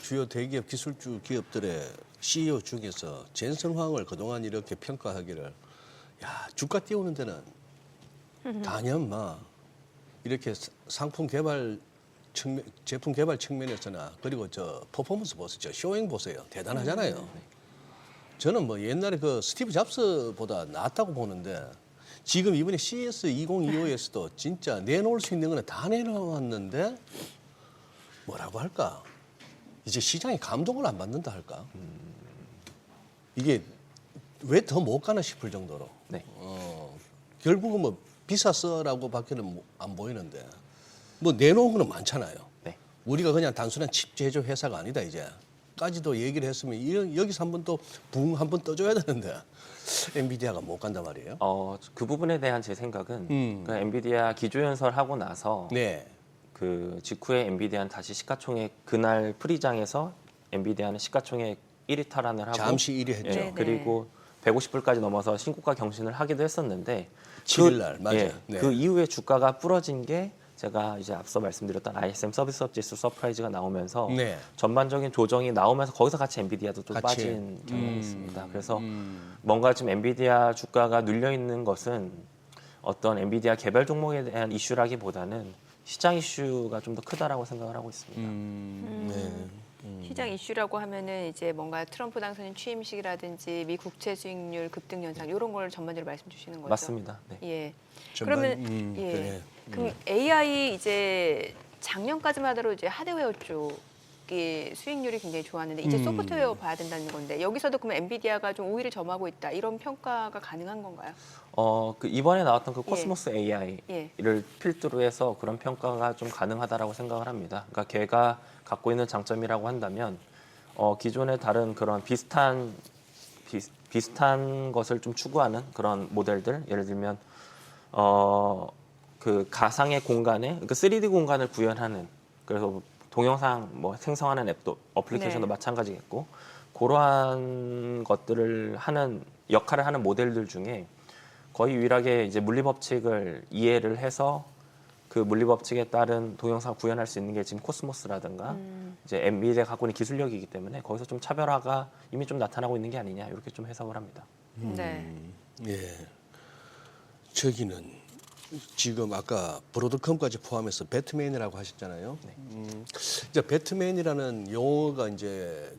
주요 대기업 기술주 기업들의 CEO 중에서 젠슨 황을 그동안 이렇게 평가하기를 야 주가 띄우는 데는 단연 이렇게 상품 개발 제품 개발 측면에서나 그리고 저 퍼포먼스 보세요, 쇼잉 보세요, 대단하잖아요. 저는 뭐 옛날에 그 스티브 잡스보다 낫다고 보는데 지금 이번에 CES 2025에서도 진짜 내놓을 수 있는 거는 다 내놓았는데 뭐라고 할까? 이제 시장이 감동을 안 받는다 할까? 이게 왜 더 못 가나 싶을 정도로. 네. 결국은 뭐 비쌌어라고 밖에는 안 보이는데 뭐 내놓은 거는 많잖아요. 네. 우리가 그냥 단순한 칩 제조 회사가 아니다 이제. 까지도 얘기를 했으면 여기서 한번 또 붕 한번 떠줘야 되는데 엔비디아가 못 간단 말이에요. 그 부분에 대한 제 생각은 그 엔비디아 기조연설 하고 나서 네. 그 직후에 엔비디아는 다시 시가총액 그날 프리장에서 엔비디아는 시가총액 1위 탈환을 하고 잠시 1위 했죠. 네. 그리고 150불까지 넘어서 신고가 경신을 하기도 했었는데 7일 날 맞아요. 예, 네. 그 이후에 주가가 부러진 게 제가 이제 앞서 말씀드렸던 ISM 서비스업 지수 서프라이즈가 나오면서 네. 전반적인 조정이 나오면서 거기서 같이 엔비디아도 좀 같이. 빠진 경향이 있습니다. 그래서 뭔가 지금 엔비디아 주가가 눌려 있는 것은 어떤 엔비디아 개별 종목에 대한 이슈라기보다는 시장 이슈가 좀 더 크다라고 생각을 하고 있습니다. 네. 시장 이슈라고 하면은 이제 뭔가 트럼프 당선인 취임식이라든지 미 국채 수익률 급등 현상 이런 걸 전반적으로 말씀 주시는 거죠. 맞습니다. 네. 예. 전반, 그러면 예. 그래. 그럼 AI 이제 작년까지만 하더라도 이제 하드웨어 쪽이 수익률이 굉장히 좋았는데 이제 소프트웨어 봐야 된다는 건데 여기서도 그럼 엔비디아가 좀 우위를 점하고 있다 이런 평가가 가능한 건가요? 그 이번에 나왔던 그 코스모스 AI를 예. 필두로 해서 그런 평가가 좀 가능하다라고 생각을 합니다. 그러니까 걔가 갖고 있는 장점이라고 한다면 기존의 다른 그런 비슷한 것을 좀 추구하는 그런 모델들, 예를 들면 그 가상의 공간에 그 3D 공간을 구현하는, 그래서 동영상 뭐 생성하는 앱도 어플리케이션도 네. 마찬가지겠고, 그러한 것들을 하는 역할을 하는 모델들 중에 거의 유일하게 이제 물리 법칙을 이해를 해서 그 물리 법칙에 따른 동영상을 구현할 수 있는 게 지금 코스모스라든가 이제 엔비디아가 갖고 있는 기술력이기 때문에 거기서 좀 차별화가 이미 좀 나타나고 있는 게 아니냐, 이렇게 좀 해석을 합니다. 네. 예. 저기는 지금 아까 브로드컴까지 포함해서 배트맨이라고 하셨잖아요. 이제 배트맨이라는 용어가 이제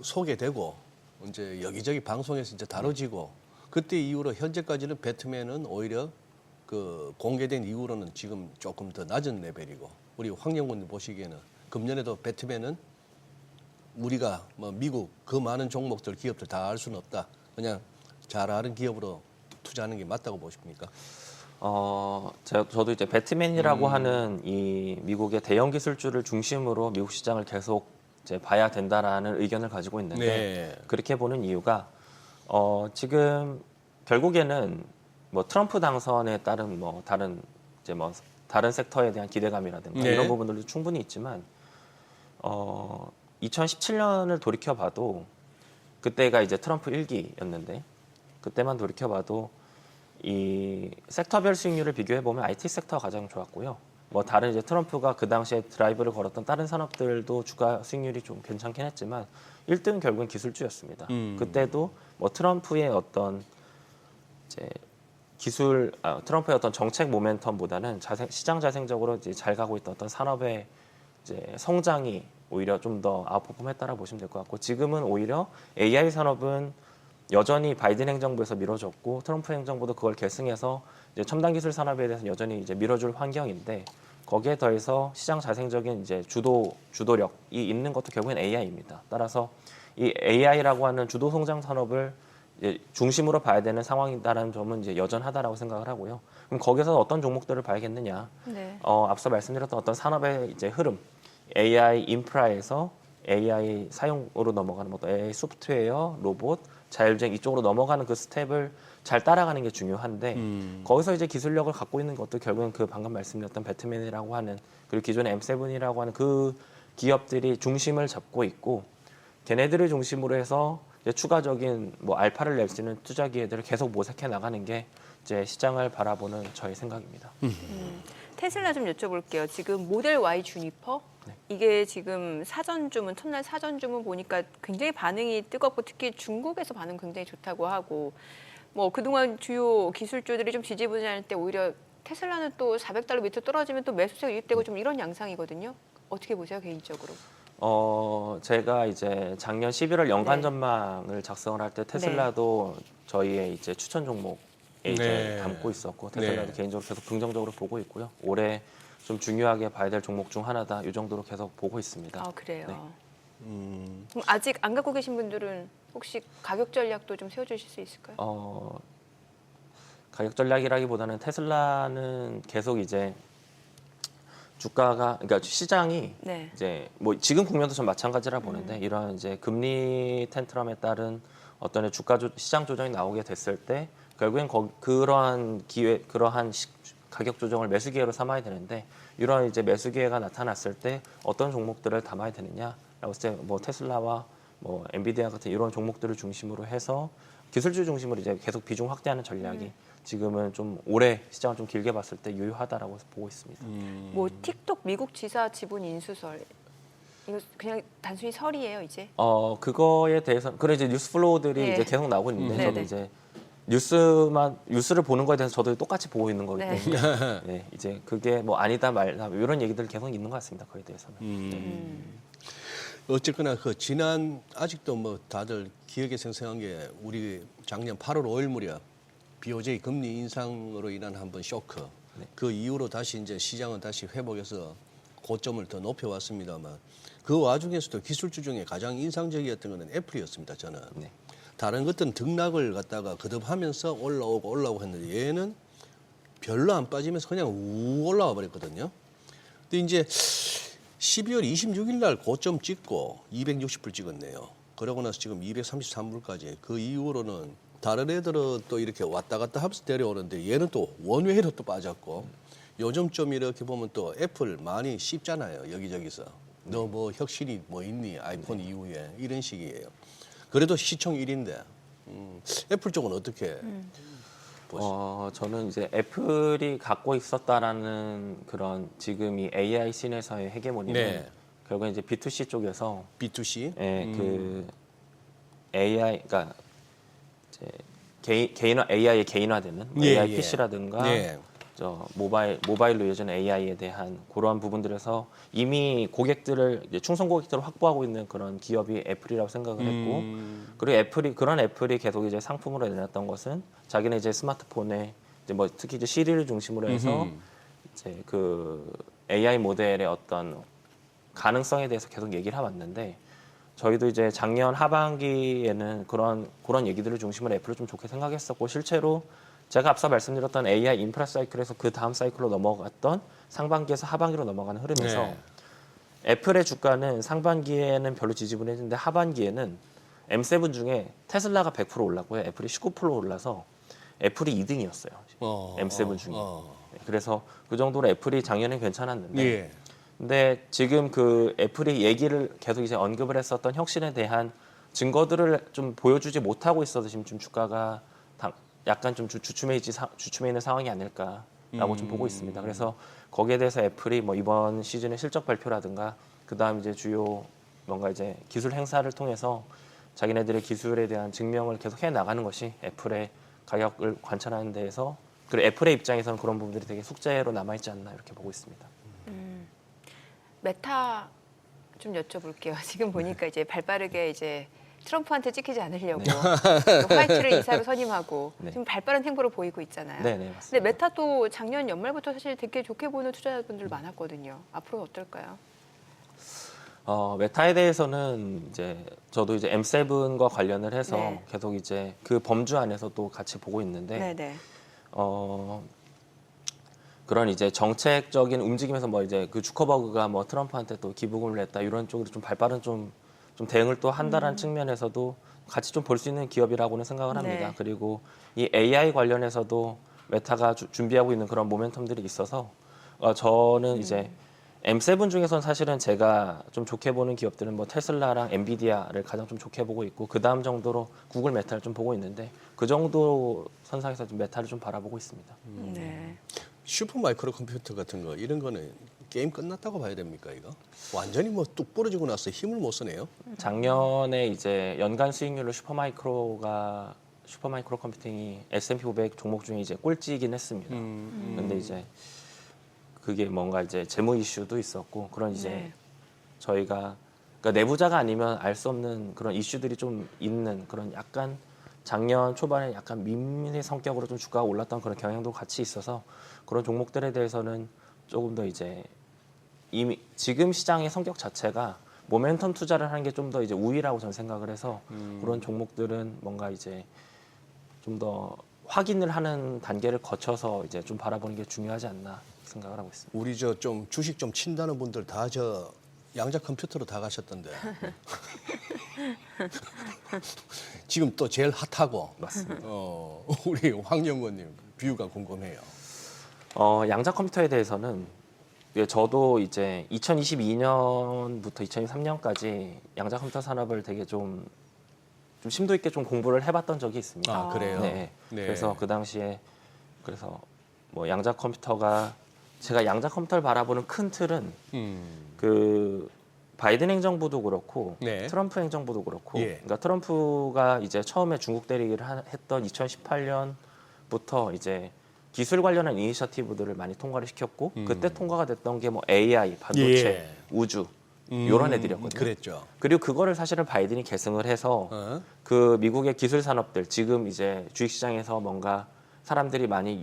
소개되고 이제 여기저기 방송에서 이제 다뤄지고 그때 이후로 현재까지는 배트맨은 오히려 그 공개된 이후로는 지금 조금 더 낮은 레벨이고, 우리 황영군님 보시기에는 금년에도 배트맨은 우리가 뭐 미국 그 많은 종목들 기업들 다 알 수는 없다, 그냥 잘 아는 기업으로 투자하는 게 맞다고 보십니까? 저도 이제 배트맨이라고 하는 이 미국의 대형 기술주를 중심으로 미국 시장을 계속 이제 봐야 된다라는 의견을 가지고 있는데, 네. 그렇게 보는 이유가 지금 결국에는 뭐 트럼프 당선에 따른 뭐 다른 이제 뭐 다른 섹터에 대한 기대감이라든가 네. 이런 부분들도 충분히 있지만 2017년을 돌이켜 봐도, 그때가 이제 트럼프 1기였는데 그때만 돌이켜 봐도 이 섹터별 수익률을 비교해 보면 IT 섹터가 가장 좋았고요. 뭐 다른 이제 트럼프가 그 당시에 드라이브를 걸었던 다른 산업들도 주가 수익률이 좀 괜찮긴 했지만 1등은 결국은 기술주였습니다. 그때도 뭐 트럼프의 어떤 이제 트럼프의 어떤 정책 모멘텀보다는 시장 자생적으로 이제 잘 가고 있던 어떤 산업의 이제 성장이 오히려 좀 더 아웃퍼폼했다라고 보시면 될 것 같고, 지금은 오히려 AI 산업은 여전히 바이든 행정부에서 밀어줬고 트럼프 행정부도 그걸 계승해서 이제 첨단 기술 산업에 대해서 여전히 이제 밀어줄 환경인데, 거기에 더해서 시장 자생적인 이제 주도력이 있는 것도 결국엔 AI입니다. 따라서 이 AI라고 하는 주도 성장 산업을 이제 중심으로 봐야 되는 상황이다라는 점은 이제 여전하다라고 생각을 하고요. 그럼 거기서 어떤 종목들을 봐야겠느냐? 네. 앞서 말씀드렸던 어떤 산업의 이제 흐름, AI 인프라에서 AI 사용으로 넘어가는 뭐 AI 소프트웨어, 로봇, 자율주행 이쪽으로 넘어가는 그 스텝을 잘 따라가는 게 중요한데, 거기서 이제 기술력을 갖고 있는 것도 결국엔 그 방금 말씀드렸던 배트맨이라고 하는, 그리고 기존의 M7이라고 하는 그 기업들이 중심을 잡고 있고, 걔네들을 중심으로 해서 이제 추가적인 뭐 알파를 낼 수 있는 투자 기회들을 계속 모색해 나가는 게 이제 시장을 바라보는 저의 생각입니다. 테슬라 좀 여쭤볼게요. 지금 모델 Y 주니퍼 이게 지금 사전 주문, 첫날 사전 주문 보니까 굉장히 반응이 뜨겁고 특히 중국에서 반응 굉장히 좋다고 하고, 뭐 그동안 주요 기술주들이 좀 지지부진할 때 오히려 테슬라는 또 $400 밑으로 떨어지면 또 매수세가 유입되고 좀 이런 양상이거든요. 어떻게 보세요, 개인적으로? 제가 이제 작년 11월 연간 네. 전망을 작성을 할 때 테슬라도 저희의 이제 추천 종목에 이제 네. 담고 있었고, 테슬라도 네. 개인적으로 계속 긍정적으로 보고 있고요. 올해 좀 중요하게 봐야 될 종목 중 하나다, 이 정도로 계속 보고 있습니다. 아, 그래요. 네. 그럼 아직 안 갖고 계신 분들은 혹시 가격 전략도 좀 세워주실 수 있을까요? 가격 전략이라기보다는 테슬라는 계속 이제 주가가, 그러니까 시장이 네. 이제 뭐 지금 국면도 좀 마찬가지라 보는데, 이런 이제 금리 텐트럼에 따른 어떤 시장 조정이 나오게 됐을 때 결국엔 그러한 가격 조정을 매수 기회로 삼아야 되는데 이런 이제 매수 기회가 나타났을 때 어떤 종목들을 담아야 되느냐라고 했을 때 뭐 테슬라와 뭐 엔비디아 같은 이런 종목들을 중심으로 해서 기술주 중심으로 이제 계속 비중 확대하는 전략이 지금은 좀 오래 시장을 좀 길게 봤을 때 유효하다라고 보고 있습니다. 뭐 틱톡 미국 지사 지분 인수설 이거 그냥 단순히 설이에요 이제? 그거에 대해서 그래 이제 뉴스 플로우들이 네. 이제 계속 나오고 있는데 저도 네네. 이제 뉴스를 보는 거에 대해서 저도 똑같이 보고 있는 거기 네. 때문에 네, 이제 그게 뭐 아니다 말다 이런 얘기들 계속 있는 것 같습니다. 그에 대해서는. 어쨌거나 그 지난 아직도 뭐 다들 기억에 생생한 게 우리 작년 8월 5일 무렵 BOJ 금리 인상으로 인한 한번 쇼크. 네. 그 이후로 다시 이제 시장은 다시 회복해서 고점을 더 높여왔습니다만 그 와중에서도 기술주 중에 가장 인상적이었던 것은 애플이었습니다. 저는. 네. 다른 것들은 등락을 갖다가 거듭하면서 올라오고 했는데 얘는 별로 안 빠지면서 그냥 우 올라와 버렸거든요. 근데 이제 12월 26일 날 고점 찍고 260불 찍었네요. 그러고 나서 지금 233불까지. 그 이후로는 다른 애들은 또 이렇게 왔다 갔다 하면서 내려오는데 얘는 또 원웨이로 또 빠졌고 요즘 좀 이렇게 보면 또 애플 많이 씹잖아요. 여기저기서. 너 뭐 혁신이 뭐 있니? 아이폰 이후에 이런 식이에요. 그래도 시총 1인데 애플 쪽은 어떻게 저는 이제 애플이 갖고 있었다라는 그런 지금 이 AI 씬에서의 헤게모니는 네. 결국 이제 B2C 쪽에서 B2C? 그 AI 그러니까 이제 개인화 AI의 개인화되는 뭐 예, AI 예. PC라든가 네. 저 모바일로 이어지는 AI에 대한 그러한 부분들에서 이미 고객들을 이제 충성 고객들을 확보하고 있는 그런 기업이 애플이라고 생각을 했고 그리고 그런 애플이 계속 이제 상품으로 내놨던 것은 자기네 이제 스마트폰에 이제 뭐 특히 이제 시리를 중심으로 해서 이제 그 AI 모델의 어떤 가능성에 대해서 계속 얘기를 해왔는데 저희도 이제 작년 하반기에는 그런 얘기들을 중심으로 애플을 좀 좋게 생각했었고 실제로 제가 앞서 말씀드렸던 AI 인프라 사이클에서 그 다음 사이클로 넘어갔던 상반기에서 하반기로 넘어가는 흐름에서 네. 애플의 주가는 상반기에는 별로 지지분했는데 하반기에는 M7 중에 테슬라가 100% 올랐고요. 애플이 19% 올라서 애플이 2등이었어요. M7 중에. 그래서 그 정도로 애플이 작년에 괜찮았는데 예. 근데 지금 그 애플이 얘기를 계속 이제 언급을 했었던 혁신에 대한 증거들을 좀 보여주지 못하고 있어서 지금 좀 주가가 약간 좀 주춤해 있는 상황이 아닐까라고 좀 보고 있습니다. 그래서 거기에 대해서 애플이 뭐 이번 시즌의 실적 발표라든가 그다음 이제 주요 뭔가 이제 기술 행사를 통해서 자기네들의 기술에 대한 증명을 계속 해 나가는 것이 애플의 가격을 관찰하는 데에서 그리고 애플의 입장에서는 그런 부분들이 되게 숙제로 남아 있지 않나 이렇게 보고 있습니다. 메타 좀 여쭤볼게요. 지금 보니까 이제 발빠르게 이제 트럼프한테 찍히지 않으려고 화이트를 이사로 선임하고 네. 지금 발빠른 행보를 보이고 있잖아요. 네, 맞습니다. 근데 메타도 작년 연말부터 사실 되게 좋게 보는 투자자분들 많았거든요. 앞으로 어떨까요? 메타에 대해서는 이제 저도 이제 M7과 관련을 해서 네. 계속 이제 그 범주 안에서 또 같이 보고 있는데 네네. 그런 이제 정책적인 움직임에서 뭐 이제 그 주커버그가 뭐 트럼프한테 또 기부금을 냈다 이런 쪽으로 좀 발빠른 좀 대응을 또 한다라는 측면에서도 같이 좀 볼 수 있는 기업이라고는 생각을 합니다. 네. 그리고 이 AI 관련해서도 메타가 준비하고 있는 그런 모멘텀들이 있어서 저는 이제 M7 중에서는 사실은 제가 좀 좋게 보는 기업들은 뭐 테슬라랑 엔비디아를 가장 좀 좋게 보고 있고 그 다음 정도로 구글 메타를 좀 보고 있는데 그 정도 선상에서 좀 메타를 좀 바라보고 있습니다. 네. 슈퍼 마이크로 컴퓨터 같은 거 이런 거는 게임 끝났다고 봐야 됩니까 이거? 완전히 뭐 뚝 부러지고 나서 힘을 못 쓰네요. 작년에 이제 연간 수익률로 슈퍼마이크로 컴퓨팅이 S&P 500 종목 중에 이제 꼴찌이긴 했습니다. 근데 이제 그게 뭔가 이제 재무 이슈도 있었고 그런 이제 네. 저희가 그러니까 내부자가 아니면 알 수 없는 그런 이슈들이 좀 있는 그런 약간 작년 초반에 약간 민민의 성격으로 좀 주가가 올랐던 그런 경향도 같이 있어서 그런 종목들에 대해서는 조금 더 이제 이미 지금 시장의 성격 자체가 모멘텀 투자를 하는 게 좀 더 이제 우위라고 저는 생각을 해서 그런 종목들은 뭔가 이제 좀 더 확인을 하는 단계를 거쳐서 이제 좀 바라보는 게 중요하지 않나 생각을 하고 있습니다. 우리 저 좀 주식 좀 친다는 분들 다 저 양자 컴퓨터로 다 가셨던데. 지금 또 제일 핫하고. 맞습니다. 우리 황영권님 뷰가 궁금해요. 양자 컴퓨터에 대해서는 저도 이제 2022년부터 2023년까지 양자 컴퓨터 산업을 되게 좀 심도 있게 좀 공부를 해봤던 적이 있습니다. 아, 그래요? 네. 네. 그래서 그 당시에 그래서 뭐 양자 컴퓨터가 제가 양자 컴퓨터를 바라보는 큰 틀은 그 바이든 행정부도 그렇고 네. 트럼프 행정부도 그렇고 예. 그러니까 트럼프가 이제 처음에 중국 대리기를 했던 2018년부터 이제 기술 관련한 이니셔티브들을 많이 통과를 시켰고 그때 통과가 됐던 게 뭐 AI, 반도체, 예. 우주 이런 애들이었거든요. 그랬죠. 그리고 그거를 사실은 바이든이 계승을 해서 그 미국의 기술 산업들 지금 이제 주식시장에서 뭔가 사람들이 많이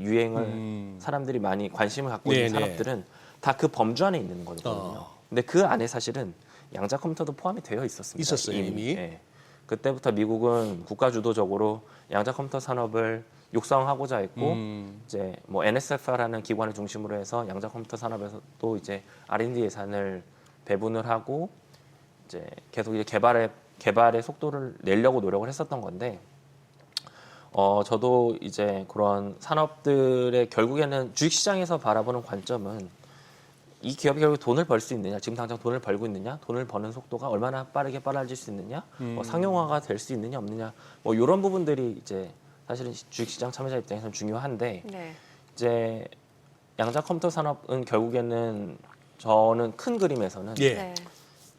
사람들이 많이 관심을 갖고 있는 네네. 산업들은 다 그 범주 안에 있는 거거든요. 근데 그 안에 사실은 양자 컴퓨터도 포함이 되어 있었습니다. 있었어요, 이미? 예. 그때부터 미국은 국가 주도적으로 양자 컴퓨터 산업을 육성하고자 했고 이제 뭐 NSF라는 기관을 중심으로 해서 양자 컴퓨터 산업에서 또 이제 R&D 예산을 배분을 하고 이제 계속 이제 개발의 속도를 내려고 노력을 했었던 건데 저도 이제 그런 산업들의 결국에는 주식시장에서 바라보는 관점은 이 기업이 결국 돈을 벌 수 있느냐, 지금 당장 돈을 벌고 있느냐, 돈을 버는 속도가 얼마나 빠르게 빨라질 수 있느냐, 뭐 상용화가 될 수 있느냐 없느냐, 뭐 이런 부분들이 이제 사실은 주식시장 참여자 입장에서는 중요한데 네. 이제 양자 컴퓨터 산업은 결국에는 저는 큰 그림에서는 예. 네.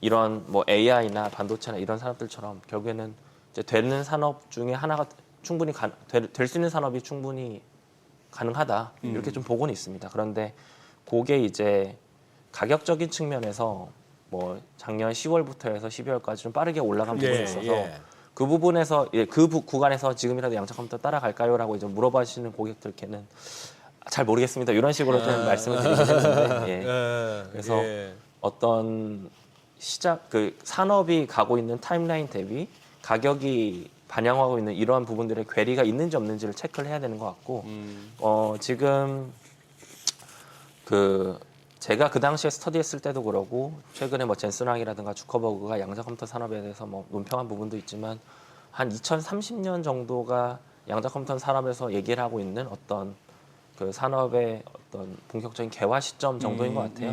이런 뭐 AI나 반도체나 이런 산업들처럼 결국에는 이제 되는 산업 중에 하나가 충분히 될 수 있는 산업이 충분히 가능하다 이렇게 좀 보고는 있습니다. 그런데 그게 이제 가격적인 측면에서 뭐 작년 10월부터 해서 12월까지 좀 빠르게 올라간 부분이 있어서 그 부분에서 그 구간에서 지금이라도 양자 컴퓨터 따라갈까요라고 이제 물어봐주시는 고객들께는 잘 모르겠습니다. 이런 식으로 좀 말씀을 드리긴 했는데 그래서 어떤 그 산업이 가고 있는 타임라인 대비 가격이 반영하고 있는 이러한 부분들의 괴리가 있는지 없는지를 체크를 해야 되는 것 같고 지금 제가 그 당시에 스터디했을 때도 그러고 최근에 뭐 젠슨왕이라든가 주커버그가 양자 컴퓨터 산업에 대해서 뭐 논평한 부분도 있지만 한 2030년 정도가 양자 컴퓨터 산업에서 얘기를 하고 있는 어떤 그 산업의 어떤 본격적인 개화 시점 정도인 것 같아요.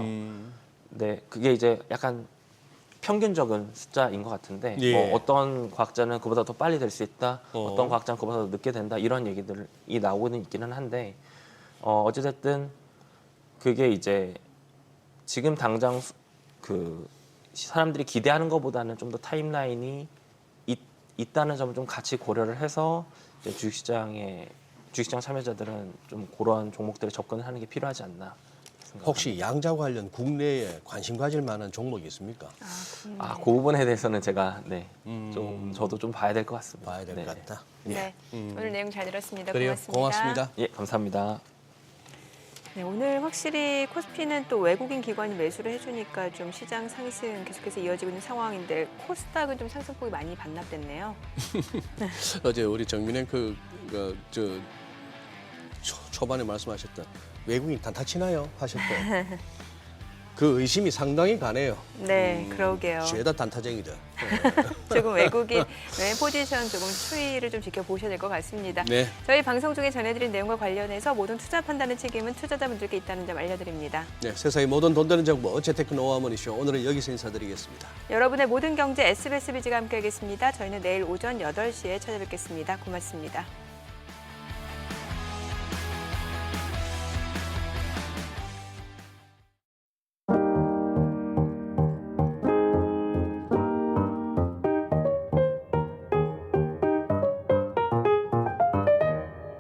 근데 그게 이제 약간 평균적인 숫자인 것 같은데 뭐 어떤 과학자는 그보다 더 빨리 될 수 있다, 어떤 과학자는 그보다 더 늦게 된다 이런 얘기들이 나오고는 있기는 한데 어찌됐든 그게 이제 지금 당장 그 사람들이 기대하는 것보다는 좀 더 타임라인이 있다는 점을 좀 같이 고려를 해서 이제 주식시장 참여자들은 좀 그런 종목들에 접근을 하는 게 필요하지 않나 생각합니다. 혹시 양자 관련 국내에 관심 가질 만한 종목이 있습니까? 그 부분에 대해서는 제가 좀 저도 좀 봐야 될 것 같습니다. 봐야 될 것 같다. 네. 오늘 내용 잘 들었습니다. 그래요. 고맙습니다. 예, 감사합니다. 네, 오늘 확실히 코스피는 또 외국인 기관이 매수를 해주니까 좀 시장 상승 계속해서 이어지고 있는 상황인데 코스닥은 좀 상승폭이 많이 반납됐네요. 어제 우리 정민행 초반에 말씀하셨던 외국인 단타 치나요? 하셨던 그 의심이 상당히 가네요. 네, 그러게요. 죄다 단타쟁이들. 조금 외국인 포지션 조금 추이를 좀 지켜보셔야 될 것 같습니다. 네. 저희 방송 중에 전해드린 내용과 관련해서 모든 투자 판단의 책임은 투자자분들께 있다는 점 알려드립니다. 네, 세상의 모든 돈 되는 정보 재테크 노하우머니쇼 오늘은 여기서 인사드리겠습니다. 여러분의 모든 경제 SBS 비즈가 함께하겠습니다. 저희는 내일 오전 8시에 찾아뵙겠습니다. 고맙습니다.